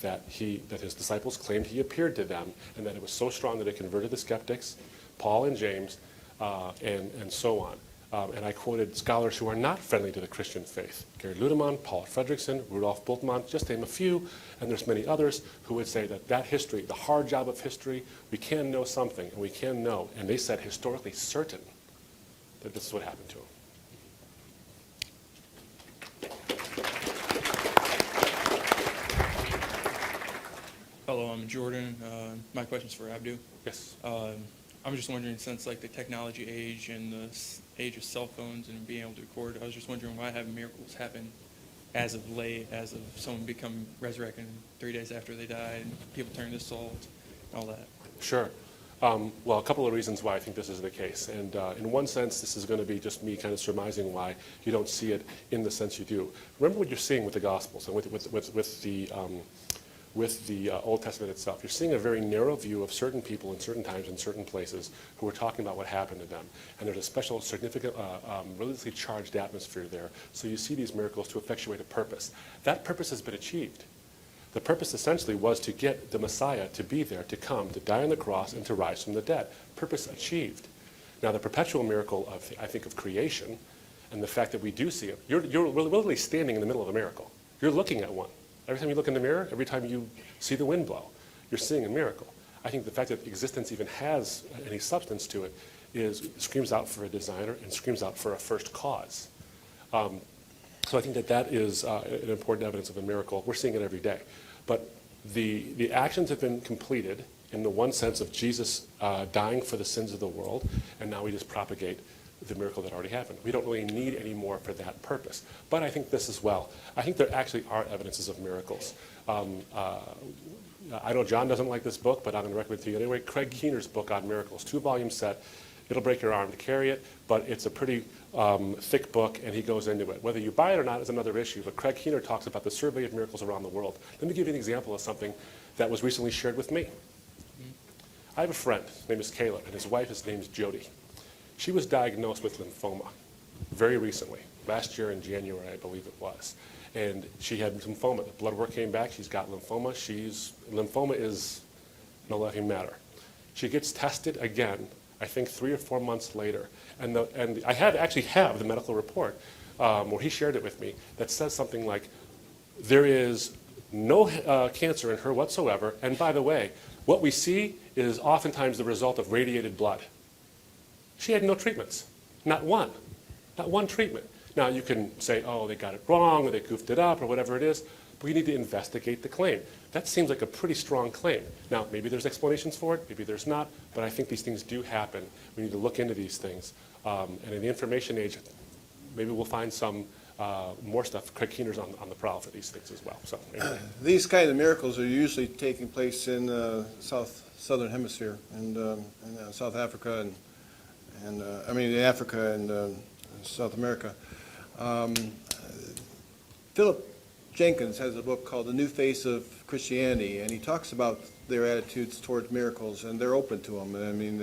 that his disciples claimed he appeared to them, and that it was so strong that it converted the skeptics, Paul and James, and so on. And I quoted scholars who are not friendly to the Christian faith. Gary Ludemann, Paul Fredrickson, Rudolf Bultmann, just name a few, and there's many others who would say that that history, the hard job of history, we can know something, and we can know, and they said historically certain that this is what happened to him. Hello, I'm Jordan. My question's for Abdu. Yes. I'm just wondering, since like the technology age and the age of cell phones and being able to record, I was just wondering why have miracles happen as of late, as of someone become resurrected 3 days after they died, and people turn to salt, all that. Sure. Well, a couple of reasons why I think this is the case. And in one sense, this is going to be just me kind of surmising why you don't see it in the sense you do. Remember what you're seeing with the Gospels and with the Old Testament itself. You're seeing a very narrow view of certain people in certain times in certain places who are talking about what happened to them. And there's a special, significant, religiously charged atmosphere there. So you see these miracles to effectuate a purpose. That purpose has been achieved. The purpose essentially was to get the Messiah to be there, to come, to die on the cross, and to rise from the dead. Purpose achieved. Now, the perpetual miracle of, I think, of creation, and the fact that we do see it, you're literally standing in the middle of a miracle. You're looking at one. Every time you look in the mirror, every time you see the wind blow, you're seeing a miracle. I think the fact that existence even has any substance to it screams out for a designer and screams out for a first cause. So I think that is an important evidence of a miracle. We're seeing it every day. But the actions have been completed in the one sense of Jesus dying for the sins of the world, and now we just propagate the miracle that already happened. We don't really need any more for that purpose. But I think this as well. I think there actually are evidences of miracles. I know John doesn't like this book, but I'm going to recommend it to you anyway. Craig Keener's book on miracles, 2-volume set. It'll break your arm to carry it, but it's a pretty thick book, and he goes into it. Whether you buy it or not is another issue, but Craig Keener talks about the survey of miracles around the world. Let me give you an example of something that was recently shared with me. I have a friend. His name is Caleb, and his wife, his name is Jody. She was diagnosed with lymphoma very recently, last year in January, I believe it was. And she had lymphoma. The blood work came back. She's got lymphoma. Lymphoma is no laughing matter. She gets tested again, I think 3 or 4 months later. And I actually have the medical report where he shared it with me that says something like, there is no cancer in her whatsoever. And by the way, what we see is oftentimes the result of radiated blood. She had no treatments, not one treatment. Now you can say, oh, they got it wrong, or they goofed it up, or whatever it is, but we need to investigate the claim. That seems like a pretty strong claim. Now, maybe there's explanations for it, maybe there's not, but I think these things do happen. We need to look into these things. And in the information age, maybe we'll find some more stuff. Craig Keener's on the prowl for these things as well. So anyway. These kind of miracles are usually taking place in southern hemisphere and South Africa in Africa and South America. Philip Jenkins has a book called The New Face of Christianity, and he talks about their attitudes towards miracles, and they're open to them. I mean,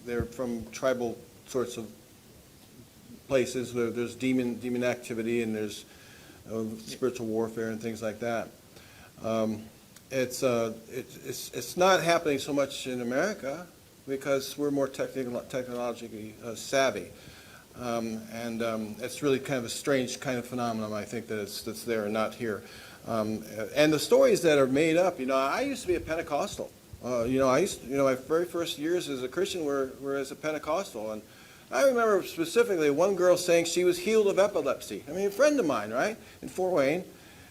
they're from tribal sorts of places. There's demon activity, and there's spiritual warfare and things like that. It's not happening so much in America because we're more technologically savvy. It's really kind of a strange kind of phenomenon, I think, that's there and not here. And the stories that are made up, I used to be a Pentecostal. My very first years as a Christian were as a Pentecostal. And I remember specifically one girl saying she was healed of epilepsy. I mean, a friend of mine, right, in Fort Wayne.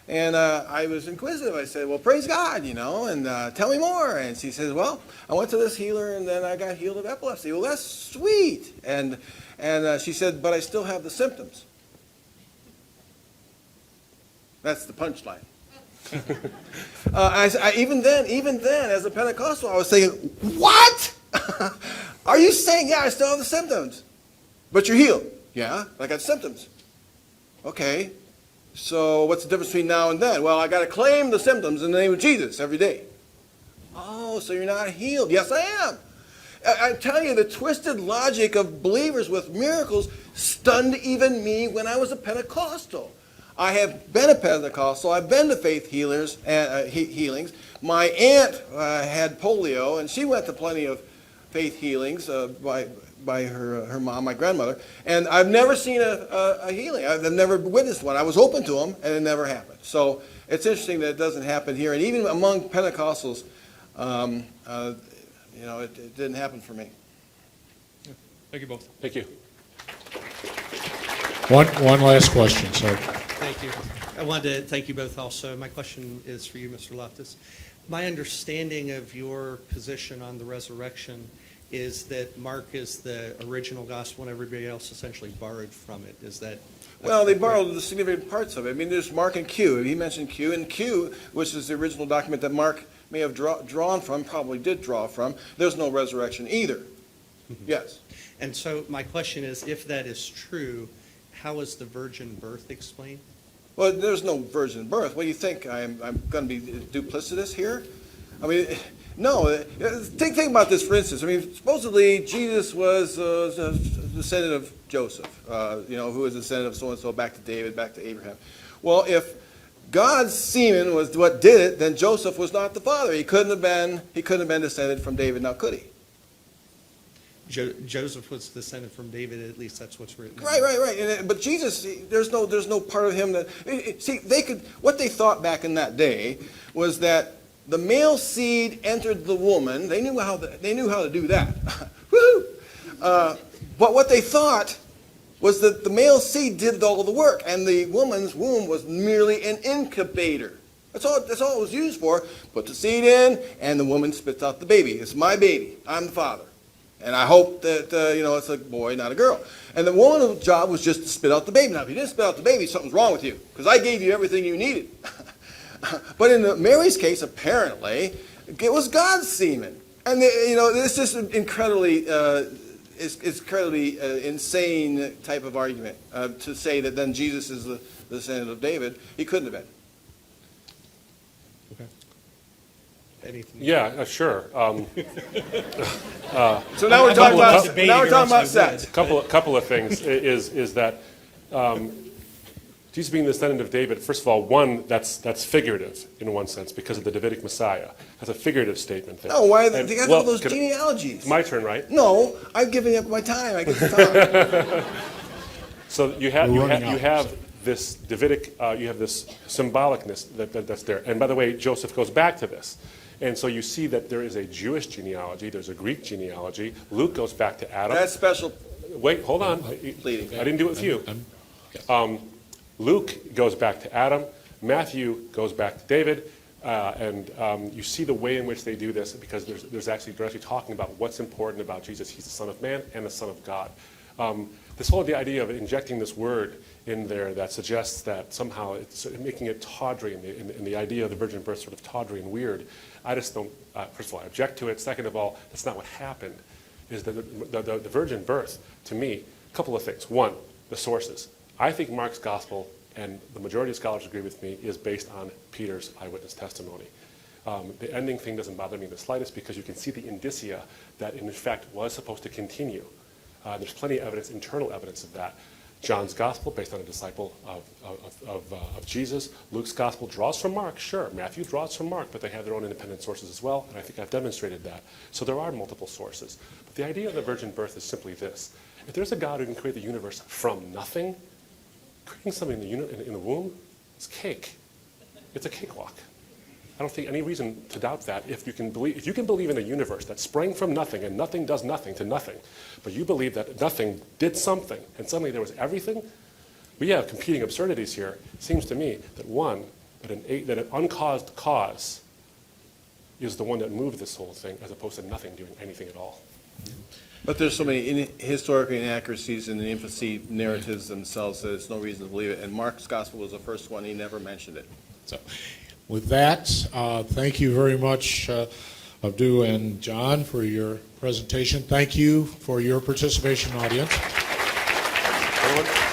And I was inquisitive. I said, well, praise God, and tell me more. And she says, well, I went to this healer, and then I got healed of epilepsy. Well, that's sweet. And she said, but I still have the symptoms. That's the punchline. Even then, as a Pentecostal, I was saying, what? Are you saying, yeah, I still have the symptoms, but you're healed? Yeah, I got symptoms. Okay. So what's the difference between now and then? Well, I got to claim the symptoms in the name of Jesus every day. Oh, so you're not healed? Yes, I am. I tell you, the twisted logic of believers with miracles stunned even me when I was a Pentecostal. I have been a Pentecostal. I've been to faith healings. My aunt had polio, and she went to plenty of faith healings by her mom, my grandmother, and I've never seen a healing. I've never witnessed one. I was open to them, and it never happened. So it's interesting that it doesn't happen here, and even among Pentecostals, it didn't happen for me. Thank you both. Thank you. One last question, sir. Thank you. I wanted to thank you both also. My question is for you, Mr. Loftus. My understanding of your position on the resurrection is that Mark is the original gospel and everybody else essentially borrowed from it. Is that? Well, they borrowed the significant parts of it. I mean, there's Mark and Q. He mentioned Q, and Q, which is the original document that Mark may have drawn from, probably did draw from, there's no resurrection either. Yes. And so my question is, if that is true, how is the virgin birth explained? Well, there's no virgin birth. What do you think? I'm going to be duplicitous here? I mean, no. Think about this, for instance. I mean, supposedly Jesus was a descendant of Joseph, who was a descendant of so-and-so, back to David, back to Abraham. Well, if God's semen was what did it, then Joseph was not the father. He couldn't have been descended from David, now could he? Joseph was descended from David, at least that's what's written. Right. But Jesus, there's no part of him that. See, what they thought back in that day was that the male seed entered the woman. They knew how to do that. Woo! But what they thought was that the male seed did all the work, and the woman's womb was merely an incubator. That's all it was used for. Put the seed in, and the woman spits out the baby. It's my baby. I'm the father. And I hope that, it's a boy, not a girl. And the woman's job was just to spit out the baby. Now, if you didn't spit out the baby, something's wrong with you, because I gave you everything you needed. But in Mary's case, apparently, it was God's semen. And, it's just an incredibly insane type of argument to say that then Jesus is the descendant of David. He couldn't have been. Anything? Yeah, sure. So now we're talking about sex. Couple of things is that Jesus being the descendant of David. First of all, one that's figurative in one sense because of the Davidic Messiah. That's a figurative statement there. No, why they got all those genealogies? My turn, right? No, I'm giving up my time. I get to talk. So you have this Davidic, you have this symbolicness that's there. And by the way, Joseph goes back to this. And so you see that there is a Jewish genealogy, there's a Greek genealogy. Luke goes back to Adam. That's special. Wait, hold on. Pleading. I didn't do it with you. Luke goes back to Adam. Matthew goes back to David. And you see the way in which they do this because they're actually talking about what's important about Jesus. He's the Son of Man and the Son of God. This whole idea of injecting this word in there that suggests that somehow it's making it tawdry and the idea of the virgin birth sort of tawdry and weird. I just don't, first of all, I object to it. Second of all, that's not what happened. Is that the virgin birth, to me, a couple of things. One, the sources. I think Mark's gospel, and the majority of scholars agree with me, is based on Peter's eyewitness testimony. The ending thing doesn't bother me in the slightest because you can see the indicia that in fact was supposed to continue. There's plenty of evidence, internal evidence of that. John's gospel, based on a disciple of Jesus. Luke's gospel draws from Mark, sure. Matthew draws from Mark, but they have their own independent sources as well, and I think I've demonstrated that. So there are multiple sources. But the idea of the virgin birth is simply this. If there's a God who can create the universe from nothing, creating something in the womb is cake. It's a cakewalk. I don't think any reason to doubt that if you can believe in a universe that sprang from nothing and nothing does nothing to nothing, but you believe that nothing did something and suddenly there was everything, we have competing absurdities here. It seems to me that that an uncaused cause is the one that moved this whole thing as opposed to nothing doing anything at all. But there's so many historical inaccuracies in the infancy narratives themselves that there's no reason to believe it. And Mark's gospel was the first one. He never mentioned it. So, with that, thank you very much, Abdu and John, for your presentation. Thank you for your participation, audience. Everyone?